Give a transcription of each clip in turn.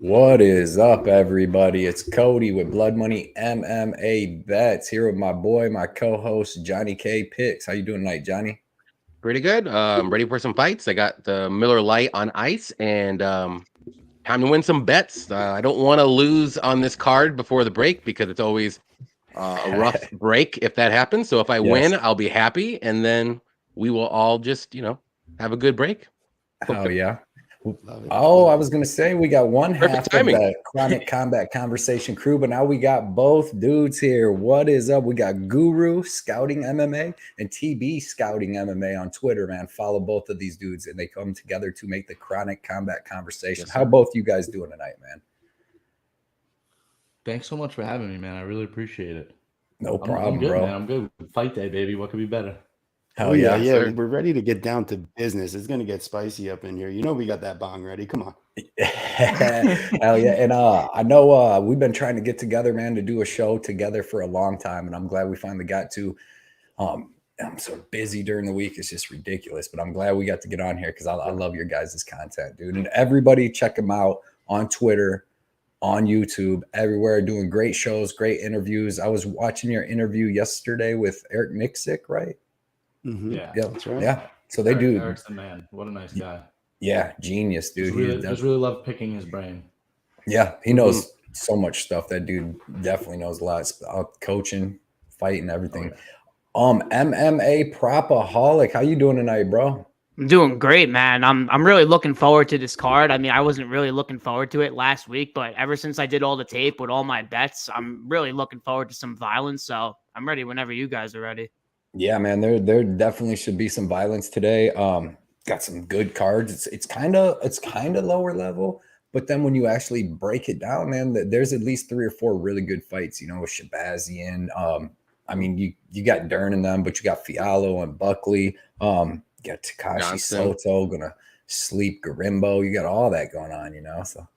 What is up, everybody? It's Cody with Blood Money MMA Bets here with my boy, my co-host JohnnyKpicks. How you doing tonight, Johnny? Pretty good. Ready for some fights. I got the Miller Lite on ice, and time to win some bets. I don't want to lose on this card before the break because it's always a rough break if that happens. So if I Yes. win, I'll be happy, and then we will all just have a good break. Oh yeah. Love it. Oh, I was gonna say we got one Perfect half of timing. the Chronic Combat Conversation crew, but now we got both dudes here. What is up? We got Guru Scouting MMA and TB Scouting MMA on Twitter, man. Follow both of these dudes, and they come together to make the Chronic Combat Conversation. Yes, How sir. both you guys doing tonight, man? Thanks so much for having me, man. I really appreciate it. No I'm problem, good, bro. man. I'm good. Fight day, baby. What could be better? Hell Oh yeah. yeah, sir. we're ready to get down to business. It's gonna get spicy up in here. You know we got that bong ready. Come on. Hell yeah. And I know we've been trying to get together, man, to do a show together for a long time, and I'm glad we finally got to. I'm so busy during the week, it's just ridiculous, but I'm glad we got to get on here because I love your guys' content, dude. And everybody check them out on Twitter, on YouTube, everywhere, doing great shows, great interviews. I was watching your interview yesterday with Eric Miksic, right? Mhm. Yeah. Yeah, That's right. yeah. So they do, Eric's the man. What a nice guy. yeah, genius, dude. Just really love picking his brain. Yeah, he knows so much stuff. That dude definitely knows a lot about coaching, fighting, everything. MMA Propaholic, how you doing tonight, bro? I'm doing great, man. I'm really looking forward to this card. I mean, I wasn't really looking forward to it last week, but ever since I did all the tape with all my bets, I'm really looking forward to some violence. So I'm ready whenever you guys are ready. Yeah, man, there definitely should be some violence today. Got some good cards. It's kind of lower level, but then when you actually break it down, man, there's at least 3 or 4 really good fights. You know, with Shabazian. I mean, you got Dern in them, but you got Fiallo and Buckley. You got Takashi Johnson. Soto gonna sleep Garimbo. You got all that going on, you know. So,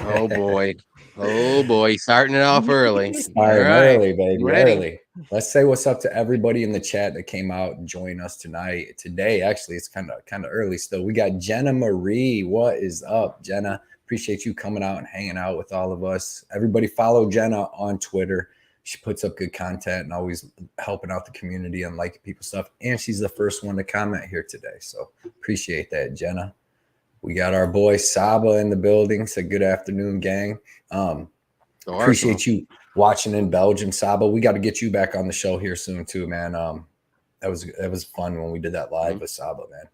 Oh boy, starting it off early. Starting All right. early, baby, Ready. early. Let's say what's up to everybody in the chat that came out and joined us tonight. Today, actually, it's kind of early still. We got Jenna Marie. What is up, Jenna? Appreciate you coming out and hanging out with all of us. Everybody follow Jenna on Twitter. She puts up good content and always helping out the community and liking people's stuff. And she's the first one to comment here today. So appreciate that, Jenna. We got our boy Saba in the building. Said good afternoon, gang. Appreciate you watching in Belgium, Saba. We got to get you back on the show here soon too, man. That was fun when we did that live with Saba, man.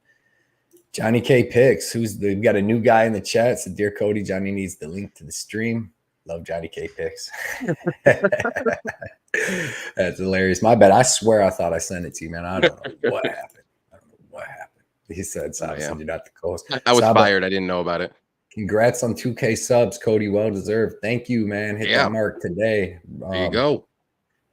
JohnnyKpicks, we got a new guy in the chat. So, dear Cody, Johnny needs the link to the stream. Love JohnnyKpicks. That's hilarious. My bad. I swear I thought I sent it to you, man. I don't know what happened. He said, Saba, you're not the co-host. I was Saba, fired. I didn't know about it. Congrats on 2K subs, Cody. Well deserved. Thank you, man. Hit that mark today. There you go.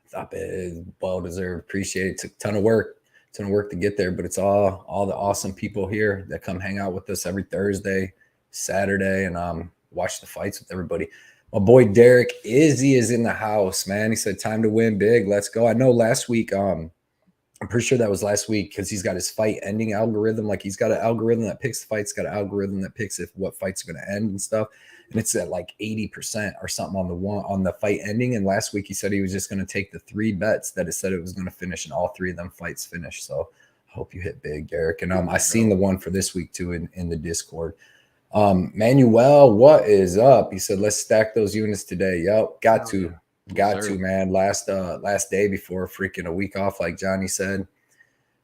Stop it. Well deserved. Appreciate it. It took a ton of work to get there, but it's all the awesome people here that come hang out with us every Thursday, Saturday, and watch the fights with everybody. My boy Derek Izzy is in the house, man. He said, time to win big. Let's go. I know last week, I'm pretty sure that was last week because he's got his fight ending algorithm. Like he's got an algorithm that picks the fights, got an algorithm that picks what fights are going to end and stuff. And it's at like 80% or something on the fight ending. And last week he said he was just going to take the 3 bets that it said it was going to finish, and all 3 of them fights finished. So I hope you hit big, Derek. And I seen the one for this week too in the Discord. Manuel, what is up? He said, let's stack those units today. Yep, got to. Got to, man. Last day before freaking a week off, like Johnny said.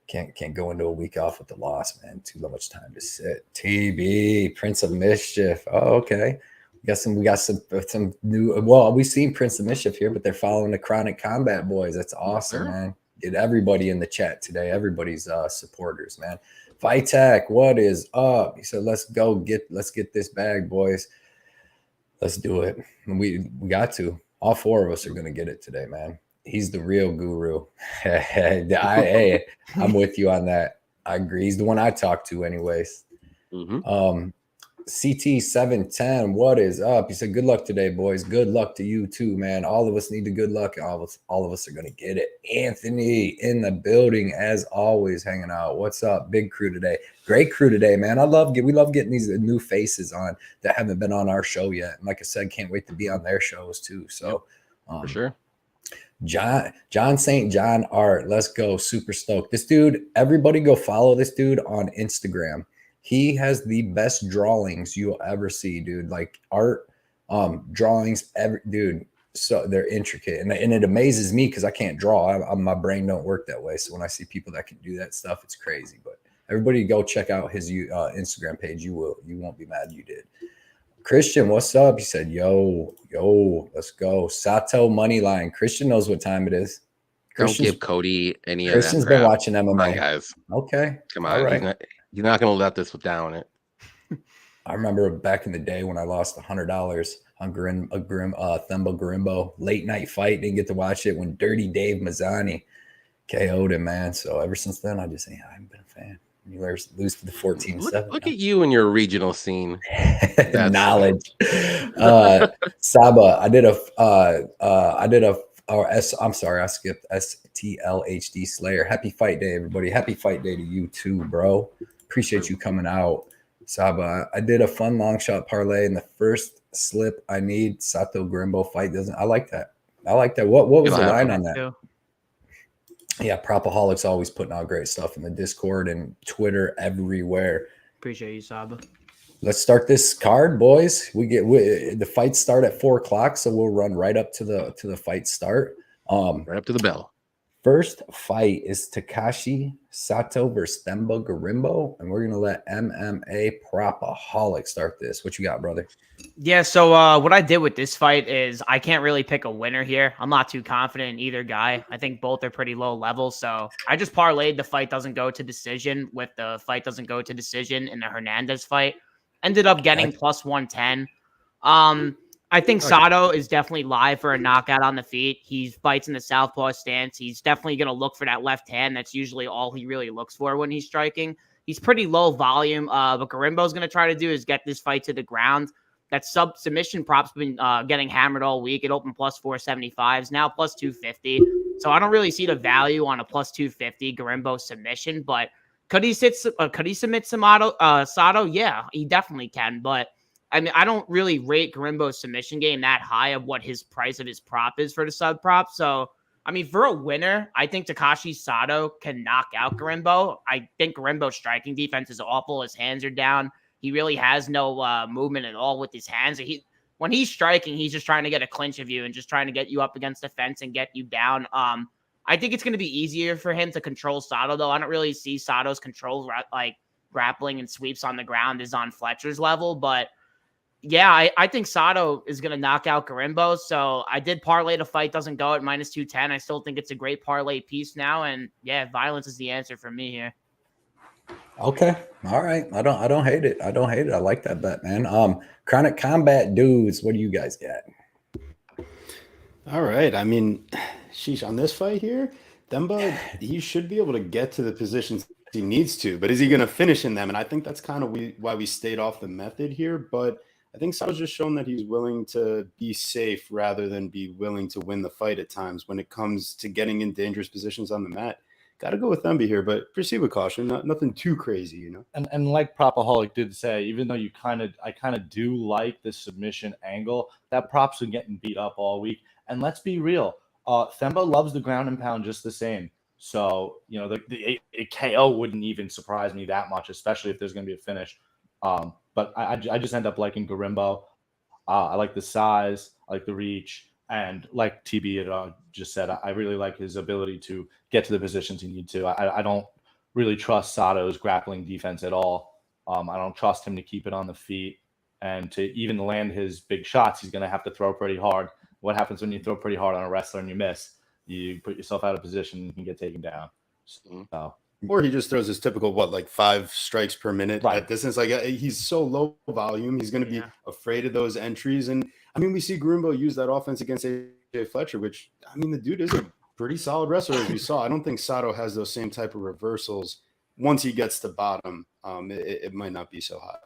Can't go into a week off with the loss, man. Too much time to sit. TB, Prince of Mischief. Oh, okay. We got some new. Well, we've seen Prince of Mischief here, but they're following the Chronic Combat boys. That's awesome, man. Get everybody in the chat today. Everybody's supporters, man. Vitek, what is up? He said, let's get this bag, boys. Let's do it. We got to. All 4 of us are going to get it today, man. He's the real guru. I'm with you on that. I agree. He's the one I talk to anyways. CT710, what is up? He said, good luck today, boys. Good luck to you too, man. All of us need the good luck. All of us are going to get it. Anthony in the building, as always, hanging out. What's up? Big crew today. Great crew today, man. We love getting these new faces on that haven't been on our show yet. And like I said, can't wait to be on their shows too. So For sure. John St. John Art. Let's go. Super stoked. This dude, everybody go follow this dude on Instagram. He has the best drawings you'll ever see, dude. Like art, drawings, dude. So they're intricate, and it amazes me because I can't draw. My brain don't work that way. So when I see people that can do that stuff, it's crazy. But everybody go check out his Instagram page. You won't be mad you did. Christian, what's up? He said, yo, let's go. Sato money line. Christian knows what time it is. Don't give Cody any of that. Christian's been watching MMA. Come on, guys. Okay. Come on. All right. You're not going to let this down it. I remember back in the day when I lost $100 on Themba Garimbo. Late night fight. Didn't get to watch it when Dirty Dave Mazzani KO'd him, man. So ever since then, I haven't been a fan. You lose to the 14-7. Look at you and your regional scene. Knowledge. Saba, I'm sorry, I skipped STLHD Slayer. Happy fight day, everybody. Happy fight day to you too, bro. Appreciate you coming out. Saba, I did a fun long shot parlay in the first slip I need. Sato Garimbo fight I like that. What was the line on that? Too. Yeah, Propaholics always putting out great stuff in the Discord and Twitter everywhere. Appreciate you, Saba. Let's start this card, boys. The fights start at 4:00, so we'll run right up to the fight start. Right up to the bell. First fight is Takashi Sato versus Themba Garimbo, and we're gonna let MMA Propaholic start this. What you got, brother? Yeah, so what I did with this fight is I can't really pick a winner here. I'm not too confident in either guy. I think both are pretty low level, so I just parlayed the fight doesn't go to decision with the fight doesn't go to decision in the Hernandez fight. Ended up getting plus 110. I think Sato is definitely live for a knockout on the feet. He fights in the southpaw stance. He's definitely going to look for that left hand. That's usually all he really looks for when he's striking. He's pretty low volume. What Garimbo's going to try to do is get this fight to the ground. That submission prop's been getting hammered all week. It opened plus 475s, now plus 250. So I don't really see the value on a plus 250 Garimbo submission, but could he submit Sato? Yeah, he definitely can, but I mean, I don't really rate Garimbo's submission game that high of what his price of his prop is for the sub prop. So, I mean, for a winner, I think Takashi Sato can knock out Garimbo. I think Garimbo's striking defense is awful. His hands are down. He really has no movement at all with his hands. When he's striking, he's just trying to get a clinch of you and just trying to get you up against the fence and get you down. I think it's going to be easier for him to control Sato, though. I don't really see Sato's control, like grappling and sweeps on the ground is on Fletcher's level, but yeah, I think Sato is going to knock out Garimbo. So I did parlay the fight doesn't go at minus 210. I still think it's a great parlay piece now. And yeah, violence is the answer for me here. Okay. All right. I don't hate it. I like that bet, man. Chronic Combat dudes, what do you guys got? All right. I mean, sheesh, on this fight here, Themba, he should be able to get to the positions he needs to, but is he going to finish in them? And I think that's kind of why we stayed off the method here. But I think Sato's just shown that he's willing to be safe rather than be willing to win the fight at times when it comes to getting in dangerous positions on the mat. Got to go with Themba here, but proceed with caution. Nothing too crazy, you know. And like Propaholic did say, even though I kind of do like the submission angle, that prop's been getting beat up all week. And let's be real, Themba loves the ground and pound just the same. So, you know, the KO wouldn't even surprise me that much, especially if there's going to be a finish. But I just end up liking Garimbo. I like the size, I like the reach, and like TB just said, I really like his ability to get to the positions he needs to. I don't really trust Sato's grappling defense at all. I don't trust him to keep it on the feet, and to even land his big shots, he's going to have to throw pretty hard. What happens when you throw pretty hard on a wrestler and you miss? You put yourself out of position and you can get taken down. So. Or he just throws his typical, 5 strikes per minute Right. at distance. Like, he's so low volume. He's going to be afraid of those entries. And, I mean, we see Garimbo use that offense against AJ Fletcher, which, I mean, the dude is a pretty solid wrestler, as we saw. I don't think Sato has those same type of reversals. Once he gets to bottom, it might not be so hot.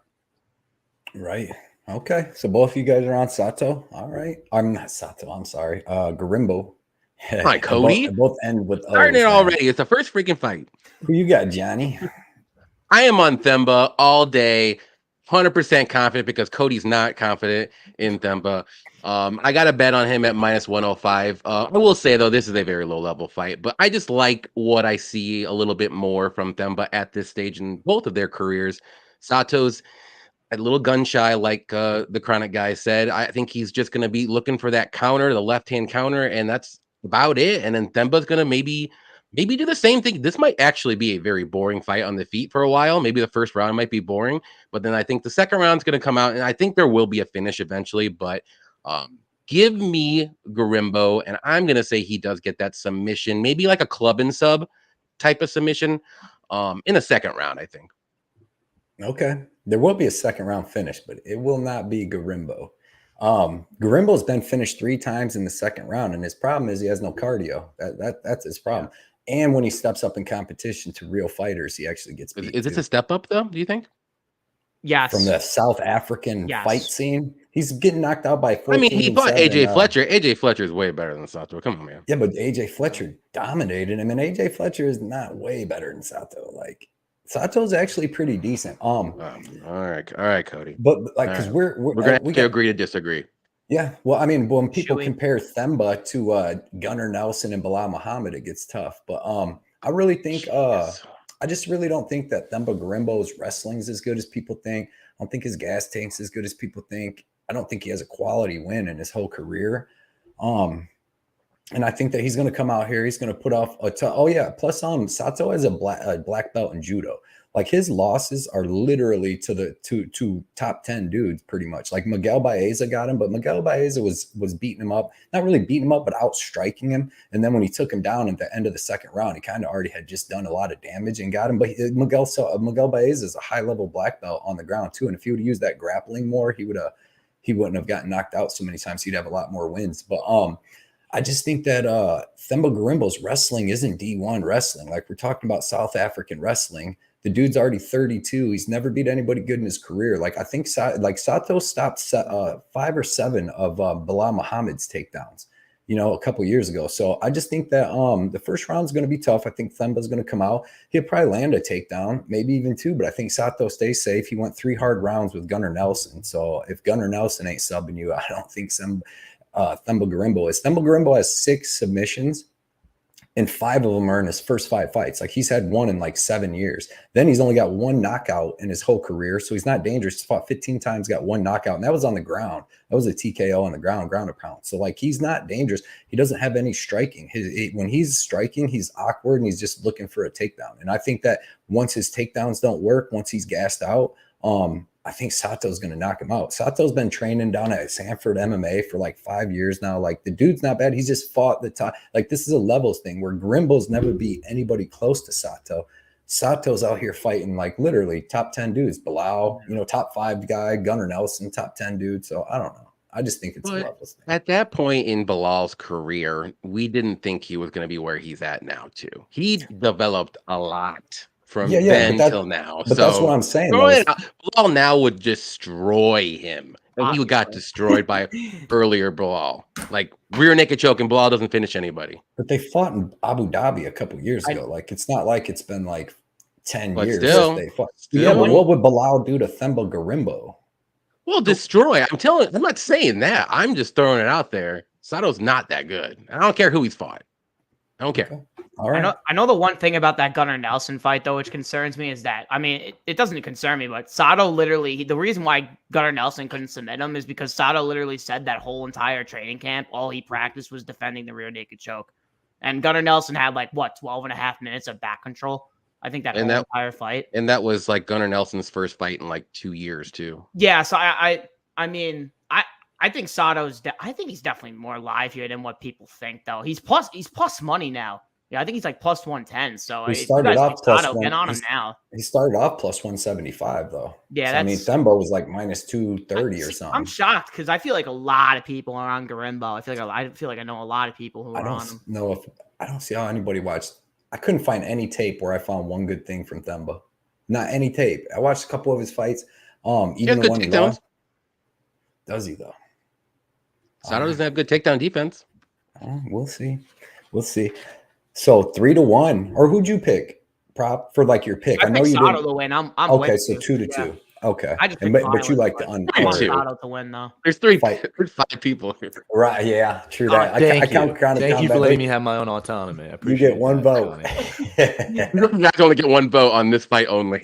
Right. Okay. So both of you guys are on Sato. All right. I'm not Sato. I'm sorry. Garimbo. Come on, And Cody. both end with Starting O's, it man. already. It's the first freaking fight. Who you got, Johnny? I am on Themba all day, 100% confident because Cody's not confident in Themba. I got a bet on him at minus 105. I will say, though, this is a very low level fight, but I just like what I see a little bit more from Themba at this stage in both of their careers. Sato's a little gun shy, like the Chronic guy said. I think he's just going to be looking for that counter, the left hand counter, and that's about it. And then Themba's going to maybe do the same thing. This might actually be a very boring fight on the feet for a while. Maybe the first round might be boring, but then I think the second round's going to come out, and I think there will be a finish eventually. But give me Garimbo, and I'm going to say he does get that submission, maybe like a club and sub type of submission in the second round, I think. Okay. There will be a second round finish, but it will not be Garimbo. Garimbo's been finished 3 times in the second round, and his problem is he has no cardio. That's his problem. And when he steps up in competition to real fighters, he actually gets beat. Is this a step up, though, do you think? Yes. From the South African fight scene, he's getting knocked out by 14. I mean, he fought AJ Fletcher. AJ Fletcher is way better than Sato. Come on, man. Yeah, but AJ Fletcher dominated him, and AJ Fletcher is not way better than Sato. Like, Sato's actually pretty decent. All right, Cody. But like, because we're gonna have to agree to disagree. Yeah, well, I mean, when people compare Themba to Gunnar Nelson and Bilal Muhammad, it gets tough. But I really think I just really don't think that Themba Garimbo's wrestling is as good as people think. I don't think his gas tank's as good as people think. I don't think he has a quality win in his whole career. And I think that he's going to come out here. He's going to put off plus Sato has a black belt in judo. Like, his losses are literally to the two top 10 dudes, pretty much. Like, Miguel Baeza got him, but Miguel Baeza was beating him up, not really beating him up, but outstriking him. And then when he took him down at the end of the second round, he kind of already had just done a lot of damage and got him. But Miguel Baeza is a high level black belt on the ground too. And if he would have used that grappling more, he wouldn't have gotten knocked out so many times. He'd have a lot more wins. But I just think that Themba Garimbo's wrestling isn't D1 wrestling. Like, we're talking about South African wrestling. The dude's already 32. He's never beat anybody good in his career. Like, I think Sato stopped 5 or 7 of Bilal Muhammad's takedowns, a couple years ago. So I just think that the first round is going to be tough. I think Themba's going to come out. He'll probably land a takedown, maybe even 2, but I think Sato stays safe. He went 3 hard rounds with Gunnar Nelson. So if Gunnar Nelson ain't subbing you, I don't think Themba Garimbo is. Themba Garimbo has 6 submissions, and 5 of them are in his first 5 fights. Like, he's had 1 in like 7 years. Then he's only got 1 knockout in his whole career. So he's not dangerous. He's fought 15 times, got 1 knockout. And that was on the ground. That was a TKO on the ground and pound. So, like, he's not dangerous. He doesn't have any striking. When he's striking, he's awkward and he's just looking for a takedown. And I think that once his takedowns don't work, once he's gassed out, I think Sato's going to knock him out. Sato's been training down at Sanford MMA for like 5 years now. Like, the dude's not bad. He's just fought the top. Like, this is a levels thing where Garimbo's never beat anybody close to Sato. Sato's out here fighting like literally top 10 dudes. Bilal, top 5 guy, Gunnar Nelson, top 10 dude. So I don't know. I just think it's a levels thing. At that point in Bilal's career, we didn't think he was going to be where he's at now too. He developed a lot from then till now. But that's what I'm saying. Bilal now would destroy him. And he got destroyed by earlier Bilal. Like, rear naked choke, and Bilal doesn't finish anybody. But they fought in Abu Dhabi a couple years ago. Like, it's not like it's been like 10 years since they fought. Yeah, but what would Bilal do to Themba Garimbo? Well, destroy. I'm not saying that. I'm just throwing it out there. Sato's not that good. I don't care who he's fought. I don't care. Okay. All right. I know the one thing about that Gunnar Nelson fight, though, which concerns me, is that, I mean, it doesn't concern me, but Sato literally, the reason why Gunnar Nelson couldn't submit him is because Sato literally said that whole entire training camp, all he practiced was defending the rear naked choke. And Gunnar Nelson had 12 and a half minutes of back control. I think that entire fight. And that was like Gunnar Nelson's first fight in like 2 years too. Yeah. So I think I think he's definitely more live here than what people think, though. He's plus money now. Yeah, I think he's like plus 110. So he started off plus Sato, get on him now. He started off plus 175 though. Yeah, so, I mean, Themba was like minus 230 or something. I'm shocked because I feel like a lot of people are on Garimbo. I feel like I know a lot of people who are on him. I don't see how anybody watched. I couldn't find any tape where I found one good thing from Themba. Not any tape. I watched a couple of his fights. He has Even the good one he takedowns. lost. Does he though? Sato doesn't have good takedown defense. We'll see. We'll see. So 3-1, or who'd you pick? Prop for like your pick. I know picked you Sato didn't. to win. I'm Okay, with so you. 2-2. Yeah. Okay, I just but picked you violence, like the I want 3-2. Sato to win though. There's Fight. 5 people here. Right? Yeah, true that. I Thank you. count Crown of Thank you for Combat. letting me have my own autonomy. I You appreciate get one that, vote. Johnny. You guys only get one vote on this fight only.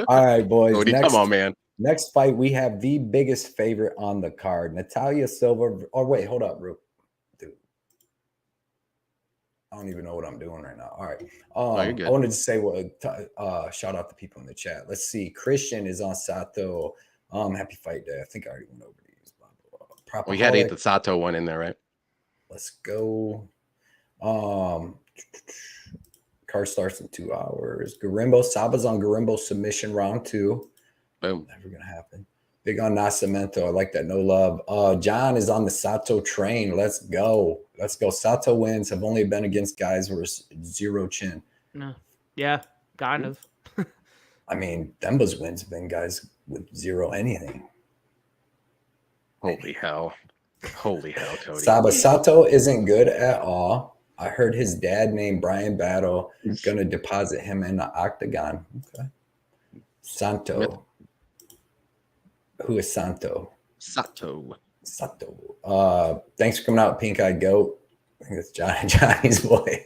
All right, boys. Cody, come on, man. Next fight, we have the biggest favorite on the card, Natalia Silva. Oh, wait, hold up, Roop. Dude. I don't even know what I'm doing right now. All right. You're good. I wanted to say shout out to people in the chat. Let's see. Christian is on Sato. Happy fight day. I think I already went over these. We had to get the Sato one in there, right? Let's go. Card starts in 2 hours. Garimbo. Saba's on Garimbo submission round 2. Boom. Never gonna happen. Big on Nascimento. I like that. No love. John is on the Sato train. Let's go. Let's go. Sato wins. Have only been against guys who are 0 chin. No. Yeah, kind of. I mean, Demba's wins have been guys with 0 anything. Holy hell. Holy hell, Cody. Sato isn't good at all. I heard his dad named Brian Battle is gonna deposit him in the octagon. Okay. Santo. Who is Santo? Sato. Thanks for coming out, Pink Eyed Goat. I think it's Johnny's boy.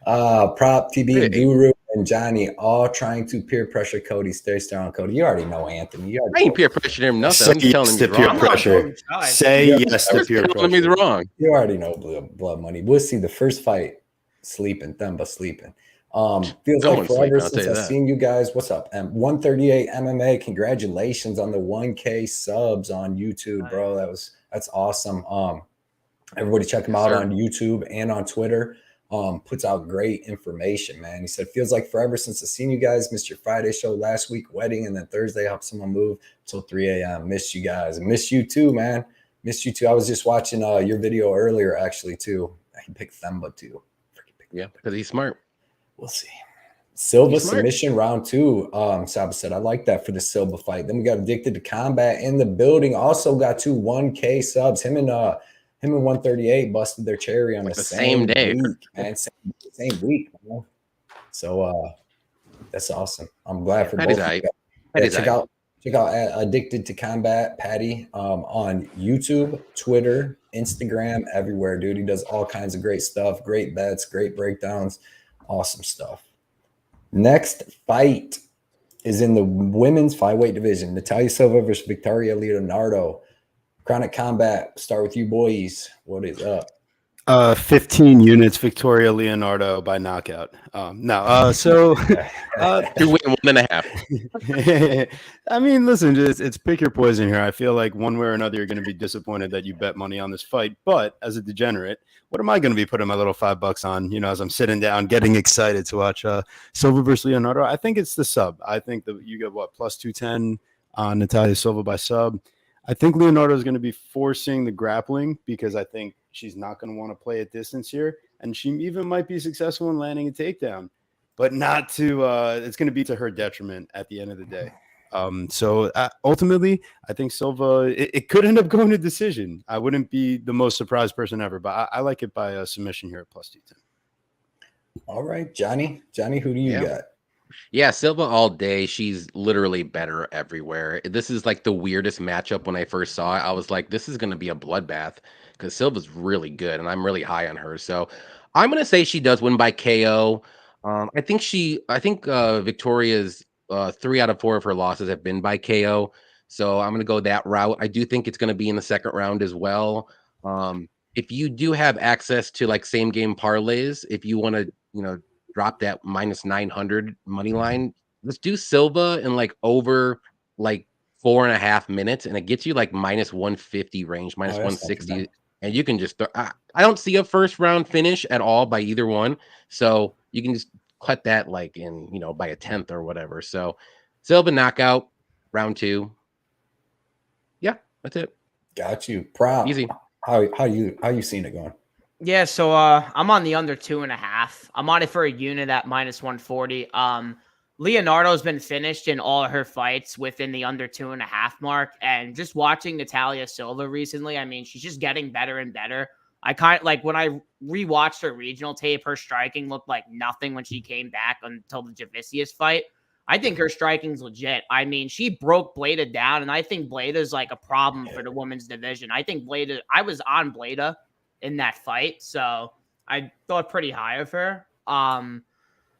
Prop, TB, Guru, and Johnny all trying to peer pressure Cody. Stay strong, Cody. You already know Anthony. I ain't peer pressuring him nothing. I'm Say telling yes him to he's peer wrong. pressure. Say yes to I'm peer telling him he's pressure. wrong. You already know blood money. We'll see the first fight. Sleeping, Themba sleeping. Feels like Someone's forever sleeping, I'll tell since you I've that. seen you guys. What's up? 138 MMA. Congratulations on the 1K subs on YouTube, bro. That's awesome. Everybody check him out on YouTube and on Twitter. Puts out great information, man. He said, feels like forever since I've seen you guys. Missed your Friday show last week, wedding, and then Thursday helped someone move till 3 a.m. Missed you guys. Missed you too, man. Missed you too. I was just watching your video earlier, actually, too. I picked Themba too. Yeah, because he's smart. We'll see. Silva He's smart. submission round 2. Saba said, I like that for the Silva fight. Then we got Addicted to Combat in the building. Also got 2 1K subs. Him and 138 busted their cherry on the same day. week, man. Same week, man. So that's awesome. I'm glad for both. Check out Addicted to Combat Patty on YouTube, Twitter, Instagram, everywhere, dude. He does all kinds of great stuff, great bets, great breakdowns, awesome stuff. Next fight is in the women's flyweight division. Natalia Silva versus Victoria Leonardo. Chronic Combat. Start with you boys. What is up? 15 units, Victoria Leonardo by knockout. So 2 win, 1.5. I mean, listen, it's pick your poison here. I feel like one way or another, you're going to be disappointed that you bet money on this fight. But as a degenerate, what am I going to be putting my little $5 on? You know, as I'm sitting down, getting excited to watch Silva versus Leonardo. I think it's the sub. I think that you get plus 210 on Natalia Silva by sub. I think Leonardo is going to be forcing the grappling because I think she's not going to want to play at distance here. And she even might be successful in landing a takedown, but not to it's going to be to her detriment at the end of the day. So ultimately, I think Silva, it could end up going to decision. I wouldn't be the most surprised person ever, but I like it by a submission here at plus 210. All right, Johnny. Johnny, who do you got? Yeah, Silva all day. She's literally better everywhere. This is like the weirdest matchup when I first saw it. I was like, this is going to be a bloodbath because Silva's really good and I'm really high on her. So I'm going to say she does win by KO. I think Victoria's 3 out of 4 of her losses have been by KO. So I'm going to go that route. I do think it's going to be in the second round as well. If you do have access to like same game parlays, if you want to, drop that minus 900 money line, let's do Silva in like over like 4.5 minutes, and it gets you like minus 150 range, minus 160, and you can just I don't see a first round finish at all by either one, so you can just cut that like in by a 10th or whatever. So Silva knockout round 2. Yeah, that's it. Got you. Prop. Easy. How you seen it going? Yeah, so I'm on the under 2.5. I'm on it for a unit at minus 140. Leonardo's been finished in all her fights within the under 2.5 mark. And just watching Natalia Silva recently, I mean, she's just getting better and better. I kind of like when I rewatched her regional tape, her striking looked like nothing when she came back until the Javicius fight. I think her striking's legit. I mean, she broke Bleda down, and I think Bleda's like a problem for the women's division. I think I was on Bleda in that fight, so I thought pretty high of her.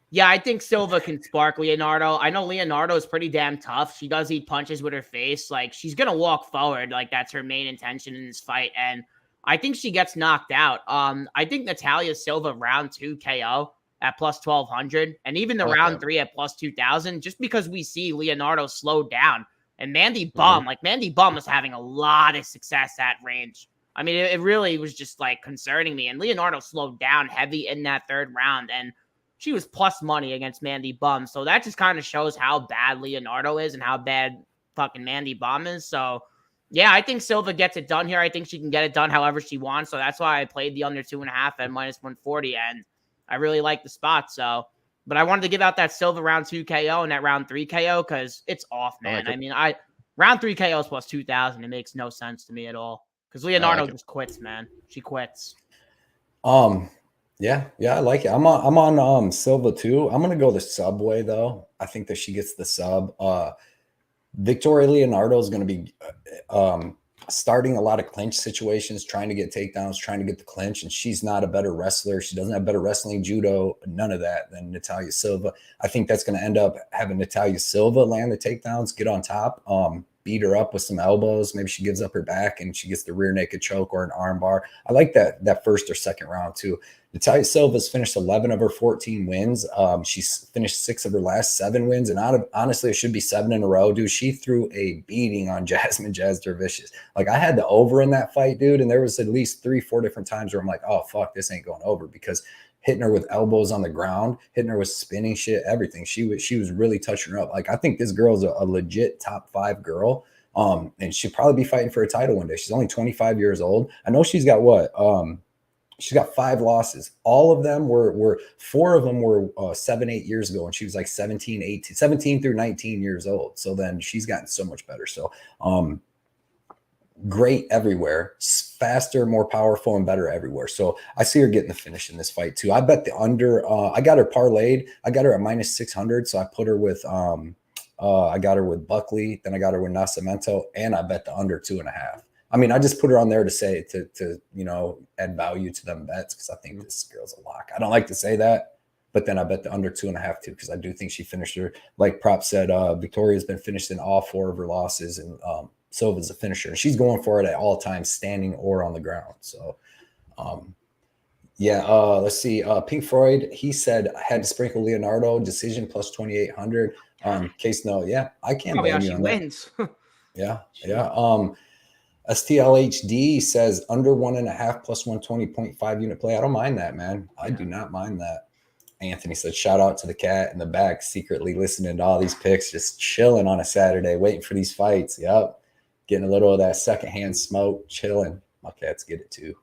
Yeah, I think Silva can spark Leonardo. I know Leonardo is pretty damn tough. She does eat punches with her face. Like, she's going to walk forward. Like, that's her main intention in this fight. And I think she gets knocked out. I think Natalia Silva round 2 KO at plus 1,200. And even the round 3 at plus 2,000, just because we see Leonardo slow down. And Mandy Bum, Mandy Bum is having a lot of success at range. I mean, it really was just, like, concerning me. And Leonardo slowed down heavy in that third round. And she was plus money against Mandy Bum. So that just kind of shows how bad Leonardo is and how bad fucking Mandy Bum is. So, yeah, I think Silva gets it done here. I think she can get it done however she wants. So that's why I played the under 2.5 at minus 140. And I really like the spot. So, but I wanted to give out that Silva round 2 KO and that round 3 KO because it's off, man. I mean, round 3 KOs plus 2,000. It makes no sense to me at all because Leonardo just quits, man. She quits. Yeah, I like it. I'm on Silva too. I'm gonna go the subway though. I think that she gets the sub. Victoria Leonardo is gonna be starting a lot of clinch situations, trying to get takedowns, trying to get the clinch, and she's not a better wrestler. She doesn't have better wrestling, judo, none of that than Natalia Silva. I think that's gonna end up having Natalia Silva land the takedowns, get on top, beat her up with some elbows. Maybe she gives up her back and she gets the rear naked choke or an arm bar. I like that first or second round too. Natalia Silva's finished 11 of her 14 wins. She's finished 6 of her last 7 wins. And honestly, it should be 7 in a row, dude. She threw a beating on Jasmine Jazz Dervishis. Like, I had the over in that fight, dude. And there was at least 3-4 different times where I'm like, oh, fuck, this ain't going over, because hitting her with elbows on the ground, hitting her with spinning shit, everything. She was really touching her up. Like, I think this girl's a legit top 5 girl. And she'll probably be fighting for a title one day. She's only 25 years old. I know she's got what? She's got 5 losses. All of them were 4 of them were 7-8 years ago, and she was like 17 through 19 years old. So then she's gotten so much better. So great everywhere, faster, more powerful, and better everywhere. So I see her getting the finish in this fight too. I bet the under. I got her parlayed. I got her at minus 600. So I put her with I got her with Buckley, then I got her with Nascimento, and I bet the under 2.5. I mean, I just put her on there to say to add value to them bets, because I think this girl's a lock. I don't like to say that, but then I bet the under 2.5 too, because I do think she finished her. Like Prop said, Victoria's been finished in all 4 of her losses, and Silva's a finisher, and she's going for it at all times, standing or on the ground. So, let's see. Pink Floyd, he said I had to sprinkle Leonardo decision plus 2,800. Case no, yeah, I can't blame you on wins. that. Yeah. STLHD says under 1.5 plus 120.5 unit play. I don't mind that, man. I do not mind that. Anthony said, shout out to the cat in the back, secretly listening to all these picks, just chilling on a Saturday, waiting for these fights. Yep. Getting a little of that secondhand smoke, chilling. My cats get it too.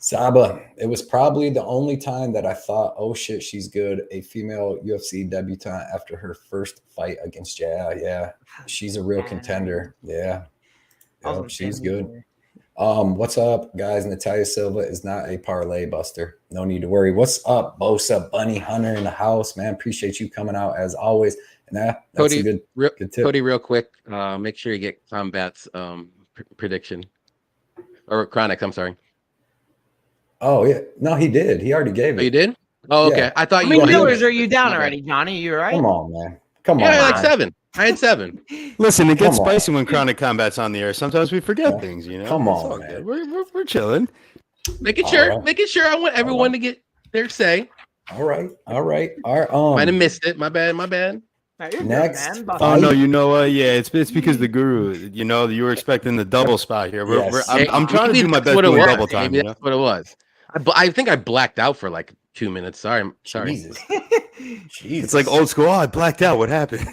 Saba, it was probably the only time that I thought, oh shit, she's good. A female UFC debutante after her first fight against Yeah. She's a real contender. Yeah. She's good. What's up, guys? Natalia Silva is not a parlay buster. No need to worry. What's up, Bosa Bunny Hunter in the house, man? Appreciate you coming out as always. And that's Cody, a good tip. Cody, real quick, make sure you get Combat's prediction or Chronic. I'm sorry. Oh yeah, no, he did. He already gave it. Oh, you did? Oh, okay. Yeah. I thought How you. many viewers are you down already, Johnny? You all right? Come on, man. Come Yeah, on. like 7. I had 7. Listen, it gets Come on. spicy when Chronic Combat's on the air. Sometimes we forget things, you know. Come It's on, all man. good. We're chilling. Making All sure. right. Making sure. I want everyone to get their say. All right. Might have missed it. My bad. No, you're good, Next. man. But- Oh no, you know what? Yeah, it's because the Guru. You know, you were expecting the double spot here. Yes. I'm trying to Maybe do my that's best what it doing was. double time. Maybe You know? that's what it was. I think I blacked out for like 2 minutes. Sorry. Jesus. It's like old school. Oh, I blacked out. What happened?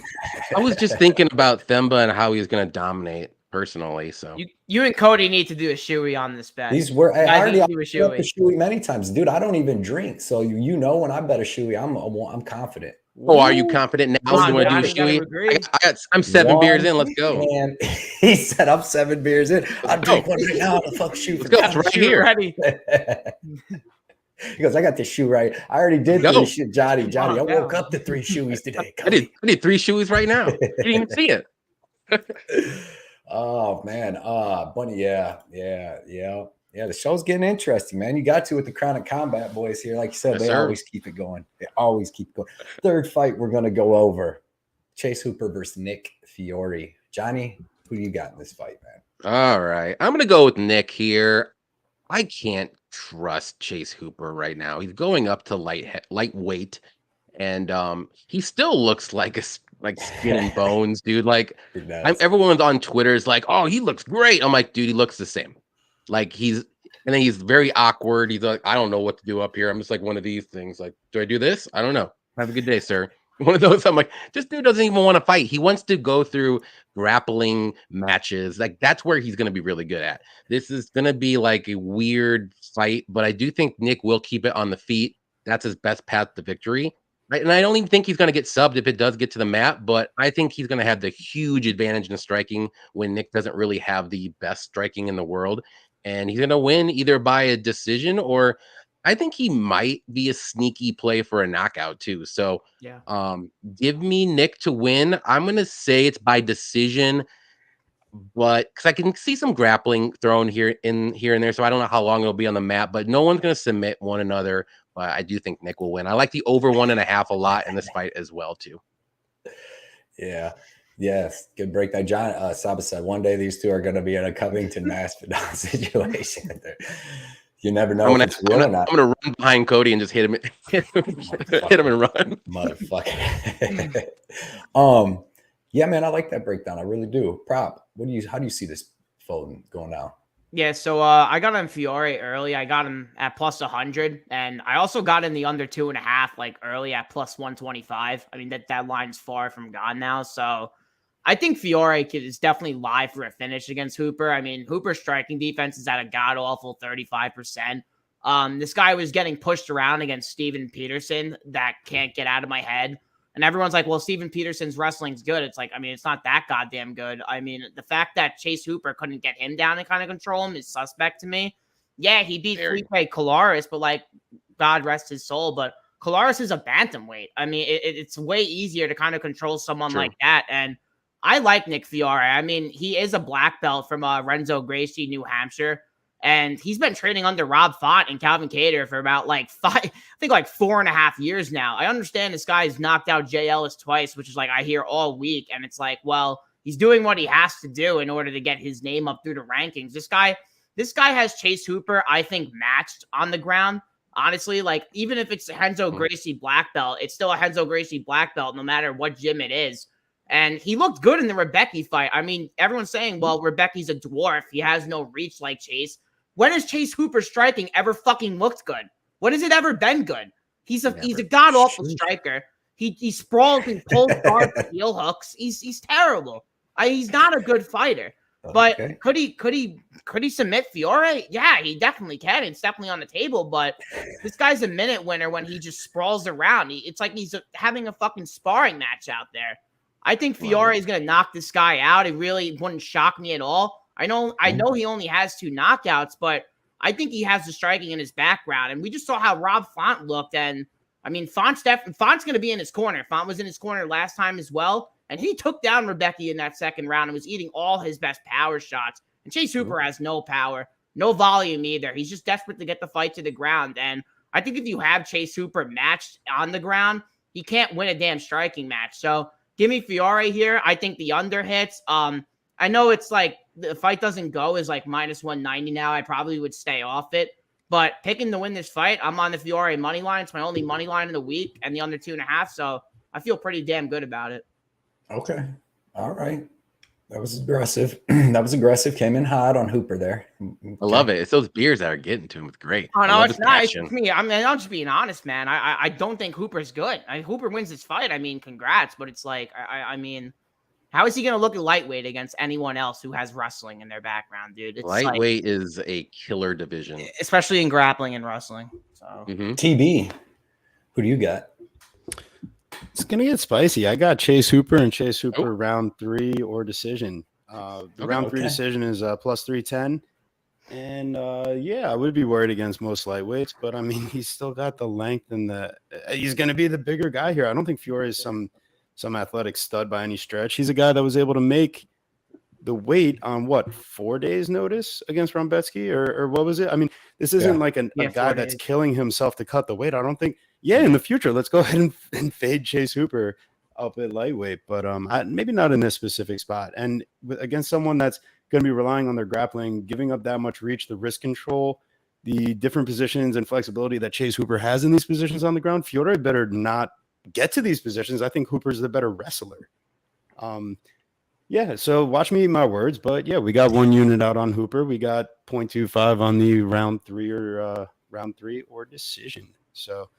I was just thinking about Themba and how he's going to dominate personally. So You and Cody need to do a shoey on this bet. These were I Guys already need to do a bet the shoey. shoey many times, dude. I don't even drink, so you know when I bet a shoey, I'm confident. Oh, are you confident now? Come on, You want to do a Johnny, you gotta shoey? agree. I'm 7 beers in. One Let's go. man, he said, I'm 7 beers in. I'll go. drink one right now. The fuck shoe Let's for go. Johnny. It's right Shoot, here. ready. He goes, I got the shoe right. I already did Go. 3 shoes. Johnny, I on, woke go. up to 3 shoes today. I did 3 shoeys right now. You didn't even see it. Oh man, Bunny, yeah. The show's getting interesting, man. You got to with the Chronic Combat boys here, like you said, Yes, they sir. always keep it going. They always keep going. Third fight we're gonna go over: Chase Hooper versus Nick Fiore. Johnny, who you got in this fight, man? All right. I'm going to go with Nick here. I can't trust Chase Hooper right now. He's going up to lightweight, and he still looks like skin and bones, dude. Like everyone's on Twitter is like, "Oh, he looks great." I'm like, dude, he looks the same. Like and then he's very awkward. He's like, I don't know what to do up here. I'm just like one of these things. Like, do I do this? I don't know. Have a good day, sir. One of those. I'm like, this dude doesn't even want to fight. He wants to go through grappling matches. Like that's where he's going to be really good at. This is going to be like a weird fight, but I do think Nick will keep it on the feet. That's his best path to victory. Right. And I don't even think he's going to get subbed if it does get to the mat, but I think he's going to have the huge advantage in the striking when Nick doesn't really have the best striking in the world. And he's going to win either by a decision or I think he might be a sneaky play for a knockout too. So Yeah. Give me Nick to win. I'm going to say it's by decision, but because I can see some grappling thrown here and there. So I don't know how long it'll be on the mat, but no one's going to submit one another. But I do think Nick will win. I like the over 1.5 a lot in this fight as well too. Yeah. Yes, good breakdown. John Saba said one day these two are going to be in a Covington Masvidal situation. You never know. I'm gonna run behind Cody and just hit him and run. Motherfucker. Yeah, man, I like that breakdown. I really do. Prop. How do you see this folding going now? Yeah, so I got him Fiore early. I got him at plus 100, and I also got in the under 2.5 like early at plus 125. I mean that line's far from gone now, so I think Fiore is definitely live for a finish against Hooper. I mean, Hooper's striking defense is at a god-awful 35%. This guy was getting pushed around against Steven Peterson. That can't get out of my head. And everyone's like, well, Steven Peterson's wrestling's good. It's like, I mean, it's not that goddamn good. I mean, the fact that Chase Hooper couldn't get him down and kind of control him is suspect to me. Yeah, he beat Felipe Colares, but like, God rest his soul. But Colares is a bantamweight. I mean, it's way easier to kind of control someone like that. And I like Nick Fiore. I mean, he is a black belt from Renzo Gracie, New Hampshire. And he's been training under Rob Font and Calvin Kattar for about like 4.5 years now. I understand this guy's knocked out Jay Ellis twice, which is like I hear all week. And it's like, well, he's doing what he has to do in order to get his name up through the rankings. This guy has Chase Hooper, I think, matched on the ground. Honestly, like even if it's a Renzo Gracie black belt, it's still a Renzo Gracie black belt, no matter what gym it is. And he looked good in the Rebecca fight. I mean, everyone's saying, well, Rebecca's a dwarf. He has no reach like Chase. When has Chase Hooper striking ever fucking looked good? When has it ever been good? He's a god-awful striker. He sprawls and pulls hard heel hooks. He's terrible. He's not a good fighter. But could he submit Fiore? Yeah, he definitely can. It's definitely on the table. But this guy's a minute winner when he just sprawls around. It's like he's having a fucking sparring match out there. I think Fiore is going to knock this guy out. It really wouldn't shock me at all. I know he only has 2 knockouts, but I think he has the striking in his background. And we just saw how Rob Font looked. And I mean, Font's going to be in his corner. Font was in his corner last time as well. And he took down Rebecca in that second round and was eating all his best power shots. And Chase Hooper has no power, no volume either. He's just desperate to get the fight to the ground. And I think if you have Chase Hooper matched on the ground, he can't win a damn striking match. So give me Fiore here. I think the under hits. I know it's like the fight doesn't go is like minus 190 now. I probably would stay off it. But picking to win this fight, I'm on the Fiore money line. It's my only money line of the week and the under 2.5. So I feel pretty damn good about it. Okay. All right. That was aggressive. That was aggressive. Came in hot on Hooper there. Okay. I love it. It's those beers that are getting to him. It's great. Oh, no, it's not. It's me. I mean, I'm just being honest, man. I don't think Hooper's good. Hooper wins this fight. I mean, congrats. But it's like, I mean, how is he going to look at lightweight against anyone else who has wrestling in their background, dude? It's lightweight is a killer division, especially in grappling and wrestling. So TB, who do you got? It's gonna get spicy. I got Chase Hooper and Chase Oh. Hooper round 3 or decision. The round 3 decision is plus 310. And yeah, I would be worried against most lightweights, but I mean, he's still got the length and he's going to be the bigger guy here. I don't think Fiore is some athletic stud by any stretch. He's a guy that was able to make the weight on 4 days notice against Rombetsky or what was it? I mean, this isn't like a guy that's killing himself to cut the weight. I don't think. Yeah, in the future, let's go ahead and fade Chase Hooper up at lightweight, but maybe not in this specific spot. And against someone that's going to be relying on their grappling, giving up that much reach, the wrist control, the different positions and flexibility that Chase Hooper has in these positions on the ground, Fiore better not get to these positions. I think Hooper's the better wrestler. Yeah, so watch me eat my words, but yeah, we got 1 unit out on Hooper. We got 0.25 on the round 3 or decision. So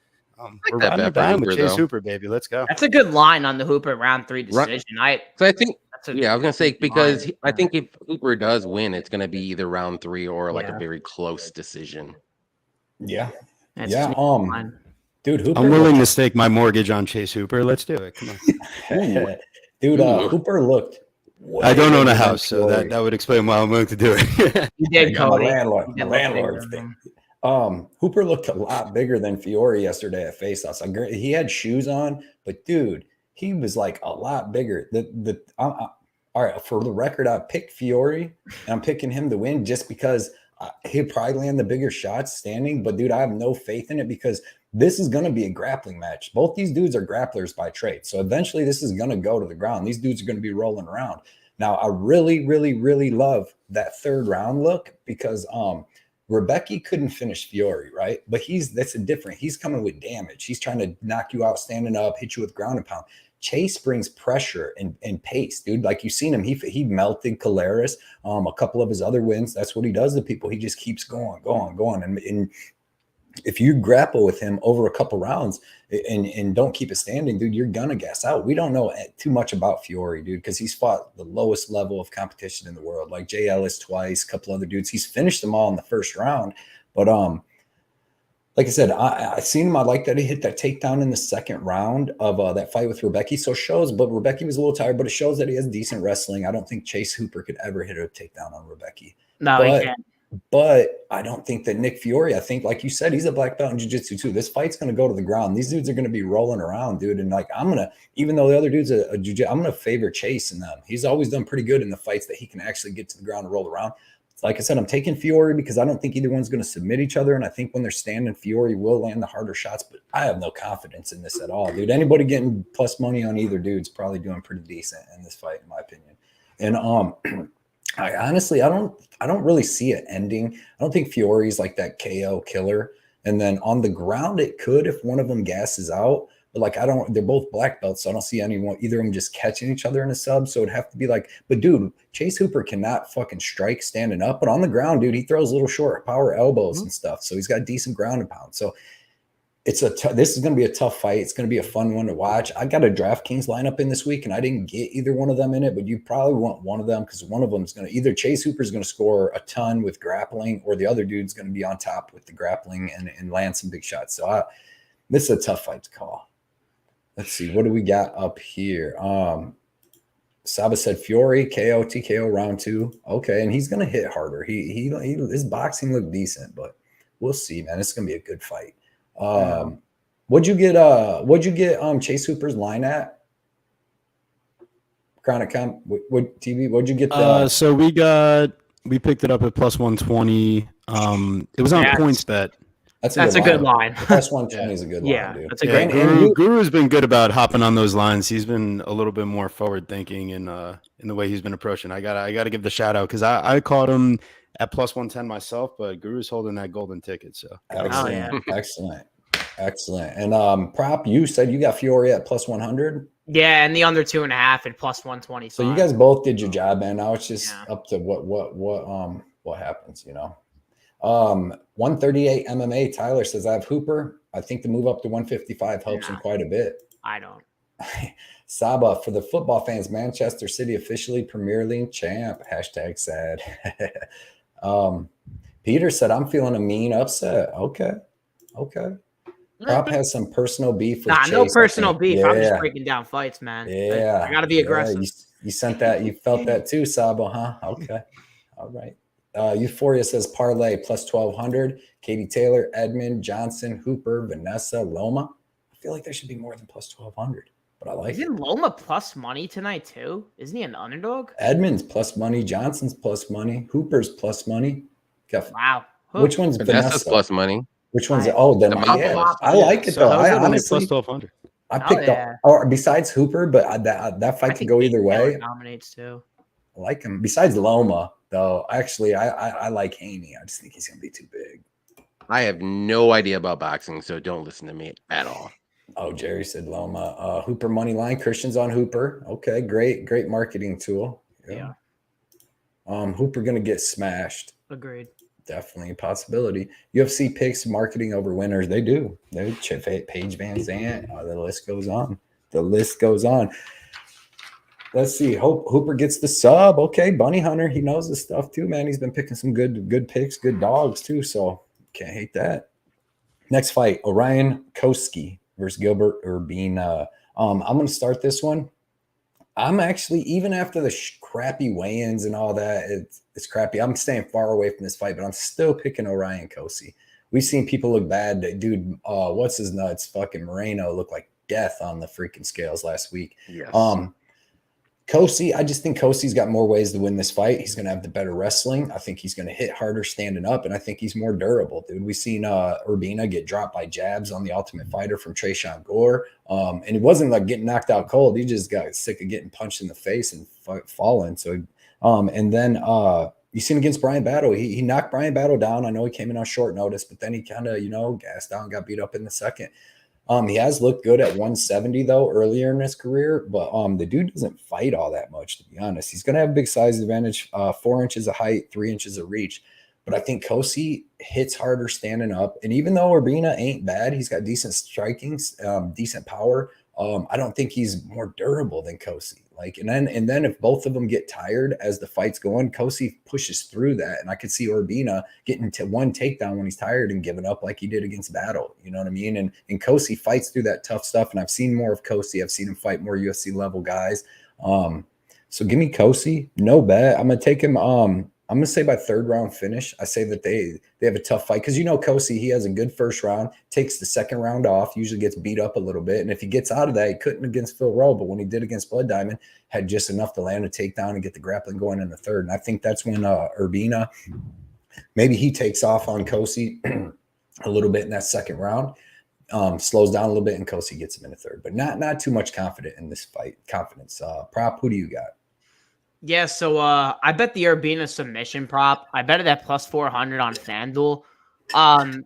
we're riding the dime with Chase Hooper, baby. Let's go. That's a good line on the Hooper round 3 decision. So I think, I was gonna say because I think if Hooper does win, it's gonna be either round 3 or like a very close decision. Yeah, That's dude, Hooper. I'm willing to stake my mortgage on Chase Hooper. Let's do it. Come on, dude. Hooper looked. I don't own a house, so that would explain why I'm willing to do it. You did, Cody. My landlord thing. Hooper looked a lot bigger than Fiore yesterday at Faceoffs. He had shoes on, but dude, he was like a lot bigger. All right, for the record, I picked Fiore, and I'm picking him to win just because he'll probably land the bigger shots standing. But dude, I have no faith in it because this is going to be a grappling match. Both these dudes are grapplers by trade, so eventually this is going to go to the ground. These dudes are going to be rolling around. Now, I really, really, really love that 3rd round look because Rebecca couldn't finish Fiore, right? But that's different. He's coming with damage. He's trying to knock you out standing up, hit you with ground and pound. Chase brings pressure and pace, dude. Like you've seen him, he melted Caleres. A couple of his other wins, that's what he does to people. He just keeps going. And if you grapple with him over a couple rounds and don't keep it standing, dude, you're gonna gas out. We don't know too much about Fiore, dude, because he's fought the lowest level of competition in the world, like Jay Ellis twice, a couple other dudes. He's finished them all in the 1st round. But like I said, I seen him. I like that he hit that takedown in the 2nd round of that fight with Rebecca. So it shows, but Rebecca was a little tired, but it shows that he has decent wrestling. I don't think Chase Hooper could ever hit a takedown on Rebecca. No, he can't. But I don't think that Nick Fiore, I think, like you said, he's a black belt in jiu-jitsu too. This fight's going to go to the ground. These dudes are going to be rolling around, dude. And like, even though the other dude's a jiu-jitsu, I'm going to favor Chase in them. He's always done pretty good in the fights that he can actually get to the ground and roll around. Like I said, I'm taking Fiore because I don't think either one's going to submit each other. And I think when they're standing, Fiore will land the harder shots, but I have no confidence in this at all, dude. Anybody getting plus money on either dude's probably doing pretty decent in this fight, in my opinion. And I honestly, I don't really see it ending. I don't think Fiore's like that KO killer. And then on the ground, it could if one of them gasses out. But like, they're both black belts, so I don't see either of them just catching each other in a sub. So it'd have to be like, but dude, Chase Hooper cannot fucking strike standing up. But on the ground, dude, he throws little short power elbows and stuff. So he's got decent ground and pound. So this is going to be a tough fight. It's going to be a fun one to watch. I got a DraftKings lineup in this week, and I didn't get either one of them in it, but you probably want one of them because one of them is going to either Chase Hooper is going to score a ton with grappling, or the other dude's going to be on top with the grappling and land some big shots. So this is a tough fight to call. Let's see. What do we got up here? Saba said Fiore, KO, TKO round 2. Okay, and he's going to hit harder. His boxing looked decent, but we'll see, man. It's going to be a good fight. What'd you get Chase Hooper's line at? Chronic Comp, what TV? What'd you get? So we picked it up at plus 120. It was on points bet. That's a good line. Plus 120 is a good line, dude. That's a great Guru's been good about hopping on those lines. He's been a little bit more forward thinking in the way he's been approaching. I gotta give the shout out because I caught him at plus 110 myself, but Guru's holding that golden ticket. So excellent. And prop, you said you got Fiore at plus 100. Yeah, and the under 2.5 at plus 125. So you guys both did your job, man. Now it's just up to what happens, you know. 138 MMA. Tyler says I have Hooper. I think the move up to 155 helps him quite a bit. I don't. Saba, for the football fans, Manchester City officially Premier League champ. Hashtag sad. Peter said I'm feeling a mean upset. Okay. Prop has some personal beef with Nah, Chase. no I personal think. beef. Yeah. I'm just breaking down fights, man. I gotta be aggressive. You sent that. You felt that too, Sabo, huh? Okay. All right. Euphoria says parlay plus 1,200. Katie Taylor, Edmund, Johnson, Hooper, Vanessa, Loma. I feel like there should be more than plus 1,200, but I like it. Isn't Loma plus money tonight too? Isn't he an underdog? Edmund's plus money. Johnson's plus money. Hooper's plus money. Wow. Which one's Vanessa's Vanessa? plus money. Which one's then The Mamba yeah, one. I like it So though. how's I that only honestly plus 1,200? I picked yeah. up or besides Hooper, but that fight could go either way. Dominates too. I like him. Besides Loma, though, actually, I like Haney. I just think he's gonna be too big. I have no idea about boxing, so don't listen to me at all. Oh, Jerry said Loma. Hooper money line. Christian's on Hooper. Okay, great marketing tool. Yeah. Hooper gonna get smashed. Agreed. Definitely a possibility. UFC picks marketing over winners. They do. They Paige Van Zandt. The list goes on. The list goes on. Let's see. Hooper gets the sub. Okay, Bunny Hunter. He knows this stuff too, man. He's been picking some good picks, good dogs too. So can't hate that. Next fight: Orion Koski versus Gilbert Urbina. I'm going to start this one. I'm actually, even after the crappy weigh-ins and all that, it's crappy. I'm staying far away from this fight, but I'm still picking Orion Kosi. We've seen people look bad. Dude, what's his nuts? Fucking Moreno looked like death on the freaking scales last week. Yes. Kosi, I just think Kosi's got more ways to win this fight. He's going to have the better wrestling. I think he's going to hit harder standing up, and I think he's more durable, dude. We've seen Urbina get dropped by jabs on the Ultimate Fighter from Tresean Gore, and it wasn't like getting knocked out cold. He just got sick of getting punched in the face and falling. So, and then you seen against Brian Battle, he knocked Brian Battle down. I know he came in on short notice, but then he kind of, gassed down, got beat up in the second. He has looked good at 170 though earlier in his career, but the dude doesn't fight all that much, to be honest. He's gonna have a big size advantage, 4 inches of height, 3 inches of reach. But I think Kosi hits harder standing up. And even though Urbina ain't bad, he's got decent striking, decent power. I don't think he's more durable than Kosi. And then if both of them get tired as the fight's going, Kosi pushes through that. And I could see Urbina getting to one takedown when he's tired and giving up like he did against Battle. You know what I mean? And Kosi fights through that tough stuff. And I've seen more of Kosi. I've seen him fight more UFC level guys. So give me Kosi. No bet. I'm gonna take him. I'm gonna say by third round finish. I say that they have a tough fight because Kosi, he has a good first round, takes the second round off, usually gets beat up a little bit, and if he gets out of that, he couldn't against Phil Rowe, but when he did against Blood Diamond, had just enough to land a takedown and get the grappling going in the third. And I think that's when Urbina, maybe he takes off on Kosi a little bit in that second round, slows down a little bit, and Kosi gets him in the third, but not too much confident in this fight. Confidence. Prop, who do you got? Yeah, so I bet the Urbina submission prop. I bet it at plus 400 on FanDuel.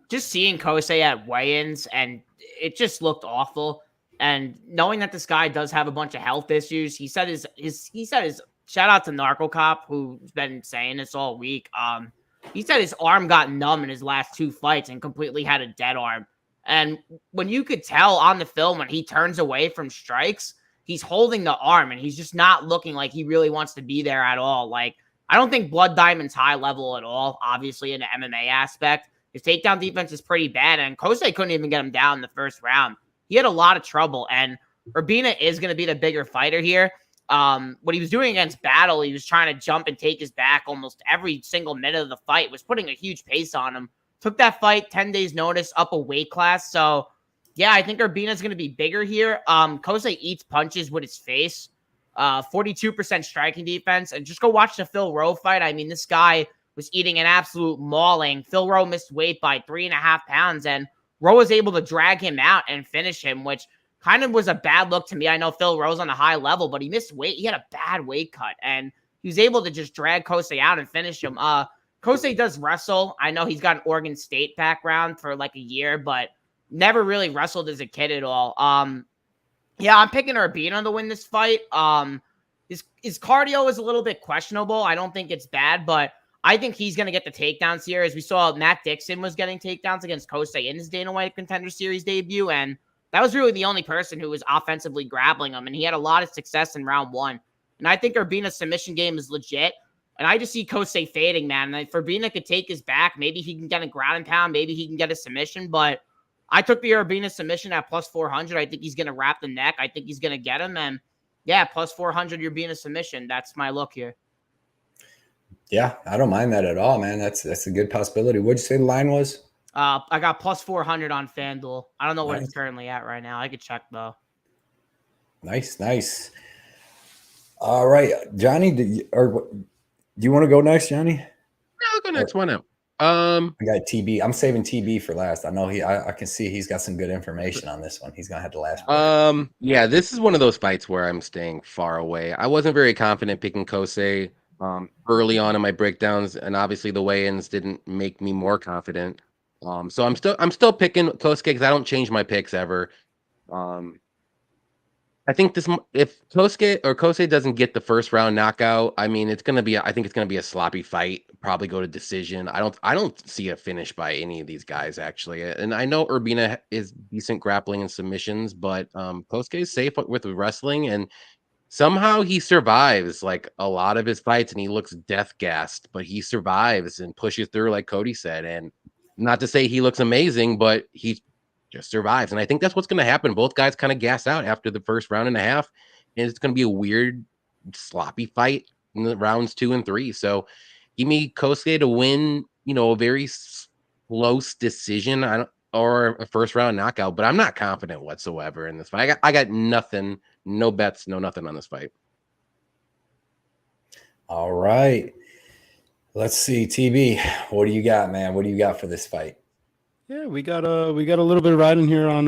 Just seeing Kosei at weigh-ins, and it just looked awful. And knowing that this guy does have a bunch of health issues, he said his shout out to Narco Cop, who's been saying this all week. He said his arm got numb in his last 2 fights and completely had a dead arm. And when you could tell on the film when he turns away from strikes, he's holding the arm and he's just not looking like he really wants to be there at all. Like, I don't think Blood Diamond's high level at all, obviously, in the MMA aspect. His takedown defense is pretty bad, and Kosei couldn't even get him down in the first round. He had a lot of trouble, and Urbina is going to be the bigger fighter here. What he was doing against Battle, he was trying to jump and take his back almost every single minute of the fight, was putting a huge pace on him. Took that fight 10 days notice, up a weight class, so yeah, I think Urbina's going to be bigger here. Kosei eats punches with his face. 42% striking defense. And just go watch the Phil Rowe fight. I mean, this guy was eating an absolute mauling. Phil Rowe missed weight by 3.5 pounds, and Rowe was able to drag him out and finish him, which kind of was a bad look to me. I know Phil Rowe's on a high level, but he missed weight. He had a bad weight cut, and he was able to just drag Kosei out and finish him. Kosei does wrestle. I know he's got an Oregon State background for like a year, but never really wrestled as a kid at all. Yeah, I'm picking Urbina to win this fight. His cardio is a little bit questionable. I don't think it's bad, but I think he's going to get the takedowns here. As we saw, Matt Dixon was getting takedowns against Kosei in his Dana White Contender Series debut, and that was really the only person who was offensively grappling him, and he had a lot of success in round 1. And I think Urbina's submission game is legit, and I just see Kosei fading, man. And if Urbina could take his back, maybe he can get a ground and pound, maybe he can get a submission, but I took the Urbina submission at plus 400. I think he's going to wrap the neck. I think he's going to get him. And yeah, plus 400 Urbina submission. That's my look here. Yeah, I don't mind that at all, man. That's a good possibility. What'd you say the line was? I got plus 400 on FanDuel. I don't know what Nice. it's currently at right now. I could check though. Nice. All right, Johnny, do you want to go next, Johnny? Yeah, I'll go next one out. I got TB. I'm saving TB for last. I know I can see he's got some good information on this one. He's gonna have the last one. Yeah, this is one of those fights where I'm staying far away. I wasn't very confident picking Kosei early on in my breakdowns, and obviously the weigh-ins didn't make me more confident. So I'm still picking Kosei because I don't change my picks ever. I think if Kosei doesn't get the first round knockout, I mean I think it's gonna be a sloppy fight, probably go to decision. I don't see a finish by any of these guys actually. And I know Urbina is decent grappling and submissions, but Kosei is safe with wrestling, and somehow he survives like a lot of his fights, and he looks death gassed, but he survives and pushes through, like Cody said. And not to say he looks amazing, but he just survives. And I think that's what's going to happen. Both guys kind of gas out after the first round and a half, and it's going to be a weird, sloppy fight in the rounds 2 and 3. So give me Kosei to win, a very close decision or a first round knockout, but I'm not confident whatsoever in this fight. I got nothing, no bets, no nothing on this fight. All right. Let's see, TB. What do you got, man? What do you got for this fight? Yeah, we got a little bit of riding here on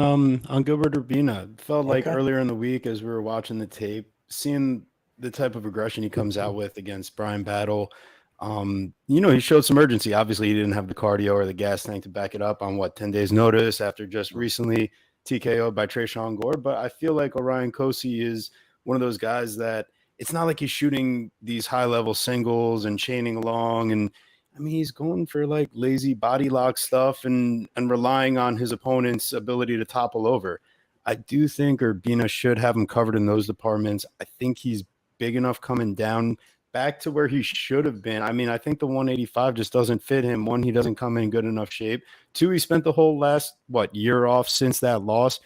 Gilbert Urbina. Felt like earlier in the week as we were watching the tape, seeing the type of aggression he comes out with against Brian Battle. He showed some urgency. Obviously, he didn't have the cardio or the gas tank to back it up on 10 days notice after just recently TKO'd by Preshow Gore. But I feel like Orion Kosei is one of those guys that it's not like he's shooting these high level singles and chaining along. And I mean, he's going for like lazy body lock stuff and relying on his opponent's ability to topple over. I do think Urbina should have him covered in those departments. I think he's big enough coming down back to where he should have been. I mean, I think the 185 just doesn't fit him. One, he doesn't come in good enough shape. Two, he spent the whole last, year off since that loss.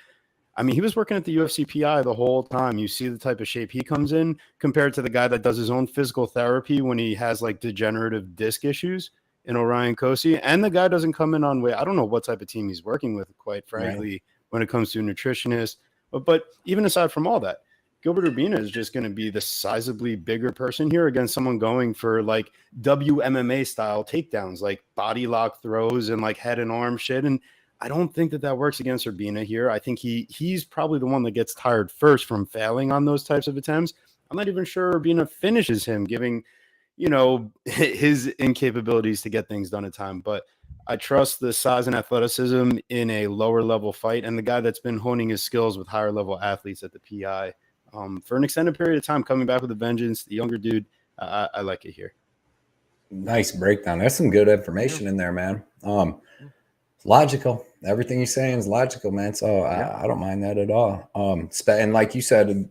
I mean, he was working at the UFC PI the whole time. You see the type of shape he comes in compared to the guy that does his own physical therapy when he has like degenerative disc issues in Orion Kosei. And the guy doesn't come in on weight. I don't know what type of team he's working with, quite frankly, when it comes to a nutritionist. But even aside from all that, Gilbert Urbina is just going to be the sizably bigger person here against someone going for like WMMA style takedowns, like body lock throws and like head and arm shit. And I don't think that works against Urbina here. I think he's probably the one that gets tired first from failing on those types of attempts. I'm not even sure Urbina finishes him, giving, his incapabilities to get things done in time. But I trust the size and athleticism in a lower level fight, and the guy that's been honing his skills with higher level athletes at the PI for an extended period of time, coming back with a vengeance. The younger dude, I like it here. Nice breakdown. There's some good information in there, man. Logical. Everything you're saying is logical, man. So I don't mind that at all. And like you said,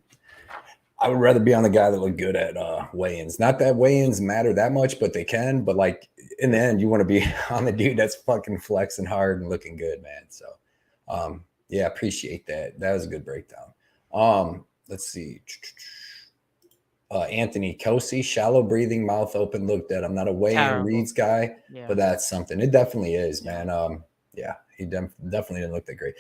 I would rather be on the guy that looked good at weigh-ins. Not that weigh-ins matter that much, but they can. But like in the end, you want to be on the dude that's fucking flexing hard and looking good, man. So appreciate that. That was a good breakdown. Let's see. Anthony Kosei, shallow breathing, mouth open, looked dead. I'm not a weigh-in reads guy, but that's something. It definitely is, man. He definitely didn't look that great.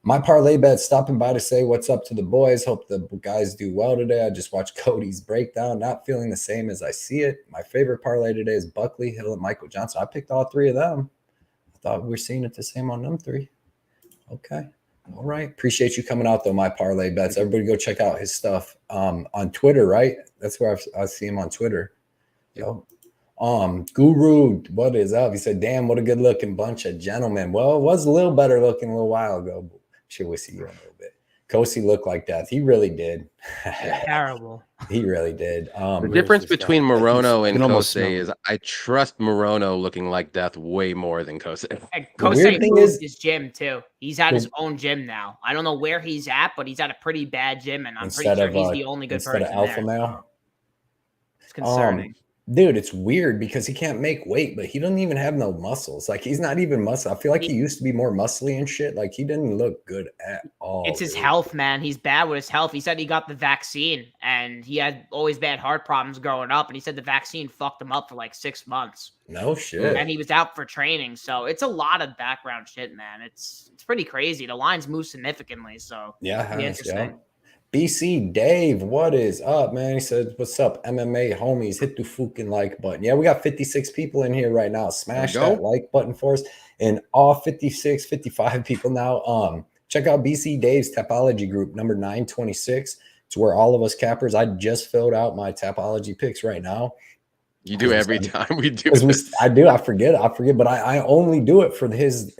My parlay bet stopping by to say what's up to the boys. Hope the guys do well today. I just watched Cody's breakdown. Not feeling the same as I see it. My favorite parlay today is Buckley, Hill, and Michael Johnson. I picked all three of them. I thought we were seeing it the same on them three. Okay. All right. Appreciate you coming out, though, my parlay bets. Everybody go check out his stuff on Twitter, right? That's where I see him on Twitter. Yo. Guru, what is up? He said, damn, what a good looking bunch of gentlemen. Well, it was a little better looking a little while ago. But sure, we'll see you in a little bit. Kosei looked like death. He really did. Terrible. He really did. The difference between Morono and Kosei is I trust Morono looking like death way more than Kosei. And Kosei moved his gym too. He's at his own gym now. I don't know where he's at, but he's at a pretty bad gym, and I'm pretty sure he's the only good person instead of alpha there. male. It's concerning. Dude, it's weird because he can't make weight, but he doesn't even have no muscles. Like he's not even muscle. I feel like he used to be more muscly and shit. Like he didn't look good at all. It's his dude. health, man. He's bad with his health. He said he got the vaccine and he had always bad heart problems growing up. And he said the vaccine fucked him up for like 6 months. No shit. And he was out for training. So it's a lot of background shit, man. It's pretty crazy. The lines move significantly. So Yeah, it'll be interesting. yeah. BC Dave, what is up, man? He says, "What's up, MMA homies? Hit the fucking like button." Yeah, we got 56 people in here right now. Smash that like button for us, and all 56, 55 people now. Check out BC Dave's Tapology group, number 926. It's where all of us cappers. I just filled out my Tapology picks right now. You do every time we do. I do. I forget, but I only do it for his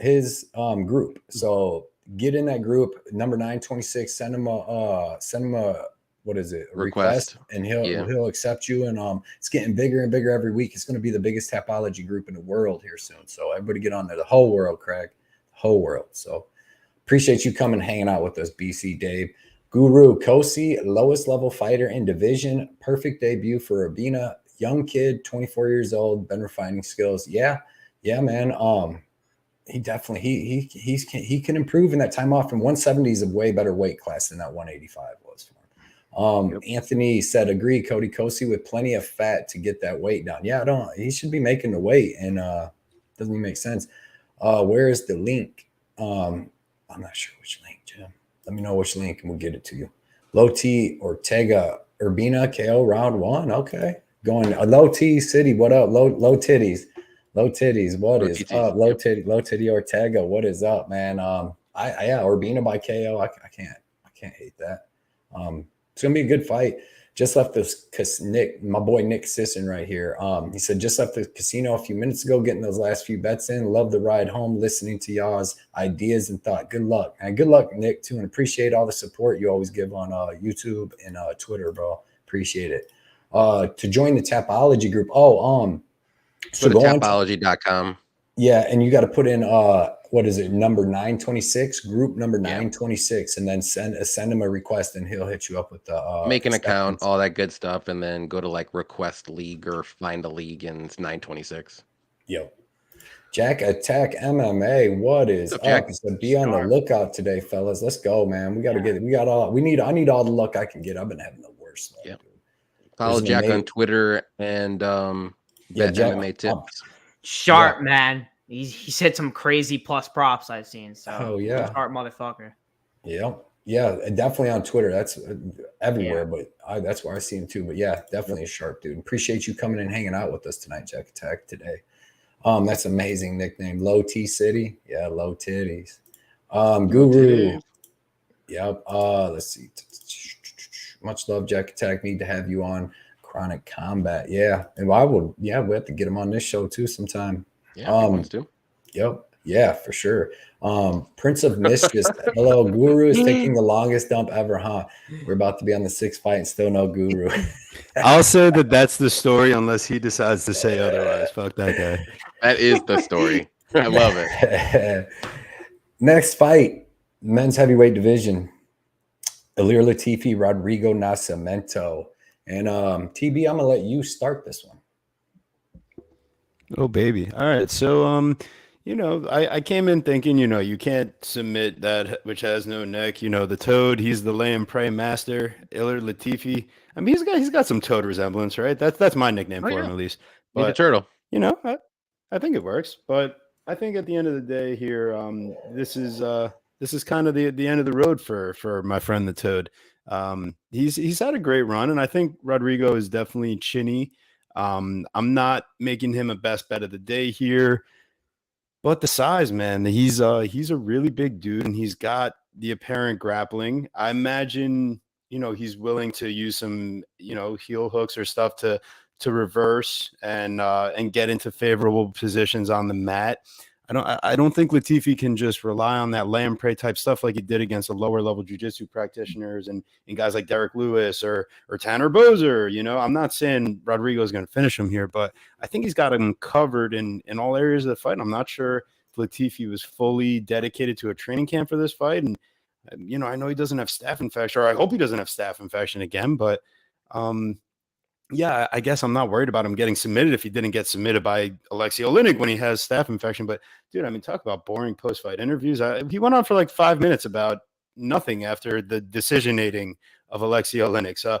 group. So get in that group, number 926. Send him a what is it? A request, and he'll accept you. And it's getting bigger and bigger every week. It's going to be the biggest Tapology group in the world here soon. So everybody get on there. The whole world, Craig, the whole world. So appreciate you coming, hanging out with us, BC Dave. Guru Kosi, lowest level fighter in division. Perfect debut for Urbina. Young kid, 24 years old, been refining skills. Yeah, man. He definitely he can improve in that time off. And 170 is a way better weight class than that 185 was for him. Anthony said, agree, Cody Kosi with plenty of fat to get that weight down. Yeah, he should be making the weight, and doesn't even make sense. Where is the link? I'm not sure which link, Jim. Let me know which link and we'll get it to you. Low T Ortega Urbina KO round 1. Okay. Going Low T City, what up? Low titties, what is up? Low titty Ortega, what is up, man? Urbina by KO. I can't hate that. It's gonna be a good fight. Just left this because my boy Nick Sisson right here. He said just left the casino a few minutes ago, getting those last few bets in. Love the ride home, listening to y'all's ideas and thought. Good luck, man. Good luck, Nick, too, and appreciate all the support you always give on YouTube and Twitter, bro. Appreciate it. To join the Tapology group. So go to tapology.com. Yeah, and you got to put in what is it, number 926, group number 926, and then send him a request, and he'll hit you up with the make an account, all that good stuff, and then go to like request league or find a league, and it's 926. Yo. Jack Attack MMA, what is up? So be on the lookout today, fellas. Let's go, man. We got to get it. I need all the luck I can get. I've been having the worst luck. Yeah. Follow Jack on Twitter and Jack, MMA tips. Sharp, man. He said some crazy plus props I've seen. So sharp motherfucker. Yeah, definitely on Twitter. That's everywhere, but that's where I see him too. But yeah, definitely a sharp dude. Appreciate you coming and hanging out with us tonight, Jack Attack today. That's amazing nickname. Low T City. Yeah, low titties. Guru. Yep. Let's see. Much love, Jack Attack. Need to have you on Chronic Combat. Yeah. And we have to get him on this show too sometime. Yeah, too. Yep. Yeah, for sure. Prince of Mischief. Hello, Guru is taking the longest dump ever, huh? We're about to be on the 6th fight and still no Guru. I'll say that's the story unless he decides to say otherwise. Fuck that guy. That is the story. I love it. Next fight, men's heavyweight division. Ilir Latifi, Rodrigo Nascimento. And TB, I'm gonna let you start this one. Oh baby. All right. So I came in thinking, you can't submit that which has no neck. The Toad, he's the lay and pray master. Ilir Latifi. I mean, he's got some Toad resemblance, right? That's my nickname for him at least. But the turtle. I think it works. But I think at the end of the day here, this is kind of the end of the road for my friend the Toad. He's had a great run, and I think Rodrigo is definitely chinny. I'm not making him a best bet of the day here, but the size, man, he's a really big dude, and he's got the apparent grappling. I imagine he's willing to use some heel hooks or stuff to reverse and get into favorable positions on the mat. I don't think Latifi can just rely on that lay and pray type stuff like he did against the lower level jiu-jitsu practitioners and guys like Derek Lewis or Tanner Bozer. I'm not saying Rodrigo is going to finish him here, but I think he's got him covered in all areas of the fight. I'm not sure if Latifi was fully dedicated to a training camp for this fight. And, I know he doesn't have staph infection, or I hope he doesn't have staph infection again, but yeah, I guess I'm not worried about him getting submitted if he didn't get submitted by Alexei Oleinik when he has staph infection. But dude, I mean, talk about boring post-fight interviews. He went on for like 5 minutes about nothing after the decisionating of Alexei Oleinik. So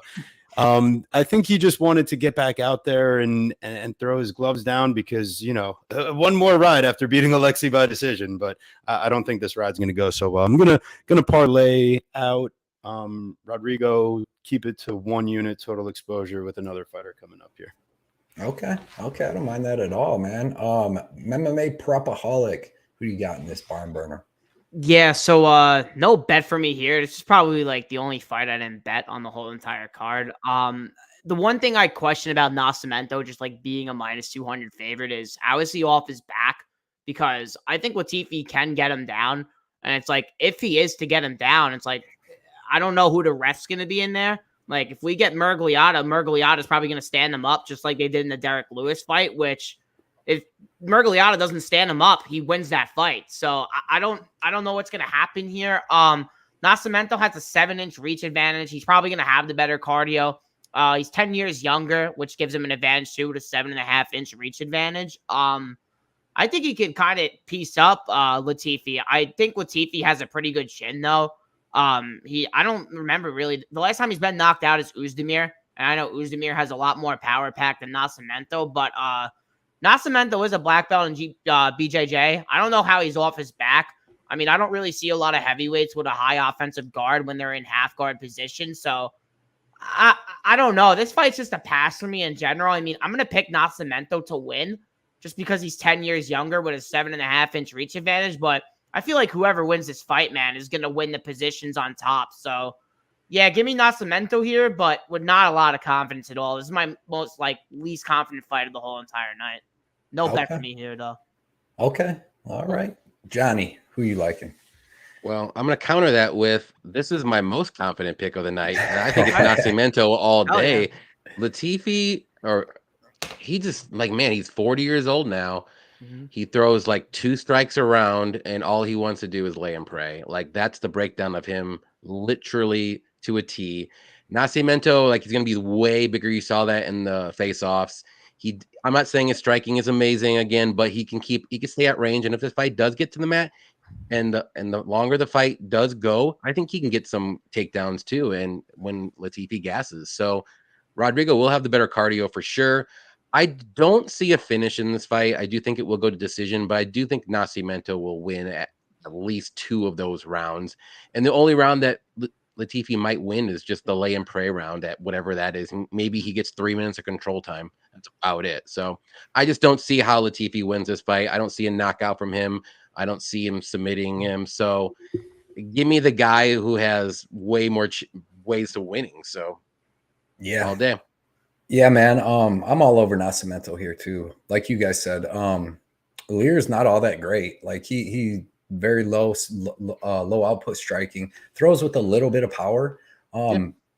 I think he just wanted to get back out there and throw his gloves down because, one more ride after beating Alexei by decision. But I don't think this ride's going to go so well. I'm gonna parlay out Rodrigo, keep it to 1 unit total exposure with another fighter coming up here. Okay. I don't mind that at all, man. MMA Propaholic. Who do you got in this barn burner? Yeah, so no bet for me here. This is probably like the only fight I didn't bet on the whole entire card. The one thing I question about Nascimento just like being a -200 favorite is how is he off his back? Because I think Latifi can get him down, and it's like if he is to get him down, it's like I don't know who the ref's going to be in there. Like if we get Murgliata is probably going to stand him up just like they did in the Derek Lewis fight, which if Murgliata doesn't stand him up, he wins that fight. So I don't know what's going to happen here. Nascimento has a 7-inch reach advantage. He's probably going to have the better cardio. He's 10 years younger, which gives him an advantage too, with a 7.5-inch reach advantage. I think he can kind of piece up Latifi. I think Latifi has a pretty good chin though. I don't remember really the last time he's been knocked out is Uzdemir, and I know Uzdemir has a lot more power pack than Nascimento, but Nascimento is a black belt in BJJ. I don't know how he's off his back. I mean, I don't really see a lot of heavyweights with a high offensive guard when they're in half guard position. So I don't know. This fight's just a pass for me in general. I mean, I'm going to pick Nascimento to win just because he's 10 years younger with a 7.5-inch reach advantage. But I feel like whoever wins this fight, man, is going to win the positions on top. So, yeah, give me Nascimento here, but with not a lot of confidence at all. This is my most, least confident fight of the whole entire night. No bet for me here, though. Okay. All right. Johnny, who you liking? Well, I'm going to counter that with this is my most confident pick of the night. And I think it's Nascimento all day. Yeah. Latifi, he just, he's 40 years old now. Mm-hmm. He throws 2 strikes around, and all he wants to do is lay and pray. That's the breakdown of him, literally to a T. Nascimento, he's going to be way bigger. You saw that in the face-offs. I'm not saying his striking is amazing again, but he can stay at range. And if this fight does get to the mat, and the longer the fight does go, I think he can get some takedowns too. And when Latifi gasses, so Rodrigo will have the better cardio for sure. I don't see a finish in this fight. I do think it will go to decision, but I do think Nascimento will win at least 2 of those rounds. And the only round that Latifi might win is just the lay and pray round at whatever that is. Maybe he gets 3 minutes of control time. That's about it. So I just don't see how Latifi wins this fight. I don't see a knockout from him. I don't see him submitting him. So give me the guy who has way more ways to winning. So yeah, all day. Yeah, man. I'm all over Nascimento here too. Like you guys said, Lear's not all that great. He very low output striking, throws with a little bit of power.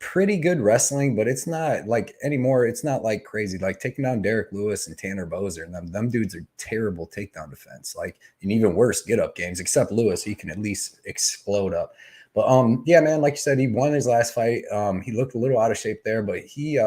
Pretty good wrestling, but it's not anymore. It's not crazy. Taking down Derek Lewis and Tanner Bozer, and them dudes are terrible takedown defense. And even worse get up games. Except Lewis, he can at least explode up. But yeah, man. Like you said, he won his last fight. He looked a little out of shape there, but he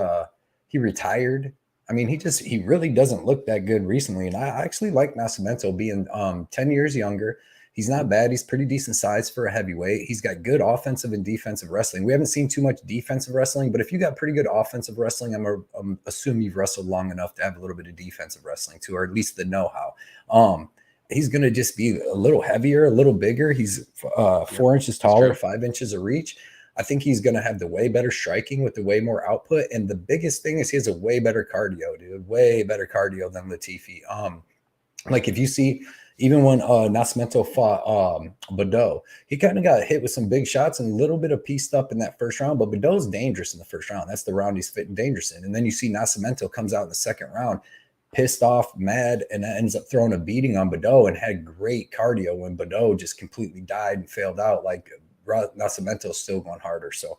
retired. I mean, he really doesn't look that good recently. And I actually like Nascimento being 10 years younger. He's not bad. He's pretty decent size for a heavyweight. He's got good offensive and defensive wrestling. We haven't seen too much defensive wrestling, but if you got pretty good offensive wrestling, I'm assuming you've wrestled long enough to have a little bit of defensive wrestling too, or at least the know-how. He's going to just be a little heavier, a little bigger. He's 4 inches taller, 5 inches of reach. I think he's going to have the way better striking with the way more output. And the biggest thing is he has a way better cardio, dude. Way better cardio than Latifi. If you see, even when Nascimento fought Badeau, he kind of got hit with some big shots and a little bit of pieced up in that first round. But Badeau's dangerous in the first round. That's the round he's fit and dangerous in. And then you see Nascimento comes out in the second round, pissed off, mad, and ends up throwing a beating on Badeau and had great cardio when Badeau just completely died and failed out. Nascimento's still going harder. So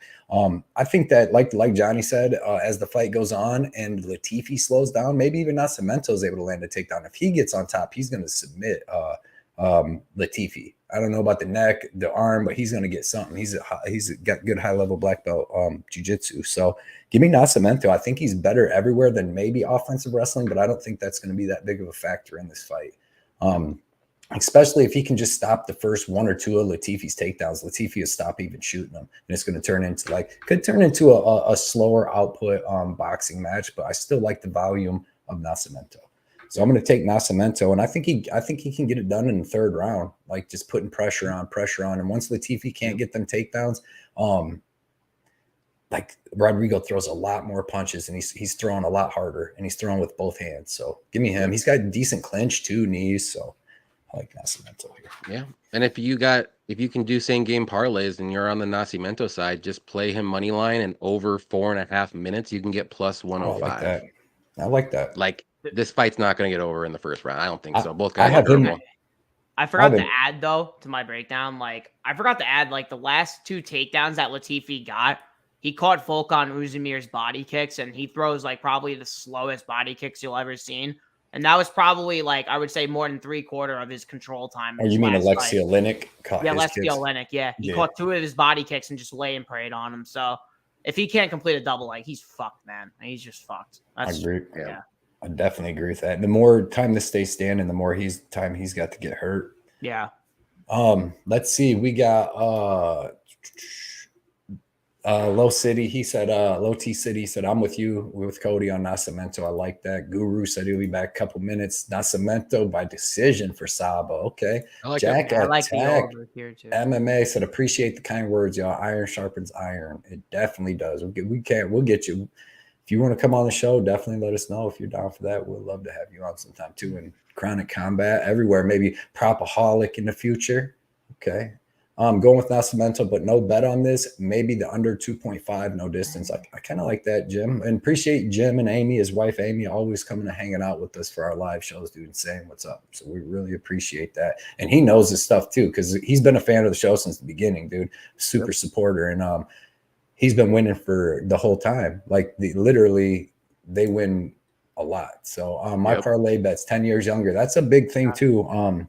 I think that like Johnny said, as the fight goes on and Latifi slows down, maybe even Nascimento is able to land a takedown. If he gets on top, he's going to submit Latifi. I don't know about the neck, the arm, but he's going to get something. He's got good high level black belt jiu-jitsu. So give me Nascimento. I think he's better everywhere than maybe offensive wrestling, but I don't think that's going to be that big of a factor in this fight. Especially if he can just stop the first one or two of Latifi's takedowns. Latifi will stop even shooting them, and it's going to turn into a slower output boxing match. But I still like the volume of Nascimento. So I'm going to take Nascimento, and I think he can get it done in the third round, like just putting pressure on. And once Latifi can't get them takedowns, like Rodrigo throws a lot more punches, and he's throwing a lot harder, and he's throwing with both hands. So give me him. He's got decent clinch too, knees. So I like Nascimento here. Yeah, and if you can do same game parlays and you're on the Nascimento side, just play him money line and over 4.5 minutes, you can get plus 105. I like that. Like. This fight's not going to get over in the first round. I don't think so. Both guys. I forgot to add though to my breakdown. Like I forgot to add like the last 2 takedowns that Latifi got. He caught Volkan Uzmir's body kicks, and he throws like probably the slowest body kicks you'll ever seen. And that was probably like I would say more than 3/4 of his control time. Oh, you mean Alexei Oleinik? Yeah, Alexei Oleinik. Yeah, he caught 2 of his body kicks and just lay and prayed on him. So if he can't complete a double leg, he's fucked, man. He's just fucked. I agree. Yeah. I definitely agree with that. The more time to stay standing, the more time he's got to get hurt. Yeah. Let's see. We got Low City. He said, Low T City said, I'm with you with Cody on Nascimento. I like that. Guru said he'll be back a couple minutes. Nascimento by decision for Saba. Okay. I like Jack that. I like the over here too. MMA said, appreciate the kind words, y'all. Iron sharpens iron. It definitely does. We'll get you. If you want to come on the show, definitely let us know if you're down for that. We'd love to have you on sometime too. And Chronic Combat everywhere, maybe Propaholic in the future. Okay. Going with Nascimento, but no bet on this. Maybe the under 2.5, no distance. I kind of like that, Jim. And appreciate Jim and Amy, his wife Amy, always coming and hanging out with us for our live shows, dude, and saying what's up. So we really appreciate that. And he knows his stuff too, because he's been a fan of the show since the beginning, dude. Super supporter. And he's been winning for the whole time. Like they win a lot. So my parlay bet's 10 years younger. That's a big thing too.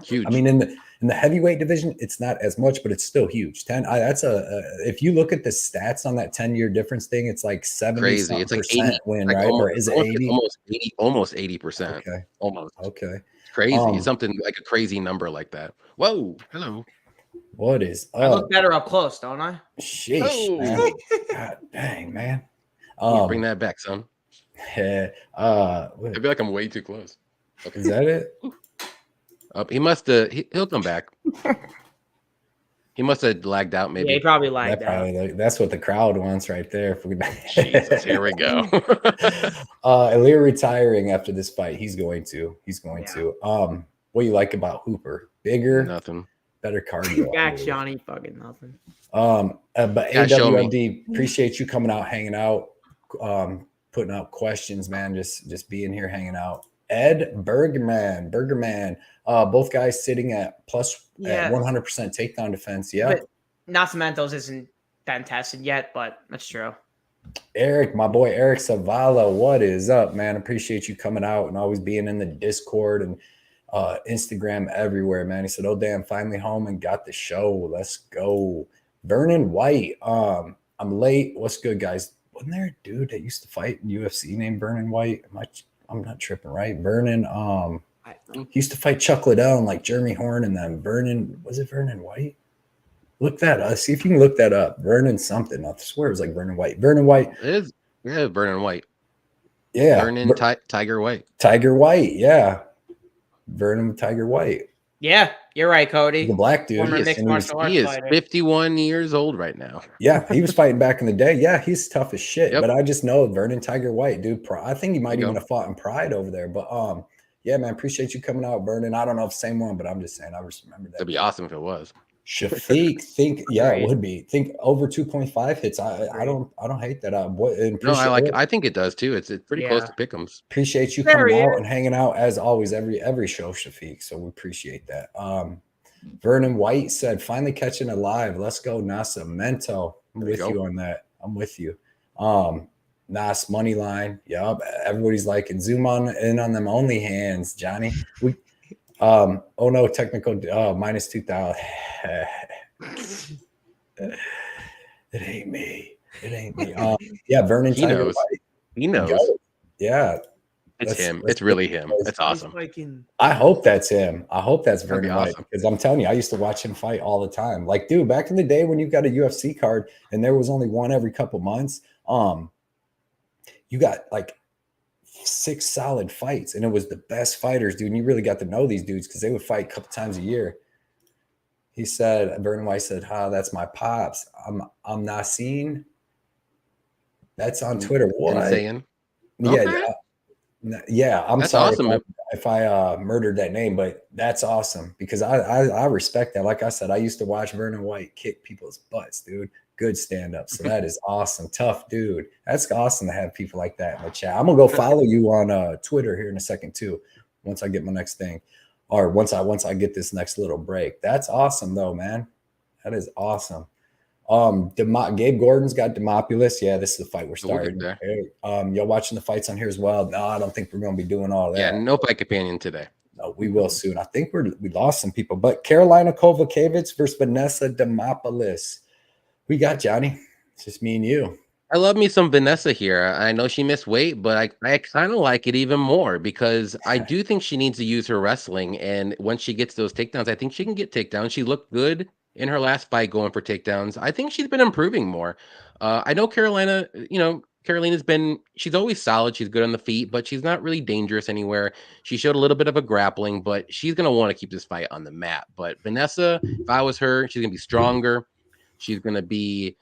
Huge. I mean, in the heavyweight division, it's not as much, but it's still huge. If you look at the stats on that 10-year difference thing, it's like 70%. Crazy. It's like 80 win, like right? Almost, or is it 80? Almost 80%. Okay. Almost. Okay. It's crazy. Something like a crazy number like that. Whoa. Hello. What is up? I look better up close, don't I? Sheesh, man. God dang, man. Bring that back, son. I feel like I'm way too close. Okay. Is that it? He must have. He'll come back. He must have lagged out. Maybe. Yeah, he probably lagged out. That's what the crowd wants right there. Jesus, here we go. Ilir retiring after this fight. He's going to. What do you like about Hooper? Bigger. Nothing. Better cardio. Back, Johnny. Fucking nothing. But AWMD, appreciate you coming out, hanging out, putting out questions, man. Just being here, hanging out. Ed Bergerman, both guys sitting at plus at 100% takedown defense. Yeah. But Nascimento's isn't been tested yet, but that's true. Eric, my boy Eric Savala, what is up, man? Appreciate you coming out and always being in the Discord and Instagram everywhere, man. He said, oh damn, finally home and got the show. Let's go. Vernon White. I'm late. What's good, guys? Wasn't there a dude that used to fight in UFC named Vernon White? I'm not tripping, right? Vernon, he used to fight Chuck Liddell and like Jeremy Horn and them. Was it Vernon White? Look that up. See if you can look that up. Vernon something. I swear it was like Vernon White. Vernon White. It is. Yeah, Vernon White. Yeah. Vernon Tiger White. Tiger White. Yeah. Vernon Tiger White. Yeah, you're right, Cody. The black dude. He is 51 years old right now. Yeah, he was fighting back in the day. Yeah, he's tough as shit. Yep. But I just know Vernon Tiger White, dude. I think he might even have fought in Pride over there. But yeah, man, appreciate you coming out, Vernon. I don't know if same one, but I'm just saying I just remember that. That'd be awesome if it was. Shafiq, it would be. Think over 2.5 hits. I don't hate that. I think it does too. It's pretty close to pick'ems. Appreciate you coming out and hanging out as always every show, Shafiq. So we appreciate that. Vernon White said, finally catching it live. Let's go, Nascimento. I'm with you on that. I'm with you. Nas money line. Yup. Everybody's liking zoom in on them only hands, Johnny. Oh no, technical minus 2,000. It ain't me. It ain't me. Yeah, Vernon He Tiger knows. White. He knows. Go. Yeah, It's him. let's It's really him. It's awesome. I hope that's him. I hope that's That'd be Vernon White awesome. because I'm telling you, I used to watch him fight all the time. Like, dude, back in the day when you got a UFC card and there was only one every couple months, you got like 6 solid fights, and it was the best fighters, dude. And you really got to know these dudes because they would fight a couple times a year. He said, Vernon White said, that's my pops. I'm not seen. That's on Twitter. What? Insane. Yeah, Okay. yeah. I'm That's sorry awesome. if I murdered that name, but that's awesome because I respect that. Like I said, I used to watch Vernon White kick people's butts, dude. Good stand up. So that is awesome. Tough dude. That's awesome to have people like that in the chat. I'm gonna go follow you on Twitter here in a second too. Once I get my next thing, or once I get this next little break. That's awesome though, man. That is awesome. Gabe Gordon's got Demopoulos. Yeah, this is the fight we're starting. Y'all watching the fights on here as well? No, I don't think we're gonna be doing all that. Yeah, no fight companion today. No, we will soon. I think we lost some people, but Carolina Kovacevic versus Vanessa Demopoulos. We got Johnny. It's just me and you. I love me some Vanessa here. I know she missed weight, but I kind of like it even more because I do think she needs to use her wrestling. And when she gets those takedowns, I think she can get takedowns. She looked good in her last fight going for takedowns. I think she's been improving more. I know Carolina's she's always solid. She's good on the feet, but she's not really dangerous anywhere. She showed a little bit of a grappling, but she's going to want to keep this fight on the mat. But Vanessa, if I was her, she's going to be stronger. She's going to be,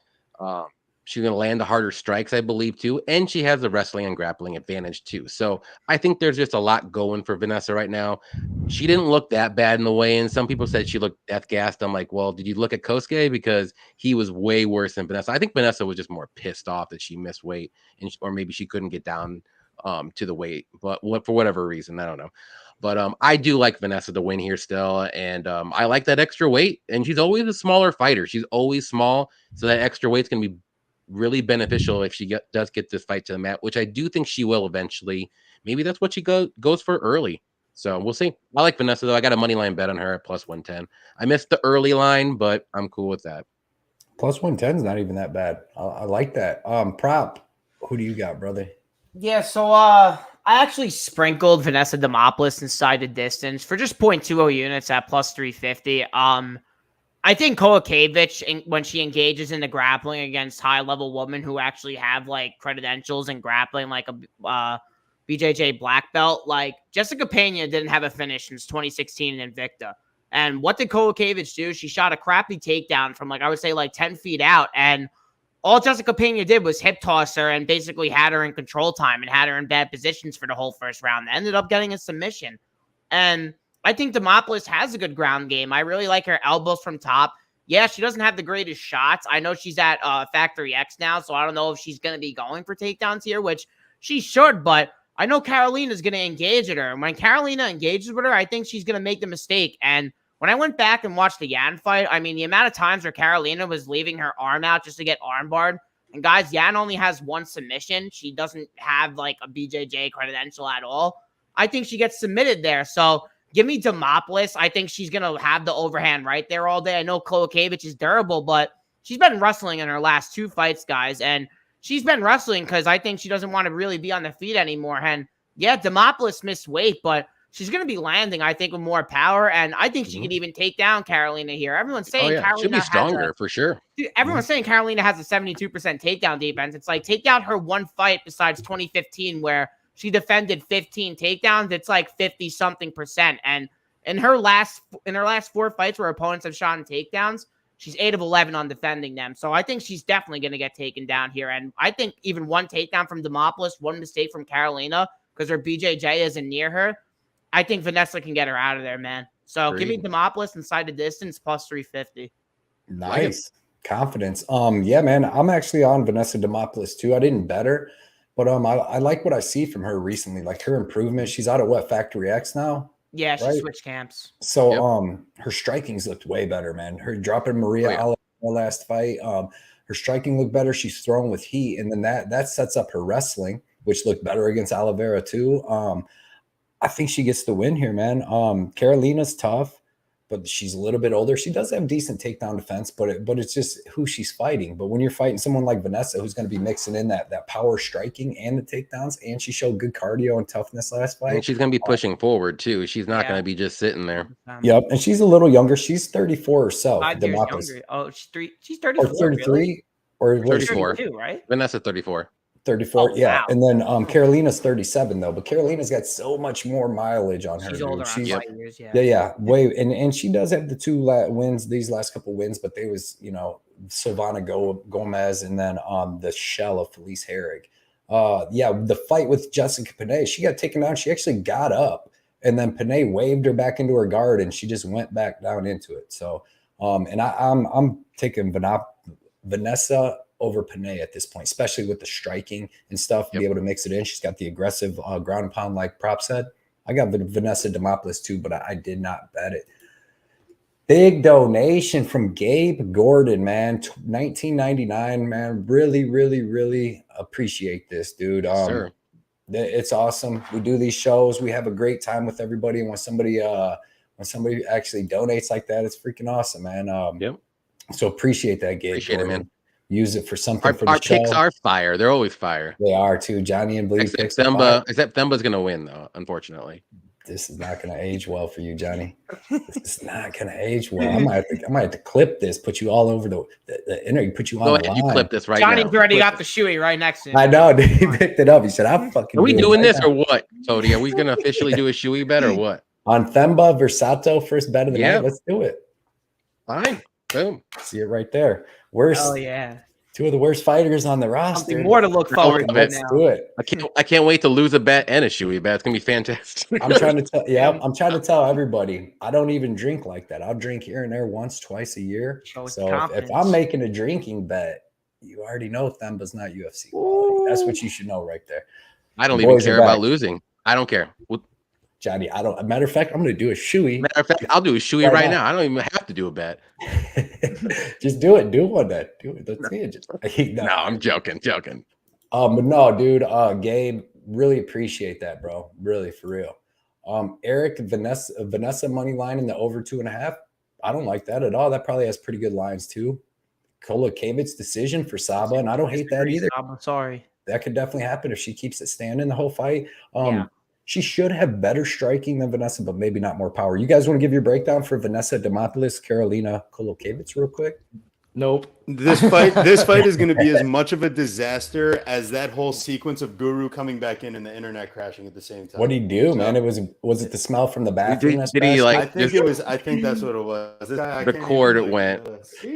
she's going to land the harder strikes, I believe, too. And she has the wrestling and grappling advantage, too. So I think there's just a lot going for Vanessa right now. She didn't look that bad in the weigh-in. Some people said she looked death gassed. I'm like, well, did you look at Kosuke? Because he was way worse than Vanessa. I think Vanessa was just more pissed off that she missed weight, or maybe she couldn't get down to the weight. But for whatever reason, I don't know. But I do like Vanessa to win here still. And I like that extra weight. And she's always a smaller fighter. She's always small. So that extra weight's going to be really beneficial if she does get this fight to the mat, which I do think she will eventually. Maybe that's what she goes for early. So we'll see. I like Vanessa, though. I got a money line bet on her at plus 110. I missed the early line, but I'm cool with that. Plus 110 is not even that bad. I like that. Prop, who do you got, brother? Yeah, so I actually sprinkled Vanessa Demopoulos inside the distance for just 0.20 units at plus 350. I think Kovacevic, when she engages in the grappling against high-level women who actually have like credentials in grappling, like a BJJ black belt, like Jessica Pena didn't have a finish since 2016 in Invicta. And what did Kovacevic do? She shot a crappy takedown from I would say 10 feet out, and all Jessica Pena did was hip toss her and basically had her in control time and had her in bad positions for the whole first round. They ended up getting a submission. And I think Demopoulos has a good ground game. I really like her elbows from top. Yeah, she doesn't have the greatest shots. I know she's at Factory X now, so I don't know if she's going to be going for takedowns here, which she should, but I know Carolina's going to engage at her. And when Carolina engages with her, I think she's going to make the mistake. And when I went back and watched the Yan fight, I mean, the amount of times where Carolina was leaving her arm out just to get armbarred. And guys, Yan only has one submission. She doesn't have a BJJ credential at all. I think she gets submitted there. So give me Demopoulos. I think she's going to have the overhand right there all day. I know Kovacevic is durable, but she's been wrestling in her last 2 fights, guys. And she's been wrestling because I think she doesn't want to really be on the feet anymore. And yeah, Demopoulos missed weight, but she's going to be landing, I think, with more power, and I think she can even take down Carolina here. Everyone's saying Carolina she'll be stronger for sure. Dude, everyone's saying Carolina has a 72% takedown defense. It's take out her one fight besides 2015 where she defended 15 takedowns. It's 50-something%. And in her last 4 fights where opponents have shot in takedowns, she's 8 of 11 on defending them. So I think she's definitely going to get taken down here. And I think even one takedown from Demopoulos, one mistake from Carolina because her BJJ isn't near her, I think Vanessa can get her out of there, man. So give me Demopoulos inside the distance plus 350. Nice. Confidence. Yeah, man. I'm actually on Vanessa Demopoulos too. I didn't bet her, but I like what I see from her recently. Like her improvement. She's out of Factory X now? Yeah, she switched camps. So her striking's looked way better, man. Her dropping Maria Oliveira last fight. Her striking looked better. She's throwing with heat, and then that sets up her wrestling, which looked better against Oliveira too. I think she gets the win here, man. Carolina's tough, but she's a little bit older. She does have decent takedown defense, but it's just who she's fighting. But when you're fighting someone like Vanessa, who's going to be mixing in that power striking and the takedowns, and she showed good cardio and toughness last fight. And she's going to be pushing forward too. She's not going to be just sitting there. Yep, and she's a little younger. She's 34 herself. 5 years younger. Oh, she's 34. Or 33 really? or 34, 32, right? Vanessa 34. 34, Oh, yeah. wow. And then Carolina's 37 though, but Carolina's got so much more mileage on her. She's dude. older on She's 5 years, yeah. Way and she does have the two wins, these last couple wins, but they was Silvana Gomez and then the shell of Felice Herrig. The fight with Jessica Panay, she got taken down. She actually got up, and then Panay waved her back into her guard, and she just went back down into it. So, and I'm taking Vanessa over Panay at this point, especially with the striking and stuff, to be able to mix it in. She's got the aggressive ground and pound, like Prop said. I got Vanessa Demopoulos too, but I did not bet it. Big donation from Gabe Gordon, man. 1999, man. Really, really, really appreciate this, dude. Sir. It's awesome. We do these shows. We have a great time with everybody. And when somebody actually donates like that, it's freaking awesome, man. So appreciate that, Gabe. Appreciate it, man. Use it for something for the our show. picks are fire. They're always fire. They are too. Johnny and Bleed Except picks. Themba's gonna win though, unfortunately. This is not going to age well for you, Johnny. This is not going to age well. I might have to clip this, put you all over the interview, put you on the line. You clip this right Johnny's now. already got the shoey right next to him. I know, dude. He picked it up. He said, "I'm fucking." Are we doing this now. or what, Cody? Are we gonna officially do a shoey bet or what? On Themba Versato, first bet of the night. Let's do it. Fine. Boom. See it right there. Worst. Oh yeah. Two of the worst fighters on the roster. Something more to look forward to. Let's now. do it. I can't wait to lose a bet and a shoey bet. It's gonna be fantastic. I'm trying to tell everybody, I don't even drink like that. I'll drink here and there once, twice a year. Show So confidence. if I'm making a drinking bet, you already know Themba's not UFC quality. That's what you should know right there. I don't The even boys are care about back. losing. I don't care. Johnny, I don't. Matter of fact, I'm going to do a shoey. Matter of fact, I'll do a shoey right now. I don't even have to do a bet. Just do it. Do one then. Do it. Let's see it. No, I'm joking. But no, dude. Gabe, really appreciate that, bro. Really, for real. Eric, Vanessa money line in the over 2.5. I don't like that at all. That probably has pretty good lines too. Kolakevic's decision for Saba, and I don't hate that either. I'm sorry. That could definitely happen if she keeps it standing the whole fight. She should have better striking than Vanessa, but maybe not more power. You guys want to give your breakdown for Vanessa Demopoulos, Carolina Kolakevich real quick? Nope. This fight is going to be as much of a disaster as that whole sequence of Guru coming back in and the internet crashing at the same time. What did he do, man? Was it the smell from the bathroom? Did he like? I think that's what it was. The cord went.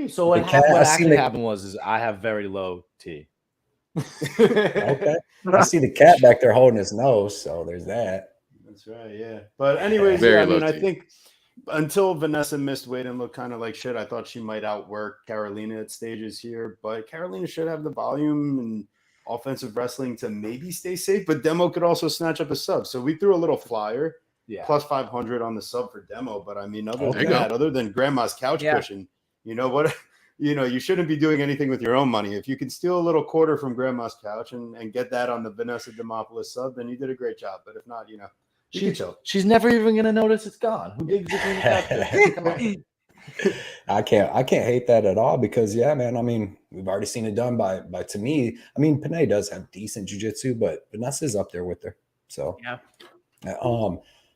So what actually happened was I have very low T. Okay. I see the cat back there holding his nose, so there's that. That's right, yeah. But anyways, I think until Vanessa missed weight and looked kind of like shit, I thought she might outwork Carolina at stages here. But Carolina should have the volume and offensive wrestling to maybe stay safe. But Demo could also snatch up a sub. So we threw a little flyer, plus 500 on the sub for Demo. But I mean, other than Grandma's couch cushion, you know what? You shouldn't be doing anything with your own money. If you can steal a little quarter from Grandma's couch and get that on the Vanessa Demopoulos sub, then you did a great job. But if not, she's never even gonna notice it's gone. Who digs it in the couch? I can't hate that at all because man, I mean, we've already seen it done by to me. I mean, Panay does have decent jiu-jitsu, but Vanessa's up there with her. So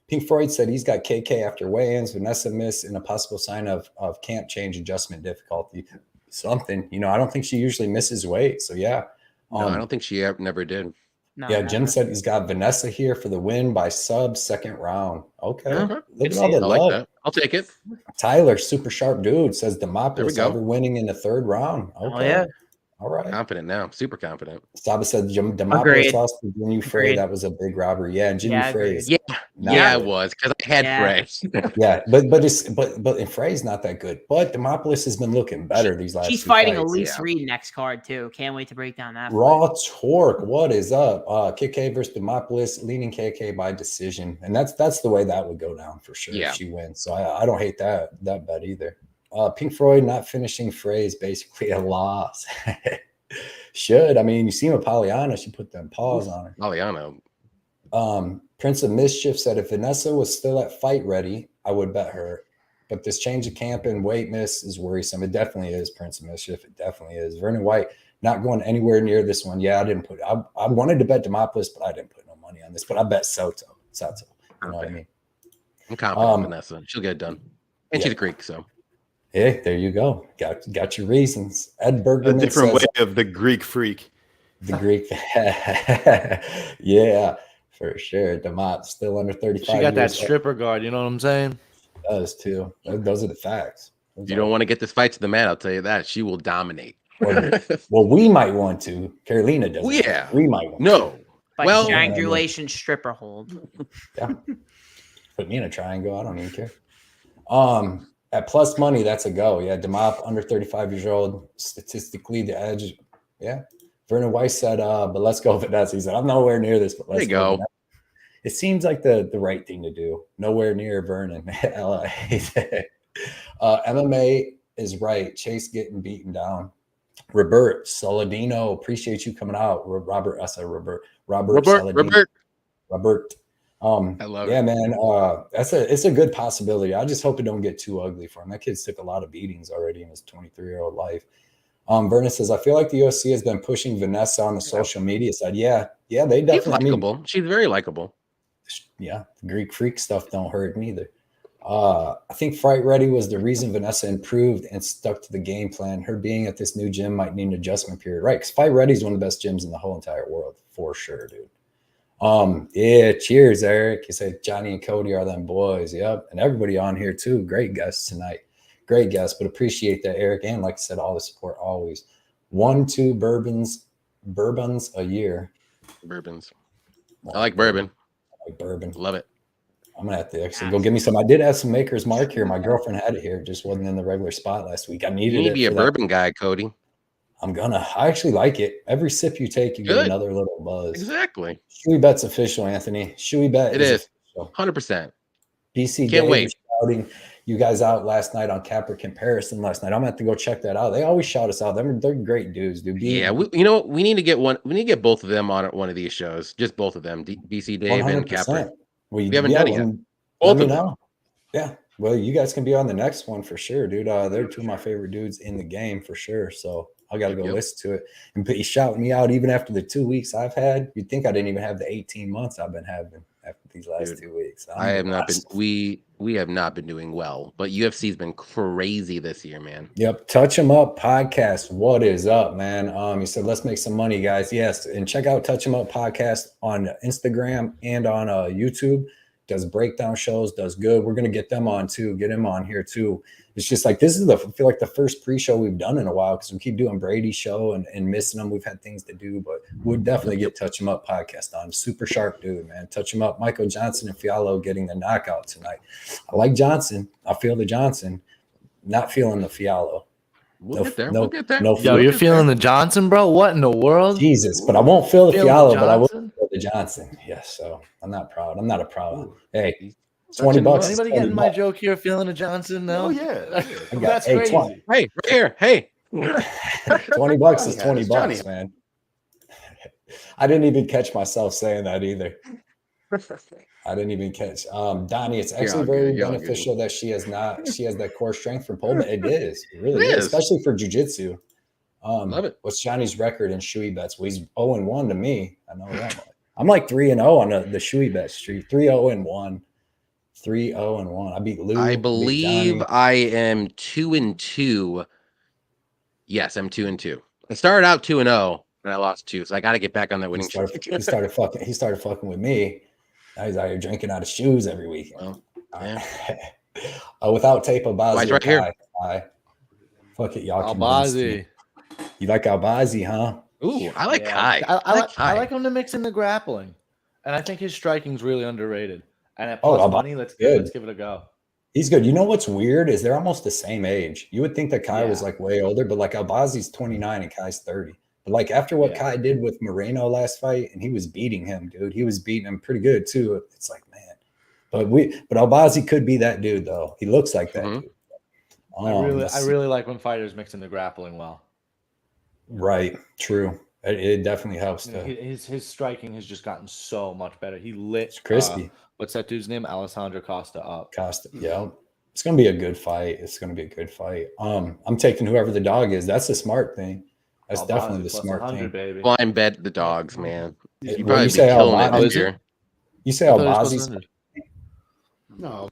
Pink Floyd said he's got KK after weigh-ins. Vanessa missed in a possible sign of camp change adjustment difficulty. Something, I don't think she usually misses weight. So no, I don't think she never did. No, Jim said he's got Vanessa here for the win by sub second round. Okay. Look at all the I love. like that. I'll take it. Tyler, super sharp dude, says Demopoulos go. ever winning in the third round. Okay. Oh, yeah. All right. Confident now. Super confident. Saba said Demopoulos Agreed. lost to Jimmy Frey. Agreed. That was a big robbery. Yeah, and Jimmy Frey is Yeah, it was because I had Frey. but Frey's not that good. But Demopoulos has been looking better these last. She's two fighting fights. Elise Reed next card too. Can't wait to break down that. Raw Torque, what is up? KK versus Demopoulos, leaning KK by decision, and that's the way that would go down for sure if she wins. So I don't hate that bet either. Pink Floyd not finishing Frey is basically a loss. Should. I mean, you see Pollyanna, she put them paws on her. Pollyanna. Prince of Mischief said if Vanessa was still at fight ready, I would bet her. But this change of camp and weight miss is worrisome. It definitely is, Prince of Mischief. It definitely is. Vernon White not going anywhere near this one. Yeah, I didn't put. I wanted to bet Demopolis, but I didn't put no money on this. But I bet Sato. You know what I mean? I'm confident in Vanessa. She'll get it done. And she's a Greek, so. Hey, there you go. Got your reasons. Ed A Bergerman different says, way of the Greek freak. the Greek. Yeah, for sure. Demont still under 35. She got that years stripper guard. You know what I'm saying? old. Does too. Those are the facts. You don't want to get this fight to the mat, I'll tell you that. She will dominate. Well, we might want to. Carolina doesn't. Well, yeah. We might want No. By Well- strangulation stripper hold. Yeah. Put me in a triangle. I don't even care. At plus money, that's a go. Yeah, Demop under 35 years old, statistically the edge. Yeah. Vernon Weiss said, but let's go Vanessa. He said, I'm nowhere near this, but let's There you go. Vanessa. It seems like the right thing to do. Nowhere near Vernon. LA. MMA is right. Chase getting beaten down. Robert Saladino, appreciate you coming out. Robert Saladino. Robert. I love yeah, it. man. It's a good possibility. I just hope it don't get too ugly for him. That kid's took a lot of beatings already in his 23-year-old life. Vernon says, I feel like the UFC has been pushing Vanessa on the social media side. Yeah, they She's definitely. likable. She's very likable. Yeah, the Greek freak stuff don't hurt me either. I think Fight Ready was the reason Vanessa improved and stuck to the game plan. Her being at this new gym might need an adjustment period, right? Because Fight Ready is one of the best gyms in the whole entire world, for sure, dude. Yeah, cheers, Eric. You said Johnny and Cody are them boys. Yep. And everybody on here too. Great guests tonight. Great guests, but appreciate that, Eric. And like I said, all the support always. 1-2 bourbons a year. Bourbons. I like bourbon. I like bourbon. Love it. I'm gonna have to actually go get me some. I did have some Maker's Mark here. My girlfriend had it here. It just wasn't in the regular spot last week. I You needed need it. to be a for that. bourbon guy, Cody. I actually like it. Every sip you take, you get Good. another little buzz. Exactly. Shuey Bet's official, Anthony. Shuey Bet It is. official. 100%. BC Can't Dave wait. was shouting you guys out last night on Capper Comparison last night. I'm gonna have to go check that out. They always shout us out. They're great dudes, dude. Yeah, you know what? We need to get one. We need to get both of them on one of these shows. Just both of them, BC Dave and Capper. We haven't done it yet. Let Both me of them. know. Yeah. Well, you guys can be on the next one for sure, dude. They're two of my favorite dudes in the game for sure. So I got to go Yep. listen to it. And he's shouting me out even after the 2 weeks I've had. You'd think I didn't even have the 18 months I've been having after these last Dude, 2 weeks. I have not been. We have not been doing well, but UFC's been crazy this year, man. Yep. Touch 'em Up podcast. What is up, man? He said, let's make some money, guys. Yes. And check out Touch 'em Up podcast on Instagram and on YouTube. Does breakdown shows, does good. We're going to get them on too. Get him on here too. It's just like, this is I feel like the first pre-show we've done in a while because we keep doing Brady's show and missing them. We've had things to do, but we'll definitely get Touch 'em Up podcast on. Super sharp dude, man. Touch 'em Up. Michael Johnson and Fiallo getting the knockout tonight. I like Johnson. I feel the Johnson. Not feeling the Fiallo. We'll get there. No, We'll get there. no Yo, you're feeling the Johnson, bro? What in the world? Jesus, but I won't feel the Feeling Fiallo, but I will Johnson? feel the Johnson. Yes, so I'm not proud. I'm not a proud. Hey, Touch 'em $20. up. Anybody $20 getting my joke here? Feeling a Johnson? No. Oh yeah. I got- That's hey, crazy. 20. Hey, right here. Hey. $20 is Johnny $20, has, man. I didn't even catch myself saying that either. I didn't even catch. Donnie, it's actually all very good. You're all beneficial that she has that core strength from pole. It is. It really It is, is. especially for jiu-jitsu. Love it. What's Johnny's record in Shui bets? Well, he's 0-1 to me. I know that much. I'm like 3-0 on the Shui bet streak. 3-0-1. 3-0-1. I beat Lou. I beat believe Johnny. I am 2-2. Yes, I'm 2-2. I started out 2-0 and I lost 2, so I got to get back on that winning streak. He started fucking with me. Now he's out here drinking out of shoes every weekend. Well, yeah. Without tape of Bazi. Why, it's right here. Fuck it, y'all. convinced me. Albazi. You like Albazi, huh? Ooh, I like Yeah. Kai. I like him to mix in the grappling, and I think his striking's really underrated. And at Oh, plus Albazi's money, let's good. give it a go. He's good. You know what's weird is they're almost the same age. You would think that Kai was Yeah. like way older, but like Albazi's 29 and Kai's 30. But like after what Yeah. Kai did with Moreno last fight, and he was beating him, dude. He was beating him pretty good too. It's like, man. But Albazi could be that dude though. He looks like that Mhm. dude. I let's see. really like when fighters mix in the grappling well. Right. True. It definitely helps. His striking has just gotten so much better. He lit It's crispy. What's that dude's name? Alessandro Costa up. Costa, yeah. It's gonna be a good fight. I'm taking whoever the dog is. That's the smart thing. That's definitely the smart thing. Baby. Blind bet the dogs, man. Well, You probably you be say killing it Albazi? this year. You say I thought it was Albazi's? +100. No.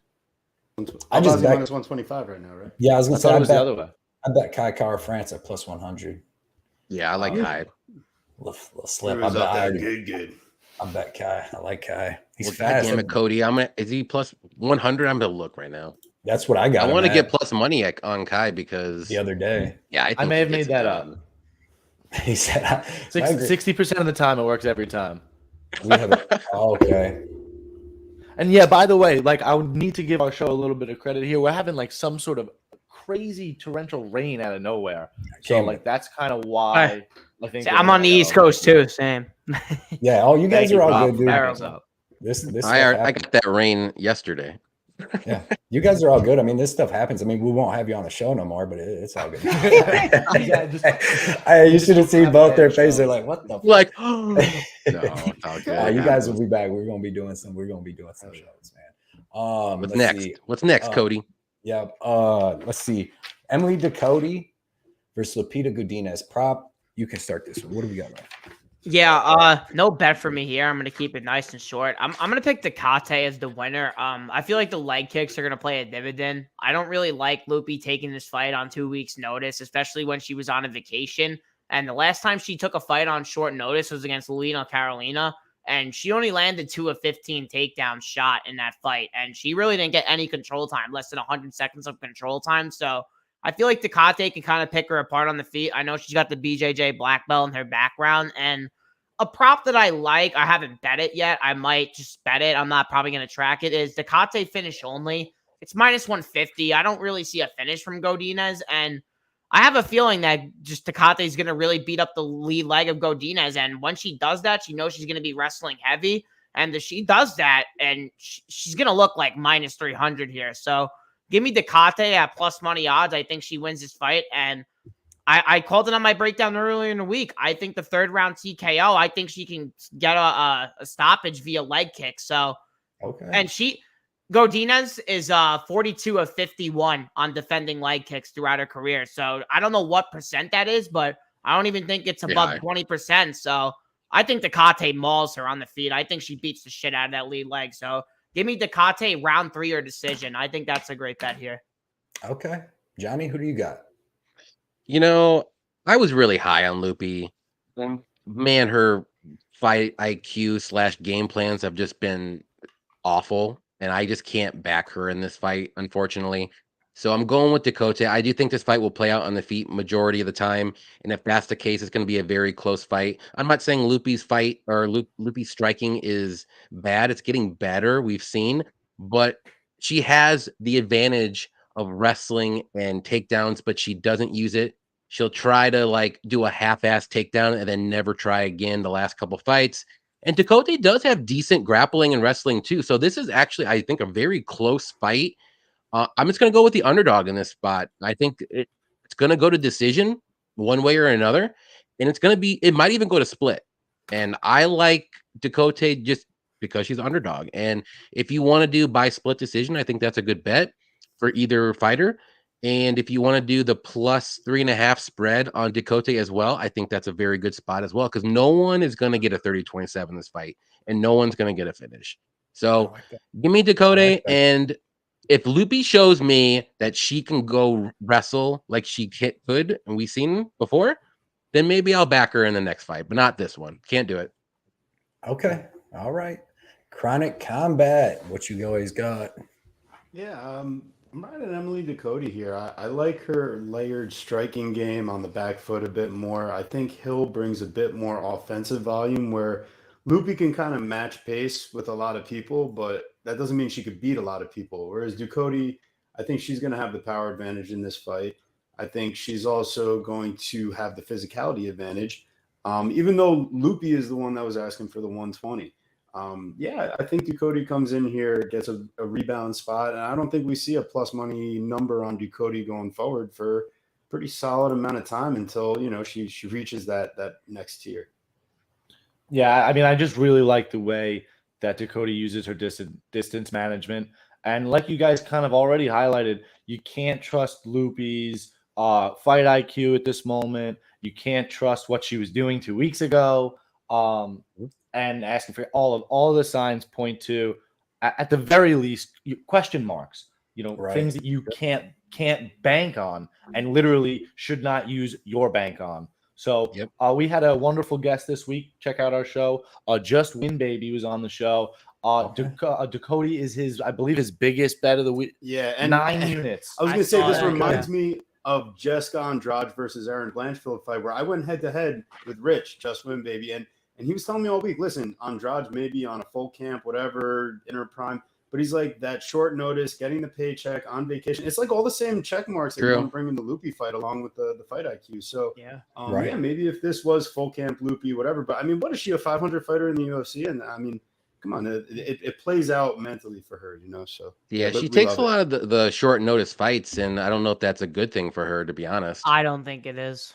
I just Albazi bet- minus 125 right now, right? Yeah, I was I gonna thought say it was the other way. I bet Kai Kara France at plus 100. Yeah, I like Kai. Little slip. He was up that good. I bet Kai. I like Kai. He's Well, fast. damn it, Cody. Is he plus 100? I'm gonna look right now. That's what I got. I want to him get at plus money on Kai because the other day. yeah, I may he have gets made it that done. up. He said, I agree. 60% of the time, it works every time. We have okay. And yeah, by the way, like I would need to give our show a little bit of credit here. We're having like some sort of crazy torrential rain out of nowhere. So like that's kind of why I think I'm on the East Coast too. Same. Yeah. Oh, you guys Thank you, are all Bob, good, for dude. backing us up. This I got that rain yesterday. Yeah, you guys are all good. I mean, this stuff happens. I mean, we won't have you on the show no more, but it's all good. You should have seen both their faces. They're like, "What the?" Like, no, it's all good. You guys will be back. We're gonna be doing some shows, man. What's let's next? see. What's next, Cody? Yeah. Let's see. Emily Ducote versus Lupita Godinez. Prop. You can start this one. What do we got left? Yeah, no bet for me here. I'm gonna keep it nice and short. I'm gonna pick Ducote as the winner. I feel like the leg kicks are gonna play a dividend. I don't really like Loopy taking this fight on 2 weeks' notice, especially when she was on a vacation. And the last time she took a fight on short notice was against Lena Carolina, and she only landed 2 of 15 takedown shot in that fight, and she really didn't get any control time, less than 100 seconds of control time. So I feel like Ducote can kind of pick her apart on the feet. I know she's got the BJJ black belt in her background, and a prop that I like, I haven't bet it yet. I might just bet it. I'm not probably going to track it. Is Ducote finish only? It's minus 150. I don't really see a finish from Godinez, and I have a feeling that just Ducote is going to really beat up the lead leg of Godinez, and when she does that, she knows she's going to be wrestling heavy, and if she does that, and she's going to look like minus 300 here. So give me Ducote at plus money odds. I think she wins this fight, and I called it on my breakdown earlier in the week. I think the third round TKO, I think she can get a stoppage via leg kick. So, okay. And Godinez is 42 of 51 on defending leg kicks throughout her career. So I don't know what percent that is, but I don't even think it's above 20%. So I think Ducote mauls her on the feet. I think she beats the shit out of that lead leg. So give me Ducote round 3 or decision. I think that's a great bet here. Okay. Johnny, who do you got? You know, I was really high on Loopy. Man, her fight IQ / game plans have just been awful, and I just can't back her in this fight, unfortunately. So I'm going with Ducote. I do think this fight will play out on the feet majority of the time, and if that's the case, it's going to be a very close fight. I'm not saying Loopy's fight or Loopy's striking is bad. It's getting better, we've seen, but she has the advantage of wrestling and takedowns, but she doesn't use it. She'll try to like do a half-ass takedown and then never try again the last couple fights. And Ducote does have decent grappling and wrestling too. So this is actually, I think, a very close fight. I'm just going to go with the underdog in this spot. I think it's going to go to decision one way or another. And it might even go to split. And I like Ducote just because she's underdog. And if you want to do by split decision, I think that's a good bet for either fighter. And if you want to do the plus 3.5 spread on Ducote as well, I think that's a very good spot as well, because no one is going to get a 30-27 this fight, and no one's going to get a finish. So give me Ducote, and if Loopy shows me that she can go wrestle like she could, and we've seen before, then maybe I'll back her in the next fight, but not this one. Can't do it. Okay. All right. Chronic Combat. What you guys got? Yeah, I'm riding Emily Ducote here. I like her layered striking game on the back foot a bit more. I think Hill brings a bit more offensive volume where Loopy can kind of match pace with a lot of people, but that doesn't mean she could beat a lot of people. Whereas Ducote, I think she's going to have the power advantage in this fight. I think she's also going to have the physicality advantage, even though Loopy is the one that was asking for the 120. Yeah, I think Ducote comes in here, gets a rebound spot, and I don't think we see a plus money number on Ducote going forward for pretty solid amount of time until she reaches that next tier. Yeah, I mean, I just really like the way that Dakota uses her distance management. And like you guys kind of already highlighted, you can't trust Loopy's fight IQ at this moment. You can't trust what she was doing 2 weeks ago. And asking for all the signs point to, at the very least, question marks. Right. Things that you can't bank on and literally should not use your bank on. So we had a wonderful guest this week. Check out our show. Just Win Baby was on the show. Dakota is I believe his biggest bet of the week. Yeah, and 9 units. I was going to say, this reminds me of Jessica Andrade versus Aaron Blanchfield fight, where I went head to head with Rich, Just Win Baby, and he was telling me all week, listen, Andrade may be on a full camp, whatever, inner prime, but he's like that short notice, getting the paycheck, on vacation. It's like all the same check marks that you want to bring in the Loopy fight along with the fight IQ. So yeah, maybe if this was full camp Loopy, whatever. But I mean, what is she, a 500 fighter in the UFC? And I mean, come on, it plays out mentally for her, So yeah, she takes a lot of the short notice fights, and I don't know if that's a good thing for her, to be honest. I don't think it is.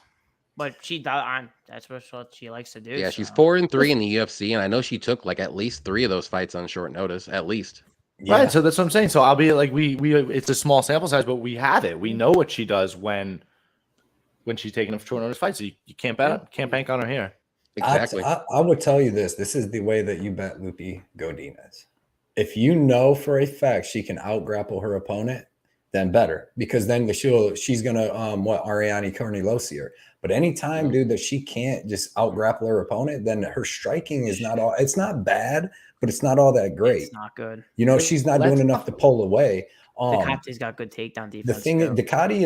But she does. That's what she likes to do. Yeah, she's 4-3 in the UFC, and I know she took like at least 3 of those fights on short notice, at least. Yeah. Right, so that's what I'm saying. So I'll be like, we it's a small sample size, but we have it. We know what she does when she's taking a short notice fight. So you can't bank on her here. Exactly. I would tell you this. This is the way that you bet Loopy Godinez. If you know for a fact she can out-grapple her opponent, then better, because then she's gonna Ariane Corneliosi her. But anytime, dude, that she can't just out-grapple her opponent, then her striking is not all. It's not bad, but it's not all that great. It's not good. She's not doing enough to pull away. Ducati's got good takedown defense. The thing is, Ducati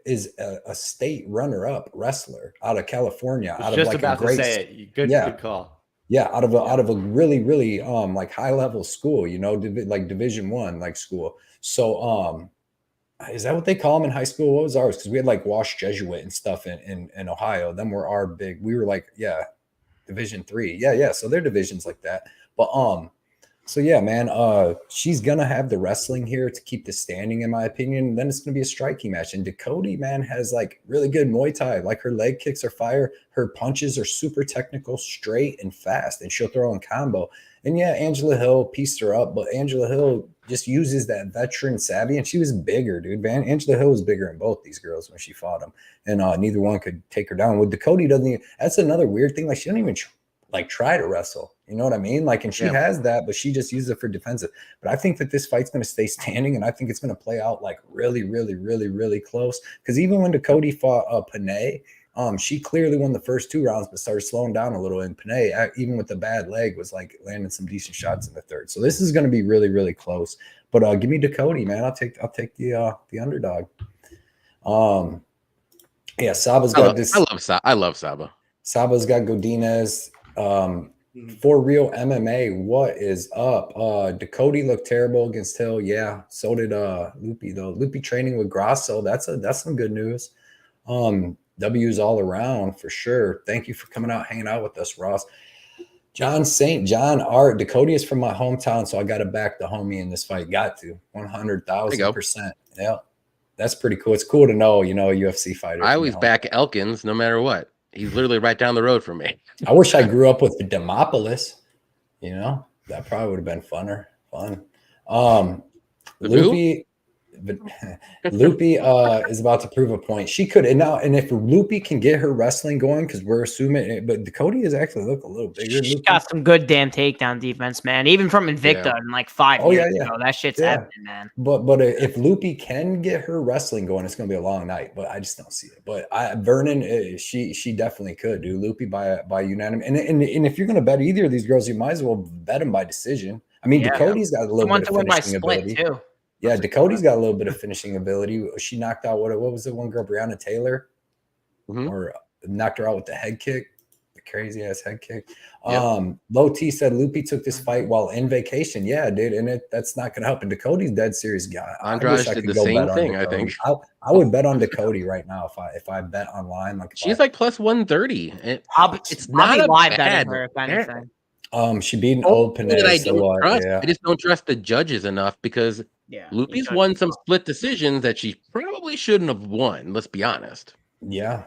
is a state runner-up wrestler out of California. Out of like a great, good call. Yeah, out of a really, really like high-level school, like Division I like school. So is that what they call them in high school? What was ours? Because we had like Wash Jesuit and stuff in Ohio. Them were our big. We were like, Division III. Yeah. So they're divisions like that. But so yeah, man. She's gonna have the wrestling here to keep the standing, in my opinion. And then it's gonna be a striking match. And Dakota, man, has like really good Muay Thai. Like her leg kicks are fire. Her punches are super technical, straight and fast, and she'll throw in combo. And yeah, Angela Hill pieced her up, but Angela Hill just uses that veteran savvy, and she was bigger, dude. Angela Hill was bigger than both these girls when she fought them, and neither one could take her down. With Dakota, that's another weird thing. Like, she doesn't even try to wrestle. You know what I mean? Like, and she has that, but she just uses it for defensive. But I think that this fight's going to stay standing, and I think it's going to play out like really, really, really, really close. Because even when Dakota fought Panay, she clearly won the first 2 rounds, but started slowing down a little. And Panay, even with the bad leg, was like landing some decent shots in the third. So this is going to be really, really close. But give me Dakota, man. I'll take the underdog. Yeah, Saba's got this. I love Saba. Saba's got Godinez. For real MMA, what is up? Dakota looked terrible against Hill. Yeah, so did Loopy though. Loopy training with Grasso. That's some good news. W's all around for sure. Thank you for coming out, hanging out with us, Ross. John St. John Art. Dakota is from my hometown, so I got to back the homie in this fight. Got to 100,000%. Yeah, that's pretty cool. It's cool to know, a UFC fighter. I always back Elkins, no matter what. He's literally right down the road from me. I wish I grew up with the Demopolis. That probably would have been fun. Loopy is about to prove a point. She could, and if Loopy can get her wrestling going, because we're assuming, but Dakota has actually looked a little bigger. She's got some good damn takedown defense, man. Even from Invicta in like 5 years ago, that shit's happening, man. But if Loopy can get her wrestling going, it's gonna be a long night. But I just don't see it. But Vernon, she definitely could do Loopy by unanimous. And if you're gonna bet either of these girls, you might as well bet them by decision. I mean, Dakota's got a little bit of finishing ability too. Yeah, Dakota's got a little bit of finishing ability. She knocked out what was it? One girl, Breonna Taylor, or knocked her out with the head kick, the crazy ass head kick. Low T said Loopy took this fight while in vacation. Yeah, dude, and that's not gonna help. And Dakota's dead serious guy. Andrade did the same thing. I think I would bet on Dakota right now if I bet online. Like she's like plus 130. It's not a live bad. Her, if anything. She beat an old Panay. I just don't trust the judges enough, because Yeah. Lupi's won some split decisions that she probably shouldn't have won. Let's be honest. Yeah.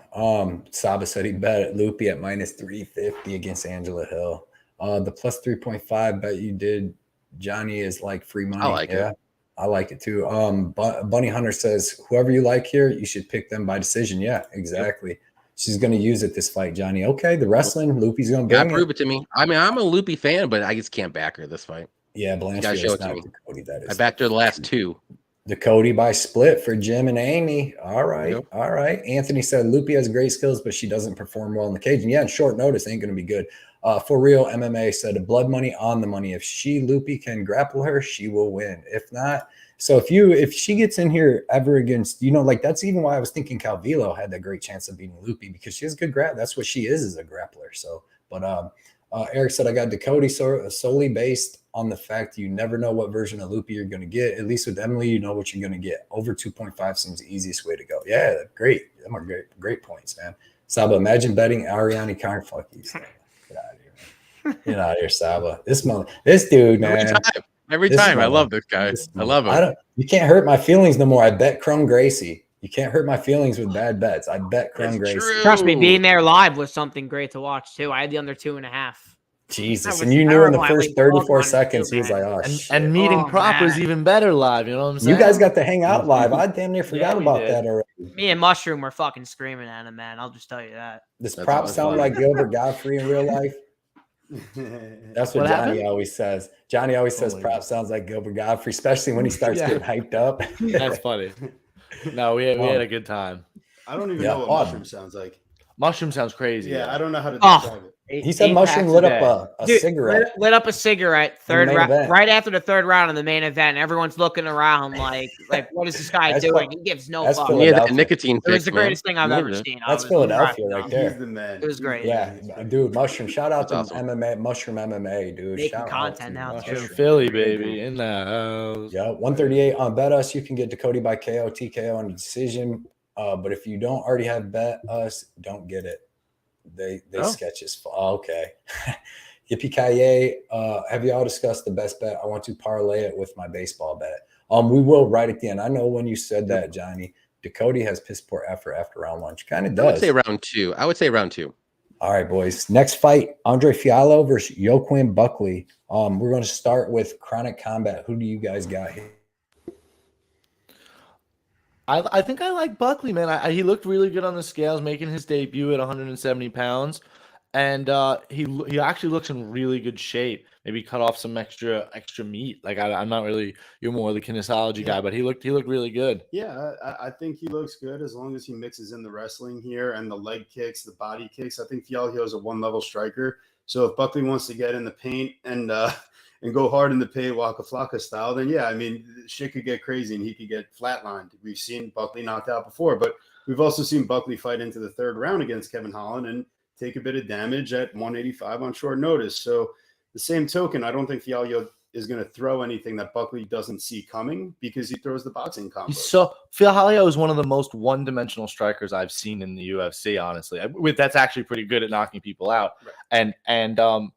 Saba said he bet Lupi at minus 350 against Angela Hill. The plus 3.5 bet you did, Johnny, is like free money. I like it. I like it too. Bunny Hunter says whoever you like here, you should pick them by decision. Yeah, exactly. Yep. She's going to use it this fight, Johnny. Okay, the wrestling, Lupi's going to bring it. Prove it to me. I mean, I'm a Lupi fan, but I just can't back her this fight. Yeah, Blanchfield is not Cody. That is. I backed her the last two. The Cody by split for Jim and Amy. All right. Yep. All right. Anthony said Lupi has great skills, but she doesn't perform well in the cage. And yeah, in short notice, ain't going to be good. For real, MMA said blood money on the money. If Lupi can grapple her, she will win. If not, so if she gets in here ever against, like that's even why I was thinking Calvillo had that great chance of beating Lupi, because she has good grab. That's what she is a grappler. So, but Eric said I got Dakota solely based on the fact you never know what version of Lupi you're going to get. At least with Emily, you know what you're going to get. Over 2.5 seems the easiest way to go. Yeah, great. Them are great points, man. Saba, imagine betting Ariane Karnfuckies. Get out of here, man. Get out of here, Saba. This dude, man. Every time. I love this guy. I love him. You can't hurt my feelings no more. I bet Chrome Gracie. You can't hurt my feelings with bad bets. I bet Chrome Gracie. True. Trust me, being there live was something great to watch too. I had the under 2.5. Jesus, and you knew in the first 34 seconds, he was like, oh, shit. And meeting prop was even better live, you know what I'm saying? You guys got to hang out live. I damn near forgot about that already. Me and Mushroom were fucking screaming at him, man. I'll just tell you that. Does prop sound like Gilbert Godfrey in real life? That's what Johnny happened? Always says. Johnny always says prop sounds like Gilbert Godfrey, especially when he starts getting hyped up. That's funny. No, we had a good time. I don't even know what Mushroom sounds like. Mushroom sounds crazy. Yeah, I don't know how to describe it. He said Mushroom lit up a cigarette. Lit up a cigarette right after the third round in the main event. Everyone's looking around like what is this guy doing? He gives no fuck. Yeah, the nicotine fix, it was the greatest thing I've ever seen. That's Philadelphia right there. He's the man. It was great. Yeah, dude, Mushroom. Shout out to MMA, Mushroom MMA, dude. Making content now. Mushroom Philly, baby, in the house. Yeah, 138 on Bet Us. You can get Dakota by KO, TKO on the decision. But if you don't already have Bet Us, don't get it. They sketch as okay. Yippee-ki-yay. Have y'all discussed the best bet? I want to parlay it with my baseball bet. We will right at the end. I know when you said that, Johnny, Dakota has piss poor effort after round one. She kind of does. I would say round two. All right, boys. Next fight, Andre Fiallo versus Joaquin Buckley. We're going to start with Chronic Combat. Who do you guys got here? I think I like Buckley, man. He looked really good on the scales, making his debut at 170 pounds, and he actually looks in really good shape. Maybe cut off some extra meat. Like I'm not really. You're more the kinesiology guy, but he looked really good. Yeah, I think he looks good as long as he mixes in the wrestling here and the leg kicks, the body kicks. I think Fiallo is a one-level striker. So if Buckley wants to get in the paint and go hard in the paint, Waka Flocka style, then yeah, I mean, shit could get crazy and he could get flatlined. We've seen Buckley knocked out before, but we've also seen Buckley fight into the third round against Kevin Holland and take a bit of damage at 185 on short notice. So the same token, I don't think Fiallo is going to throw anything that Buckley doesn't see coming because he throws the boxing combo. So Fiallo is one of the most one-dimensional strikers I've seen in the UFC, honestly. That's actually pretty good at knocking people out. Right. And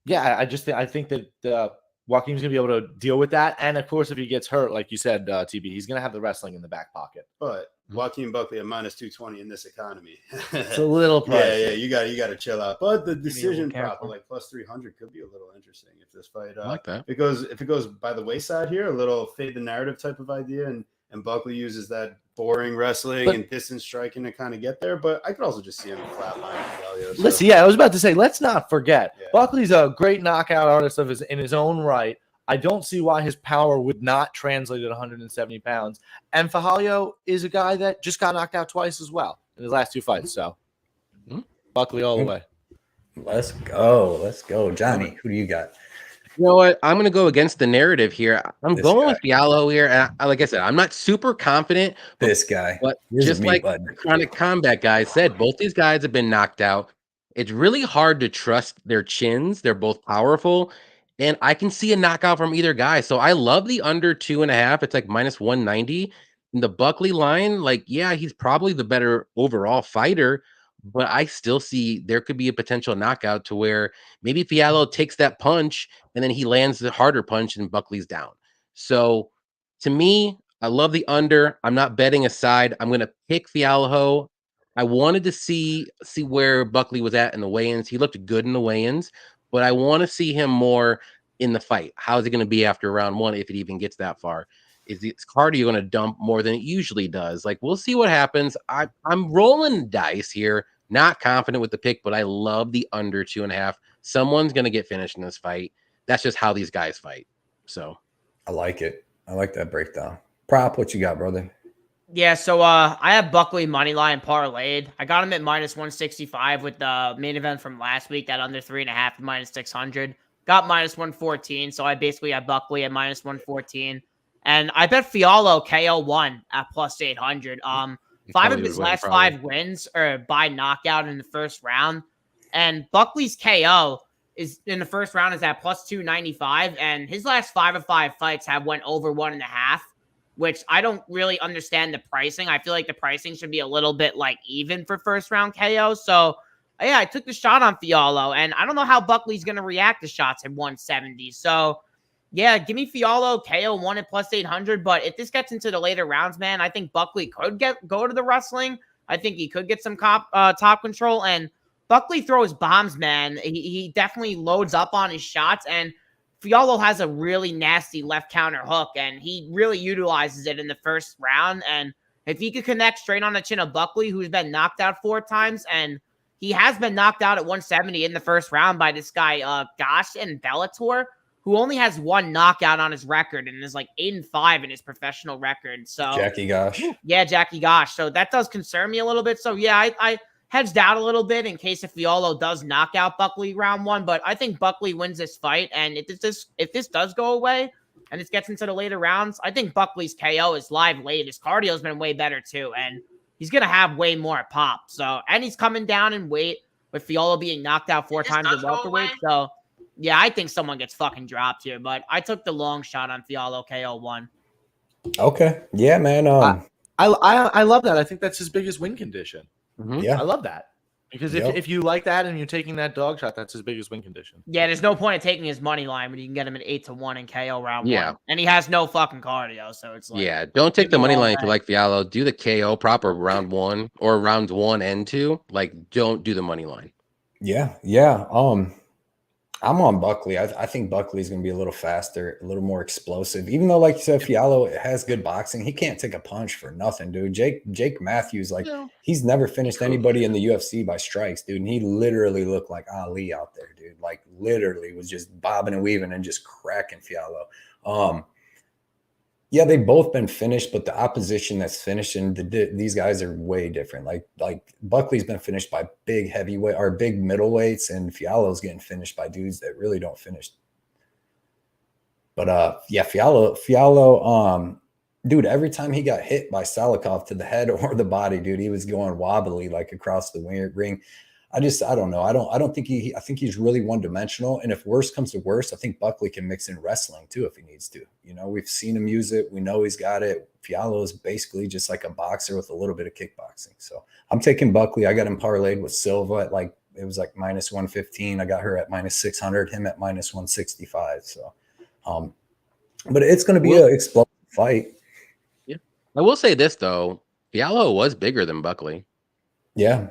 yeah, I think that Joaquin's gonna be able to deal with that, and of course, if he gets hurt, like you said, TB, he's gonna have the wrestling in the back pocket. But Joaquin Buckley at minus 220 in this economy, it's a little pricey. Yeah, you got to chill out. But the decision prop like plus 300 could be a little interesting if this fight. I like that. If it goes by the wayside here, a little fade the narrative type of idea, and Buckley uses that boring wrestling and distance striking to kind of get there. But I could also just see him flatline. Listen, I was about to say, let's not forget, Buckley's a great knockout artist in his own right. I don't see why his power would not translate at 170 pounds. And Fiallo is a guy that just got knocked out twice as well in his last two fights. So Buckley all the way. Let's go. Johnny, who do you got? You know what? I'm going to go against the narrative here. I'm going with Fiallo here. And like I said, I'm not super confident. This guy. But just like the Chronic Combat guy said, both these guys have been knocked out. It's really hard to trust their chins. They're both powerful. And I can see a knockout from either guy. So I love the under 2.5. It's like minus 190. And the Buckley line, like, yeah, he's probably the better overall fighter. But I still see there could be a potential knockout to where maybe Fiallo takes that punch and then he lands the harder punch and Buckley's down. So To me, I love the under. I'm not betting a side. I'm going to pick Fialho. I wanted to see where Buckley was at in the weigh-ins. He looked good in the weigh-ins, but I want to see him more in the fight. How is it going to be after round one if it even gets that far? Is its cardio going to dump more than it usually does? Like, we'll see what happens. I'm rolling dice here. Not confident with the pick, but I love the under 2.5. Someone's going to get finished in this fight. That's just how these guys fight. So I like it. I like that breakdown. Prop, what you got, brother? Yeah, so I have Buckley moneyline parlayed. I got him at -165 with the main event from last week, that under 3.5 -600. Got -114, so I basically have Buckley at -114. And I bet Fialho KO1 at +800. Five of his last 5 wins are by knockout in the first round. And Buckley's KO is in the first round is at +295. And his last 5 of 5 fights have went over 1.5, which I don't really understand the pricing. I feel like the pricing should be a little bit like even for first round KO. So yeah, I took the shot on Fialho, and I don't know how Buckley's going to react to shots at 170. So yeah, give me Fialho KO1 at +800. But if this gets into the later rounds, man, I think Buckley could go to the wrestling. I think he could get some top control. And Buckley throws bombs, man. He definitely loads up on his shots. And Fialho has a really nasty left counter hook, and he really utilizes it in the first round. And if he could connect straight on the chin of Buckley, who's been knocked out 4 times, and he has been knocked out at 170 in the first round by this guy, Gosh in Bellator, who only has 1 knockout on his record and is like 8-5 in his professional record. So Jackie Gosh. Yeah, Jackie Gosh. So that does concern me a little bit. So yeah, I hedged out a little bit in case if Fialho does knock out Buckley round 1, but I think Buckley wins this fight. And if this does go away and it gets into the later rounds, I think Buckley's KO is live late. His cardio's been way better too, and he's gonna have way more pop. So, and he's coming down in weight with Fialho being knocked out 4 times at welterweight. So yeah, I think someone gets fucking dropped here, but I took the long shot on Fialho KO1. Okay, yeah, man. I love that. I think that's his biggest win condition. Yeah, I love that. Because if you like that and you're taking that dog shot, that's his biggest win condition. Yeah, there's no point in taking his money line when you can get him at 8-1 in KO round 1. Yeah. And he has no fucking cardio, so it's like, yeah, don't take the money line if you way. like Fialho. Do the KO proper round 1 or rounds 1 and 2. Like, don't do the money line. yeah. I'm on Buckley. I think Buckley's going to be a little faster, a little more explosive. Even though, like you said, Fialho has good boxing, he can't take a punch for nothing, dude. Jake Matthews, like, he's never finished anybody in the UFC by strikes, dude. And he literally looked like Ali out there, dude. Like, literally was just bobbing and weaving and just cracking Fialho. Yeah, they've both been finished, but the opposition that's finishing these guys are way different. Like Buckley's been finished by big heavyweight or big middleweights, and Fialho's getting finished by dudes that really don't finish. But yeah, Fialho, dude, every time he got hit by Salikov to the head or the body, dude, he was going wobbly like across the ring. I don't know. I don't think I think he's really one-dimensional. And if worse comes to worse, I think Buckley can mix in wrestling too if he needs to. You know, we've seen him use it. We know he's got it. Fialho is basically just like a boxer with a little bit of kickboxing. So I'm taking Buckley. I got him parlayed with Silva at like, it was like -115. I got her at -600, him at -165. So, but it's going to be an explosive fight. Yeah. I will say this though. Fialho was bigger than Buckley. Yeah.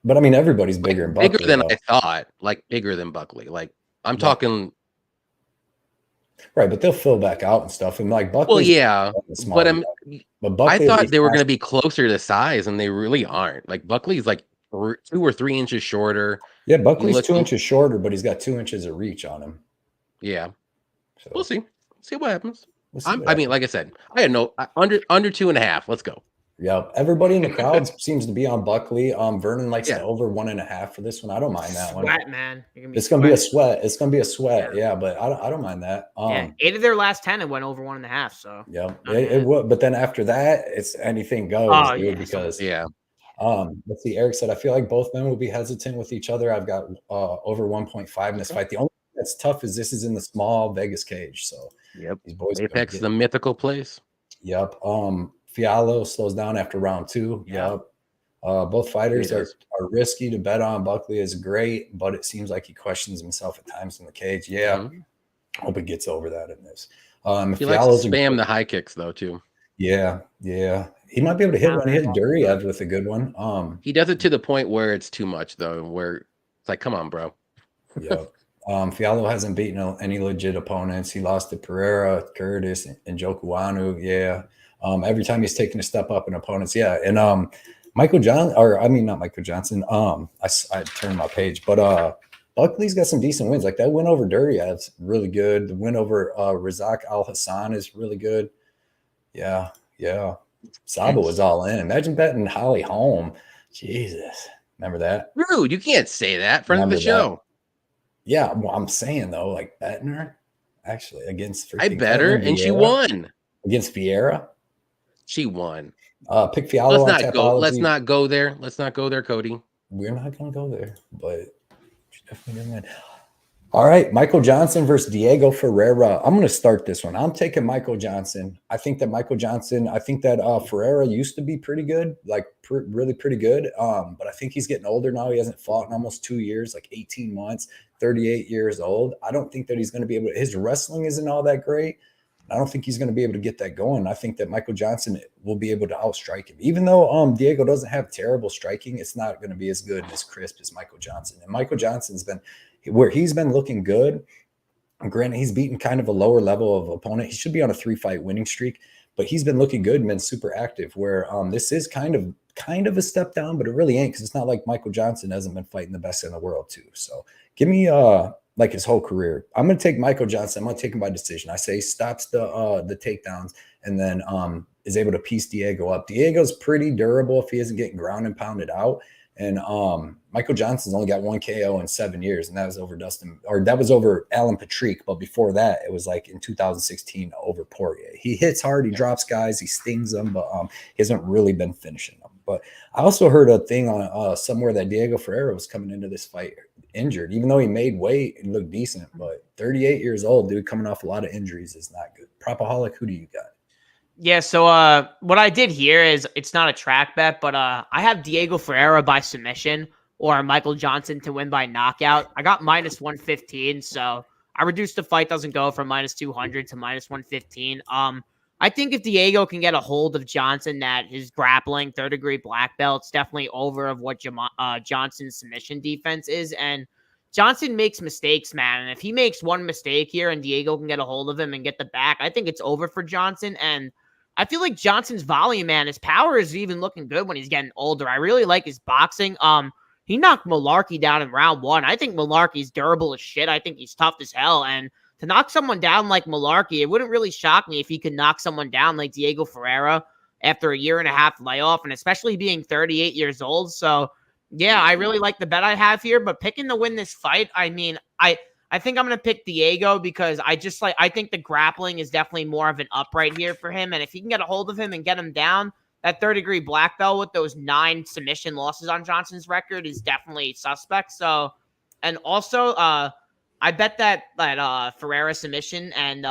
But I mean, everybody's bigger than Buckley. Bigger than though. I thought. Like, bigger than Buckley. Like, I'm talking. Right, but they'll fill back out and stuff. And like Buckley. Well, yeah. But Buckley, I thought they were going to be closer to size, and they really aren't. Like, Buckley's like 2 or 3 inches shorter. Yeah, Buckley's 2 inches shorter, but he's got 2 inches of reach on him. Yeah. So We'll see. See what happens. we'll I mean, like I said, I had no under 2.5. Let's go. Yeah, everybody in the crowd seems to be on Buckley. Vernon likes the over 1.5 for this one. I don't mind that one. Sweat, man. It's gonna be a sweat. It's gonna be a sweat. Yeah, but I don't mind that. Yeah, 8 of their last 10 it went over 1.5. So yeah, it would. But then after that, it's anything goes, dude. Because let's see. Eric said, I feel like both men will be hesitant with each other. I've got over 1.5 in this fight. The only thing that's tough is this is in the small Vegas cage. So these boys Apex is a mythical place. Yep. Fialho slows down after round 2. Yep. Both fighters are risky to bet on. Buckley is great, but it seems like he questions himself at times in the cage. Yeah. Hope it gets over that in this. He likes to Fiallo's spam the high kicks though too. yeah. He might be able to hit one. He hit Duryev with a good one. He does it to the point where it's too much though, where it's like, come on, bro. Yeah. Fiallo hasn't beaten any legit opponents. He lost to Pereira, Curtis, and Jokuanu. Yeah. Every time he's taken a step up in opponents. Yeah. And not Michael Johnson. I turned my page, but Buckley's got some decent wins. Like that win over Duryev's really good. The win over Razak Al Hassan is really good. Yeah. Saba was all in. Imagine betting Holly Holm. Jesus. Remember that? Rude. You can't say that. Friend of the show. Yeah, well, I'm saying though, like betting her actually against I bet her, and she won against Vieira. She won. Pick Fiallo. Let's not go there. Let's not go there, Cody. We're not gonna go there, but she definitely didn't win. All right, Michael Johnson versus Diego Ferreira. I'm going to start this one. I'm taking Michael Johnson. I think that Ferreira used to be pretty good, like really pretty good. But I think he's getting older now. He hasn't fought in almost 2 years, like 18 months, 38 years old. I don't think that he's going to be able to, his wrestling isn't all that great. I don't think he's going to be able to get that going. I think that Michael Johnson will be able to outstrike him. Even though Diego doesn't have terrible striking, it's not going to be as good and as crisp as Michael Johnson. And Michael Johnson's been where he's been looking good. Granted, he's beaten kind of a lower level of opponent. He should be on a 3-fight winning streak, but he's been looking good and been super active. Where this is kind of a step down, but it really ain't, because it's not like Michael Johnson hasn't been fighting the best in the world too. So give me like his whole career. I'm going to take Michael Johnson. I'm going to take him by decision. I say stops the takedowns and then is able to piece Diego up. Diego's pretty durable if he isn't getting ground and pounded out. And Michael Johnson's only got 1 KO in 7 years, and that was over Alan Patrick. But before that, it was like in 2016 over Poirier. He hits hard, he drops guys, he stings them, but he hasn't really been finishing them. But I also heard a thing on somewhere that Diego Ferreira was coming into this fight injured, even though he made weight and looked decent. But 38 years old, dude, coming off a lot of injuries is not good. Propaholic, who do you got? Yeah, so what I did here is it's not a track bet, but I have Diego Ferreira by submission or Michael Johnson to win by knockout. I got -115, so I reduced the fight doesn't go from -200 to -115. I think if Diego can get a hold of Johnson, that his grappling, third-degree black belt's definitely over of what Johnson's submission defense is, and Johnson makes mistakes, man. And if he makes one mistake here and Diego can get a hold of him and get the back, I think it's over for Johnson. And I feel like Johnson's volume, man, his power is even looking good when he's getting older. I really like his boxing. He knocked Malarkey down in round 1. I think Malarkey's durable as shit. I think he's tough as hell. And to knock someone down like Malarkey, it wouldn't really shock me if he could knock someone down like Diego Ferreira after a 1.5 year layoff, and especially being 38 years old. So, yeah, I really like the bet I have here. But picking to win this fight, I mean, I think I'm going to pick Diego because I think the grappling is definitely more of an upright here for him. And if he can get a hold of him and get him down, that third-degree black belt with those 9 submission losses on Johnson's record is definitely suspect. So, and also, I bet that Ferreira submission and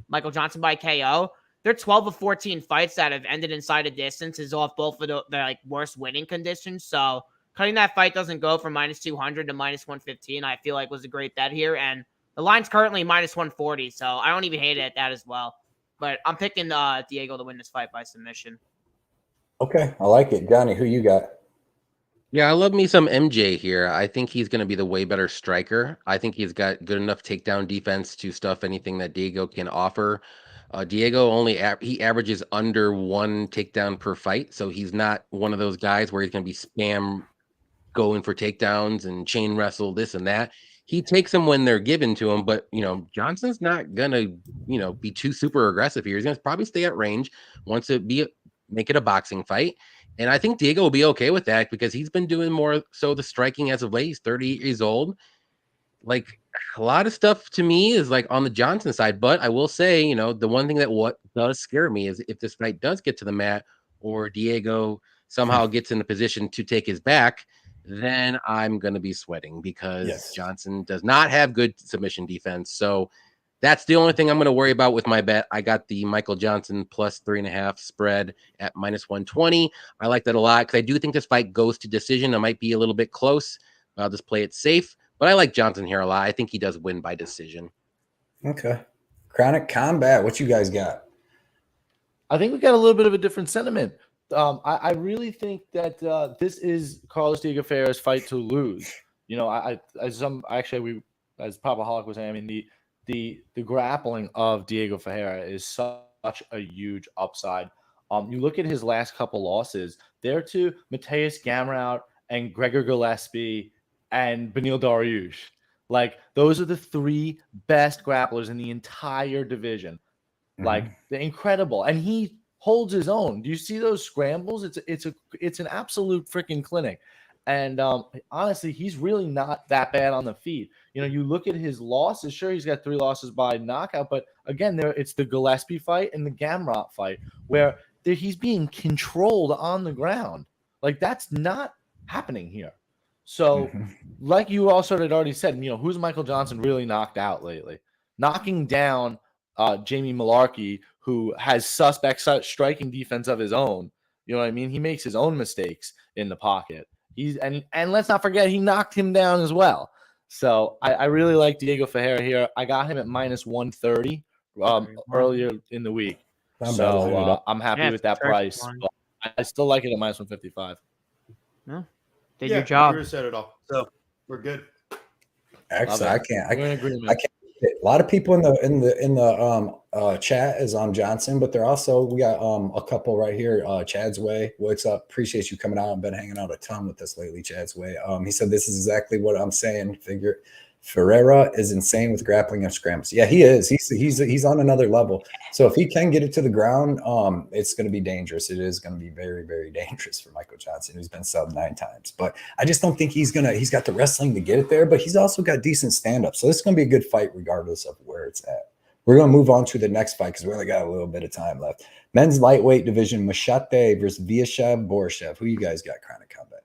Michael Johnson by KO, they're 12 of 14 fights that have ended inside a distance is off both of the like worst winning conditions. So, cutting that fight doesn't go from -200 to -115, I feel like was a great bet here. And the line's currently -140, so I don't even hate it at that as well. But I'm picking Diego to win this fight by submission. Okay, I like it. Johnny, who you got? Yeah, I love me some MJ here. I think he's going to be the way better striker. I think he's got good enough takedown defense to stuff anything that Diego can offer. Diego he averages under 1 takedown per fight, so he's not one of those guys where he's going to be spam going for takedowns and chain wrestle this and that. He takes them when they're given to him, but Johnson's not gonna be too super aggressive here. He's gonna probably stay at range, wants to make it a boxing fight, and I think Diego will be okay with that because he's been doing more so the striking as of late. He's 38 years old. Like a lot of stuff to me is like on the Johnson side, but I will say, the one thing that what does scare me is if this fight does get to the mat or Diego somehow gets in a position to take his back, then I'm going to be sweating because Johnson does not have good submission defense. So that's the only thing I'm going to worry about with my bet. I got the Michael Johnson +3.5 spread at -120. I like that a lot because I do think this fight goes to decision. It might be a little bit close. I'll just play it safe, but I like Johnson here a lot. I think he does win by decision. Okay, Chronic Combat, what you guys got? I think we got a little bit of a different sentiment. I really think that this is Carlos Diego Ferreira's fight to lose. You know, as Papaholic was saying, I mean, the grappling of Diego Ferreira is such a huge upside. You look at his last couple losses, they're to Mateus Gamrot and Gregor Gillespie and Beneil Dariush. Like, those are the 3 best grapplers in the entire division. Like, they're incredible, and he holds his own. Do you see those scrambles? It's an absolute freaking clinic. And honestly, he's really not that bad on the feet. You know, you look at his losses. Sure, he's got 3 losses by knockout, but again, it's the Gillespie fight and the Gamrot fight where he's being controlled on the ground. Like, that's not happening here. So, like you also had already said, you know, who's Michael Johnson really knocked out lately? Knocking down Jamie Malarkey, who has suspect striking defense of his own. You know what I mean? He makes his own mistakes in the pocket. And let's not forget, he knocked him down as well. So I really like Diego Ferreira here. I got him at -130 earlier in the week. So I'm happy with that price. But I still like it at -155. No, did your job. You said it all. So we're good. Excellent. I can't. We're in agreement. I can't. A lot of people in the chat is on Johnson, but they're also, we got a couple right here. Chad's Way, what's up? Appreciate you coming out and been hanging out a ton with us lately. Chad's Way. He said this is exactly what I'm saying. Ferreira is insane with grappling and scrambles. Yeah, he is. He's on another level. So if he can get it to the ground, it's going to be dangerous. It is going to be very, very dangerous for Michael Johnson, who's been subbed 9 times. But I just don't think he's got the wrestling to get it there, but he's also got decent stand-up. So this is going to be a good fight regardless of where it's at. We're going to move on to the next fight because we only got a little bit of time left. Men's lightweight division, Machete versus Viashev Borshev. Who you guys got, Chronic Combat?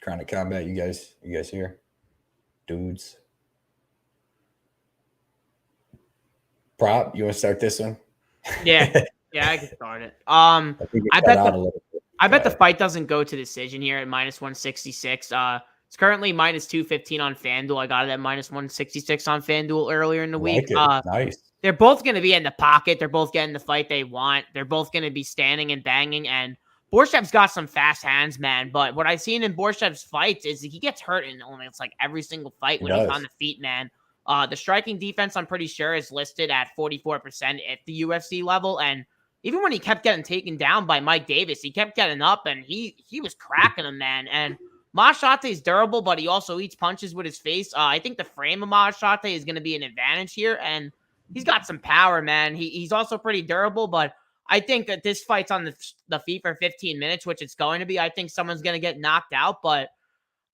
Chronic Combat, you guys here? Dudes. Prop, you want to start this one? Yeah, I can start it. I bet the fight doesn't go to decision here at -166. It's currently -215 on FanDuel. I got it at -166 on FanDuel earlier in the week. Nice. They're both going to be in the pocket. They're both getting the fight they want. They're both going to be standing and banging. And Borshev's got some fast hands, man. But what I've seen in Borshev's fights is he gets hurt in almost like every single fight when he's on the feet, man. The striking defense, I'm pretty sure, is listed at 44% at the UFC level. And even when he kept getting taken down by Mike Davis, he kept getting up and he was cracking him, man. And Machete is durable, but he also eats punches with his face. I think the frame of Machete is going to be an advantage here. And he's got some power, man. He's also pretty durable, but I think that this fight's on the feet for 15 minutes, which it's going to be. I think someone's going to get knocked out, but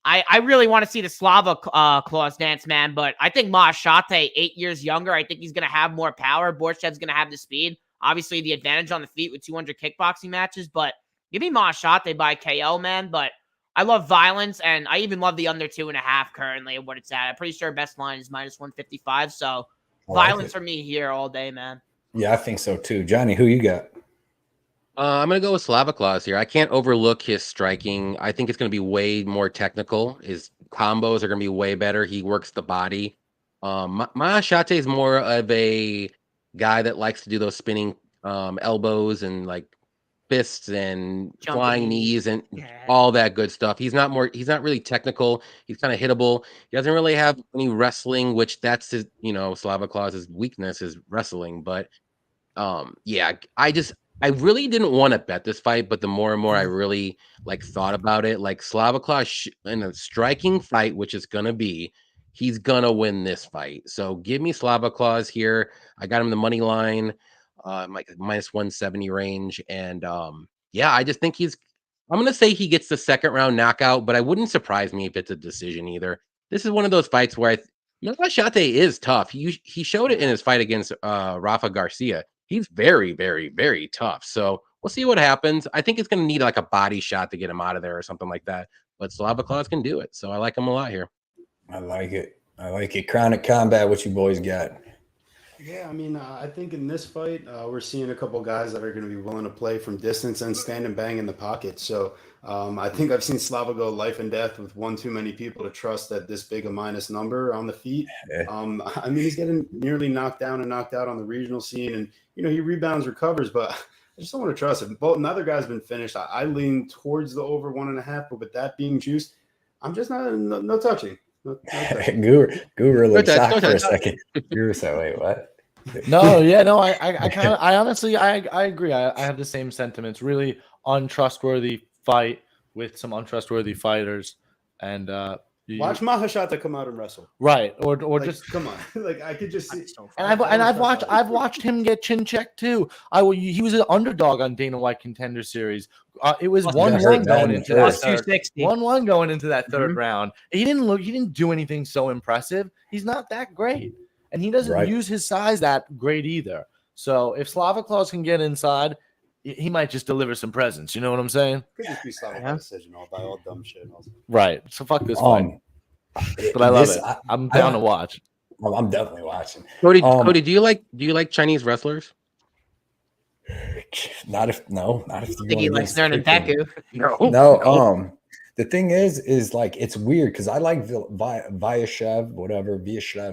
I really want to see the Slava claws dance, man. But I think Machete, 8 years younger, I think he's going to have more power. Borshev's going to have the speed. Obviously, the advantage on the feet with 200 kickboxing matches, but give me Machete by KO, man. But I love violence, and I even love the under 2.5 currently of what it's at. I'm pretty sure best line is -155, so violence for me here all day, man. Yeah, I think so too. Johnny, who you got? I'm going to go with Slava Claus here. I can't overlook his striking. I think it's going to be way more technical. His combos are going to be way better. He works the body. Machete is more of a guy that likes to do those spinning elbows and like fists and flying knees and all that good stuff. He's not really technical. He's kind of hittable. He doesn't really have any wrestling, which that's his, Slava Claus's weakness is wrestling. But I really didn't want to bet this fight, but the more and more I really thought about it, Slava Claus in a striking fight, which is gonna be, he's gonna win this fight. So give me Slava Claus here. I got him the money line, -170 range, and I just think I'm gonna say he gets the second round knockout, but I wouldn't surprise me if it's a decision either. This is one of those fights where Machete is tough. He showed it in his fight against Rafa Garcia. He's very, very, very tough. So we'll see what happens. I think it's going to need a body shot to get him out of there or something like that. But Slava Claus can do it. So I like him a lot here. I like it. Chronic Combat, what you boys got? Yeah, I mean, I think in this fight, we're seeing a couple guys that are going to be willing to play from distance and stand and bang in the pocket. So I think I've seen Slava go life and death with one too many people to trust that this big a minus number on the feet. I mean, he's getting nearly knocked down and knocked out on the regional scene, and he rebounds, recovers, but I just don't want to trust him. Both another guy's been finished. I lean towards the over 1.5, but with that being juiced, I'm just no touching. Guru looked shocked for a second. Guru said, "Wait, what?" No, yeah, no, I honestly, I agree. I have the same sentiments. Really untrustworthy fight with some untrustworthy fighters, and watch Mahashata come out and wrestle. Right, or Like, just come on, like I could just see. and I've watched him get chin checked too. He was an underdog on Dana White Contender Series. It was 1-1 going into that third. 1-1 going into that third round. He didn't do anything so impressive. He's not that great. And he doesn't use his size that great either. So if Slava Claus can get inside, he might just deliver some presents. You know what I'm saying? Could just be Slava by decision, all dumb shit. Right. So fuck this fight. But I love it. I'm down to watch. Well, I'm definitely watching. Cody, do you like Chinese wrestlers? Not if you think he likes learning Deku. No. The thing is like it's weird because I like Vyashev,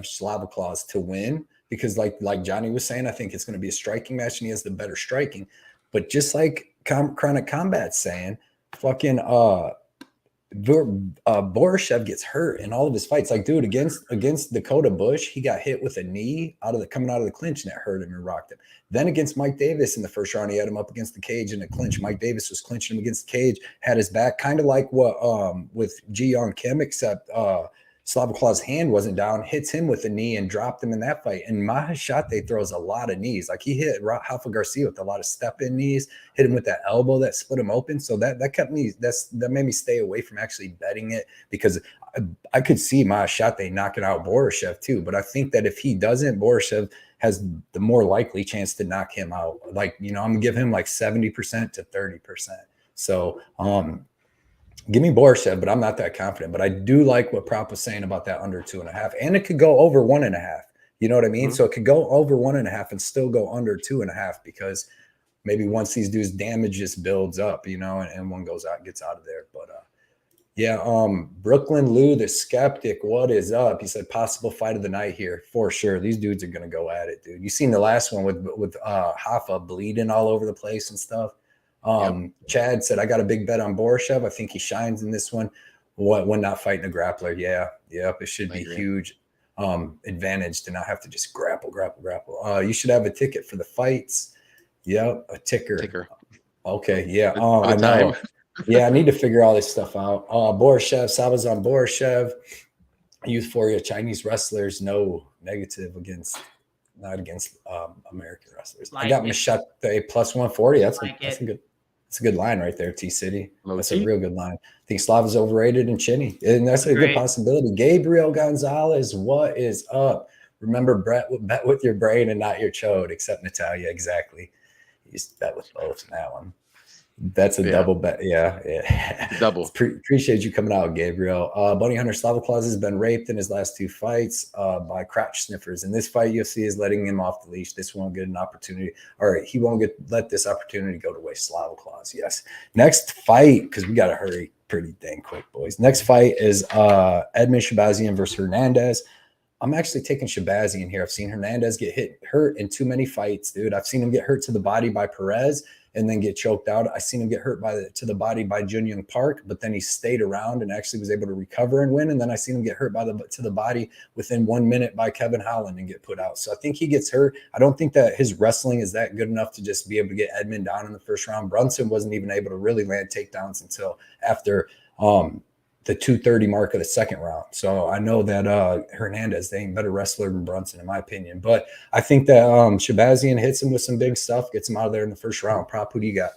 Slava Claus to win because like Johnny was saying, I think it's going to be a striking match and he has the better striking. But just like Chronic Combat's saying, fucking Borishev gets hurt in all of his fights. Like, dude, against Dakota Bush, he got hit with a knee coming out of the clinch, and it hurt him and rocked him. Then against Mike Davis in the first round, he had him up against the cage in a clinch. Mike Davis was clinching him against the cage, had his back, kind of like what with Ji Young Kim, except Slava Claw's hand wasn't down, hits him with a knee and dropped him in that fight. And Mahashate throws a lot of knees. Like he hit Rafa Garcia with a lot of step-in knees, hit him with that elbow that split him open. So that made me stay away from actually betting it because I could see Mahashate knocking out Borishev too. But I think that if he doesn't, Borishev has the more likely chance to knock him out. Like, I'm gonna give him like 70% to 30%. So give me Borishev, but I'm not that confident. But I do like what Prop was saying about that under 2.5. And it could go over 1.5. You know what I mean? Mm-hmm. So it could go over 1.5 and still go under 2.5 because maybe once these dudes damage just builds up, and one gets out of there. But Brooklyn Lou, the skeptic, what is up? He said possible fight of the night here for sure. These dudes are gonna go at it, dude. You seen the last one with Hoffa bleeding all over the place and stuff. Chad said, I got a big bet on Borishev. I think he shines in this one when not fighting a grappler. It should be huge advantage to not have to just grapple. You should have a ticket for the fights. Yep, a ticker. Okay, yeah. I know. I need to figure all this stuff out. Borishev, Sava's on Borishev. Euphoria, Chinese wrestlers, no negative not against American wrestlers. I got Machete plus 140. That's a good line right there, T-City. That's a real good line. I think Slava's overrated and chinny. And that's a good possibility. Gabriel Gonzalez, what is up? Remember, Brett, bet with your brain and not your chode, except Natalia. Exactly. You used to bet with both in that one. That's a double bet. Yeah. Double. Appreciate you coming out, Gabriel. Bunny Hunter Slava Claus has been raped in his last 2 fights by crotch sniffers. In this fight, UFC is letting him off the leash. This won't get an opportunity. All right, he won't let this opportunity go to waste. Slava Claus, yes. Next fight, because we got to hurry pretty dang quick, boys. Next fight is Edmund Shabazian versus Hernandez. I'm actually taking Shabazian here. I've seen Hernandez get hurt in too many fights, dude. I've seen him get hurt to the body by Perez and then get choked out. I seen him get hurt to the body by Junyoung Park, but then he stayed around and actually was able to recover and win. And then I seen him get hurt to the body within 1 minute by Kevin Holland and get put out. So I think he gets hurt. I don't think that his wrestling is that good enough to just be able to get Edmund down in the first round. Brunson wasn't even able to really land takedowns until after the 2:30 mark of the second round. So I know that Hernandez, they ain't better wrestler than Brunson, in my opinion. But I think that Shabazian hits him with some big stuff, gets him out of there in the first round. Prop, who do you got?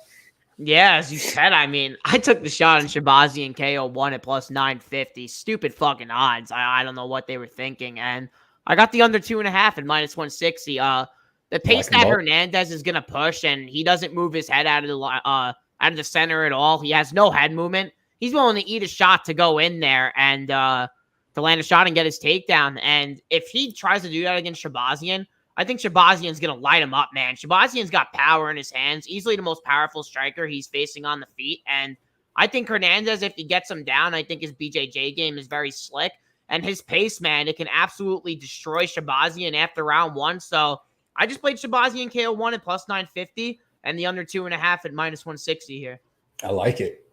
Yeah, as you said, I mean, I took the shot on Shabazian KO1 at plus 950. Stupid fucking odds. I don't know what they were thinking. And I got the under 2.5 at minus 160. The pace that Hernandez is going to push, and he doesn't move his head out of the center at all. He has no head movement. He's willing to eat a shot to go in there and to land a shot and get his takedown. And if he tries to do that against Shabazian, I think Shabazian's going to light him up, man. Shabazian's got power in his hands, easily the most powerful striker he's facing on the feet. And I think Hernandez, if he gets him down, I think his BJJ game is very slick. And his pace, man, it can absolutely destroy Shabazian after round 1. So I just played Shabazian KO1 at plus 950 and the under 2.5 at minus 160 here. I like it.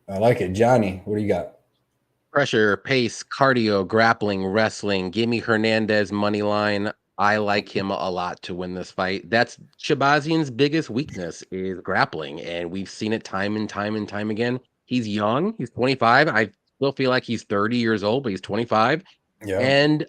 Johnny, what do you got? Pressure, pace, cardio, grappling, wrestling. Give me Hernandez money line. I like him a lot to win this fight. That's Shabazian's biggest weakness is grappling, and we've seen it time and time and time again. He's young. He's 25. I still feel like he's 30 years old, but he's 25. Yeah. And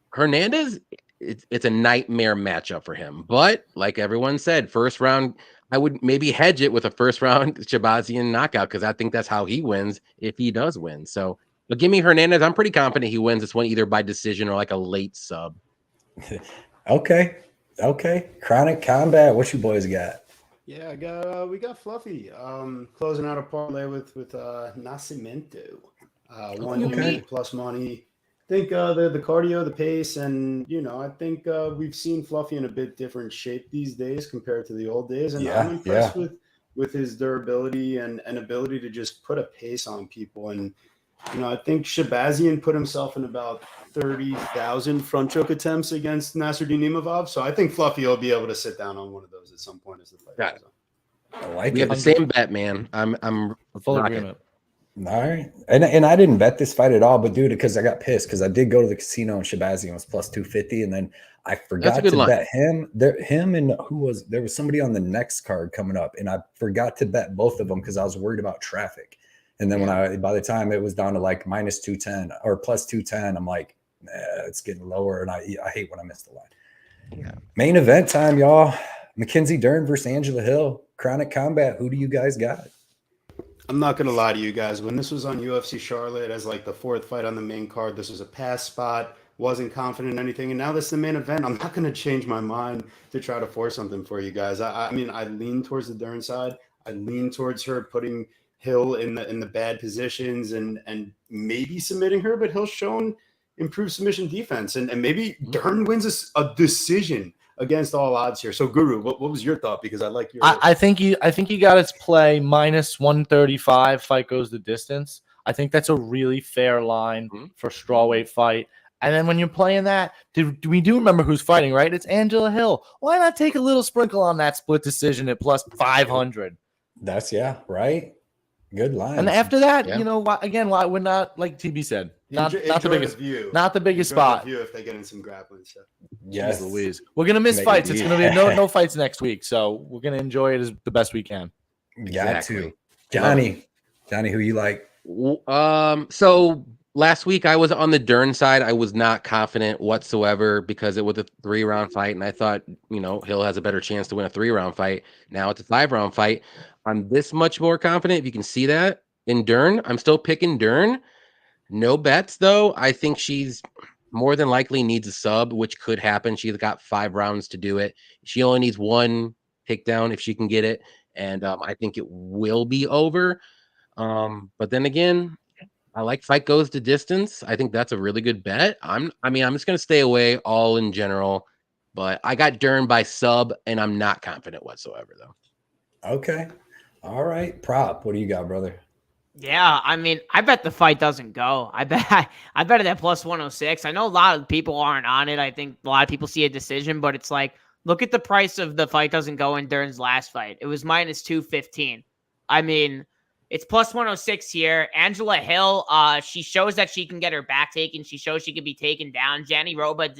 Hernandez, it's a nightmare matchup for him. But like everyone said, first round, I would maybe hedge it with a first round Shabazian knockout because I think that's how he wins if he does win. So, but give me Hernandez. I'm pretty confident he wins this one either by decision or like a late sub. Okay. Chronic Combat. What you boys got? Yeah, we got Fluffy. Closing out a parlay with Nascimento. 180 plus money. I think the cardio, the pace, and I think we've seen Fluffy in a bit different shape these days compared to the old days. And I'm impressed with his durability and ability to just put a pace on people. And I think Shabazian put himself in about 30,000 front choke attempts against Nasruddin Imavov. So I think Fluffy will be able to sit down on one of those at some point as the fight goes on. I like we it. have the same bet, man. I'm Full agreement. All right. And I didn't bet this fight at all, but dude, because I got pissed because I did go to the casino and Shabazian was plus 250. And then I forgot to bet him. Him and there was somebody on the next card coming up. And I forgot to bet both of them because I was worried about traffic. And then by the time it was down to like minus 210 or plus 210, I'm like, it's getting lower. And I hate when I miss the line. Yeah. Main event time, y'all. Mackenzie Dern versus Angela Hill. Chronic Combat. Who do you guys got? I'm not going to lie to you guys. When this was on UFC Charlotte as like the 4th fight on the main card, this was a pass spot. Wasn't confident in anything. And now this is the main event. I'm not going to change my mind to try to force something for you guys. I mean, I lean towards the Dern side. I lean towards her putting Hill in the bad positions and maybe submitting her, but Hill's shown improved submission defense. And maybe Dern wins a decision against all odds here. So Guru, what was your thought? Because I like your I think you got its play minus 135. Fight goes the distance. I think that's a really fair line for strawweight fight. And then when you're playing that, we do remember who's fighting, right? It's Angela Hill. Why not take a little sprinkle on that split decision at plus 500? That's right. Good line. And after that, why we're not, like TB said, not the biggest view, not the biggest spot. View if they get in some grappling stuff. Yes, Louise. We're gonna miss fights. It's gonna be no fights next week, so we're gonna enjoy it as the best we can. Got to. Johnny, who you like? So last week I was on the Dern side. I was not confident whatsoever because it was a 3-round fight, and I thought Hill has a better chance to win a 3-round fight. Now it's a 5-round fight. I'm this much more confident. If you can see that in Dern, I'm still picking Dern. No bets though. I think she's more than likely needs a sub, which could happen. She's got 5 rounds to do it. She only needs 1 takedown if she can get it, and I think it will be over. But then again, I like fight goes the distance. I think that's a really good bet. I'm just gonna stay away all in general, but I got Dern by sub, and I'm not confident whatsoever though. Okay. All right, Prop. What do you got, brother? Yeah, I mean, I bet the fight doesn't go. I bet it at plus 106. I know a lot of people aren't on it. I think a lot of people see a decision, but it's like, look at the price of the fight doesn't go in Dern's last fight. It was minus 215. I mean, it's plus 106 here. Angela Hill, she shows that she can get her back taken. She shows she can be taken down. Gianni Roba,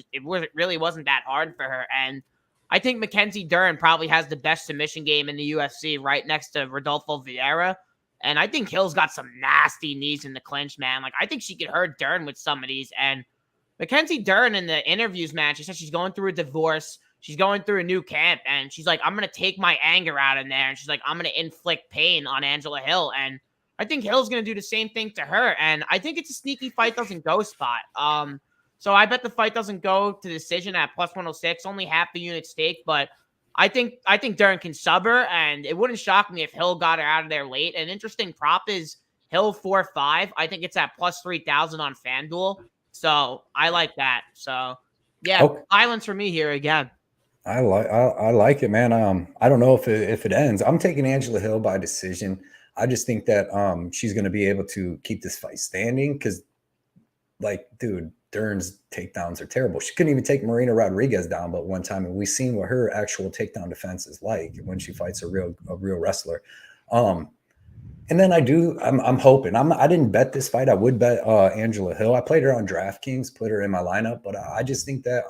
really wasn't that hard for her. And I think Mackenzie Dern probably has the best submission game in the UFC right next to Rodolfo Vieira. And I think Hill's got some nasty knees in the clinch, man. Like, I think she could hurt Dern with some of these. And Mackenzie Dern in the interviews, man, she said she's going through a divorce. She's going through a new camp. And she's like, I'm going to take my anger out in there. And she's like, I'm going to inflict pain on Angela Hill. And I think Hill's going to do the same thing to her. And I think it's a sneaky fight doesn't go spot. So I bet the fight doesn't go to decision at plus 106, only half the unit stake. But I think Dern can sub her, and it wouldn't shock me if Hill got her out of there late. An interesting prop is Hill 4-5. I think it's at plus 3,000 on FanDuel. So I like that. So yeah, violence for me here again. I like it, man. I don't know if it ends. I'm taking Angela Hill by decision. I just think that she's going to be able to keep this fight standing because, like, dude, Dern's takedowns are terrible. She couldn't even take Marina Rodriguez down, but one time, and we've seen what her actual takedown defense is like when she fights a real wrestler. And then I'm hoping. I didn't bet this fight. I would bet Angela Hill. I played her on DraftKings, put her in my lineup, but I just think that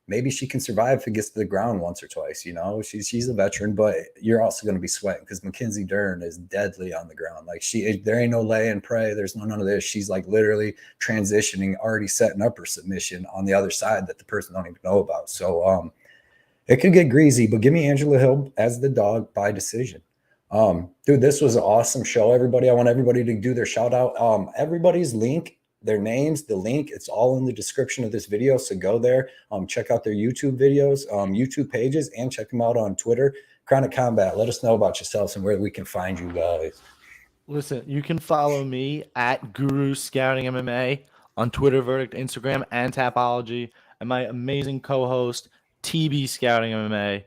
maybe she can survive if it gets to the ground once or twice. You know, she's a veteran, but you're also going to be sweating because Mackenzie Dern is deadly on the ground. Like there ain't no lay and pray. There's none of this. She's like literally transitioning, already setting up her submission on the other side that the person don't even know about. So it could get greasy, but give me Angela Hill as the dog by decision. Dude, this was an awesome show, everybody. I want everybody to do their shout out. Everybody's link, their names, the link, it's all in the description of this video. So go there, check out their YouTube videos, YouTube pages, and check them out on Twitter. Chronic Combat, let us know about yourselves and where we can find you guys. Listen, you can follow me at Guru Scouting MMA on Twitter, Verdict, Instagram, and Tapology, and my amazing co-host TB Scouting MMA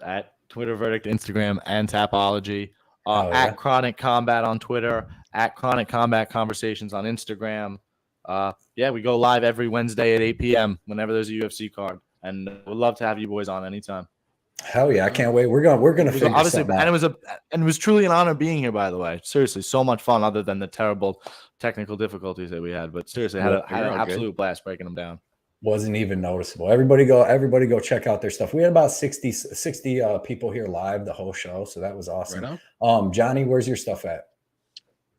at Twitter, Verdict, Instagram, and Tapology. At Chronic Combat on Twitter, at Chronic Combat Conversations on Instagram. Yeah, we go live every Wednesday at 8 p.m. whenever there's a UFC card, and we'd love to have you boys on anytime. Hell yeah, I can't wait. We're gonna figure obviously, something out. And it was truly an honor being here. By the way, seriously, so much fun. Other than the terrible technical difficulties that we had, but seriously, had an absolute blast breaking them down. Wasn't even noticeable. Everybody go check out their stuff. We had about 60 people here live the whole show, so that was awesome. Right, Johnny, where's your stuff at?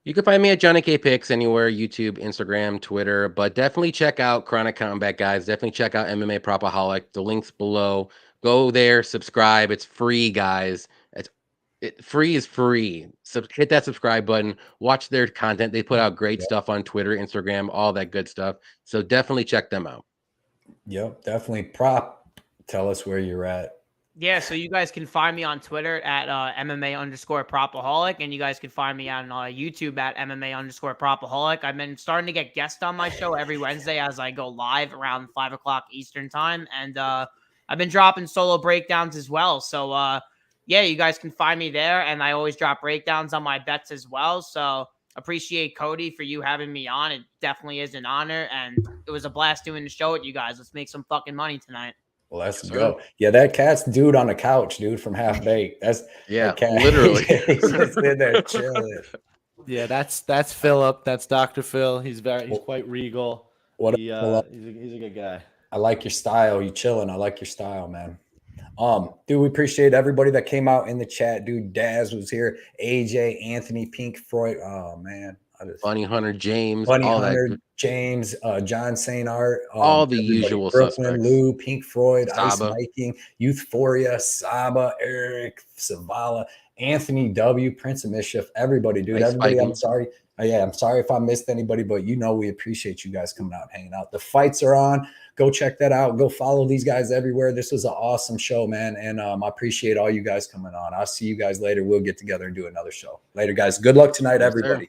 You can find me at JohnnyKpicks anywhere, YouTube, Instagram, Twitter, but definitely check out Chronic Combat, guys. Definitely check out MMA Propaholic. The link's below. Go there, subscribe. It's free, guys. Free is free. So hit that subscribe button. Watch their content. They put out great stuff on Twitter, Instagram, all that good stuff. So definitely check them out. Yep, definitely. Prop, tell us where you're at. Yeah, so you guys can find me on Twitter at MMA_Propaholic, and you guys can find me on YouTube at MMA_Propaholic. I've been starting to get guests on my show every Wednesday as I go live around 5 o'clock Eastern time, and I've been dropping solo breakdowns as well. So, yeah, you guys can find me there, and I always drop breakdowns on my bets as well. So appreciate Cody for you having me on. It definitely is an honor, and it was a blast doing the show with you guys. Let's make some fucking money tonight. Well, let's go. Yeah, that cat's dude on the couch, dude, from Half Baked. That's yeah, that cat. Literally. He's just in there chilling. Yeah, that's Philip. That's Dr. Phil. He's quite regal. He's a good guy. I like your style. You chilling. I like your style, man. Dude, we appreciate everybody that came out in the chat. Dude, Daz was here. AJ, Anthony, Pink Freud. Oh man. Bunny Hunter James, James, John St. Art, all the usual Brooklyn, suspects. Lou, Pink Floyd, Saba. Ice Viking, Youthforia, Saba, Eric, Savala, Anthony W, Prince of Mischief, everybody, dude. Ice Everybody, Viking. I'm sorry. I'm sorry if I missed anybody, but we appreciate you guys coming out and hanging out. The fights are on. Go check that out. Go follow these guys everywhere. This was an awesome show, man. And I appreciate all you guys coming on. I'll see you guys later. We'll get together and do another show. Later, guys. Good luck tonight, everybody.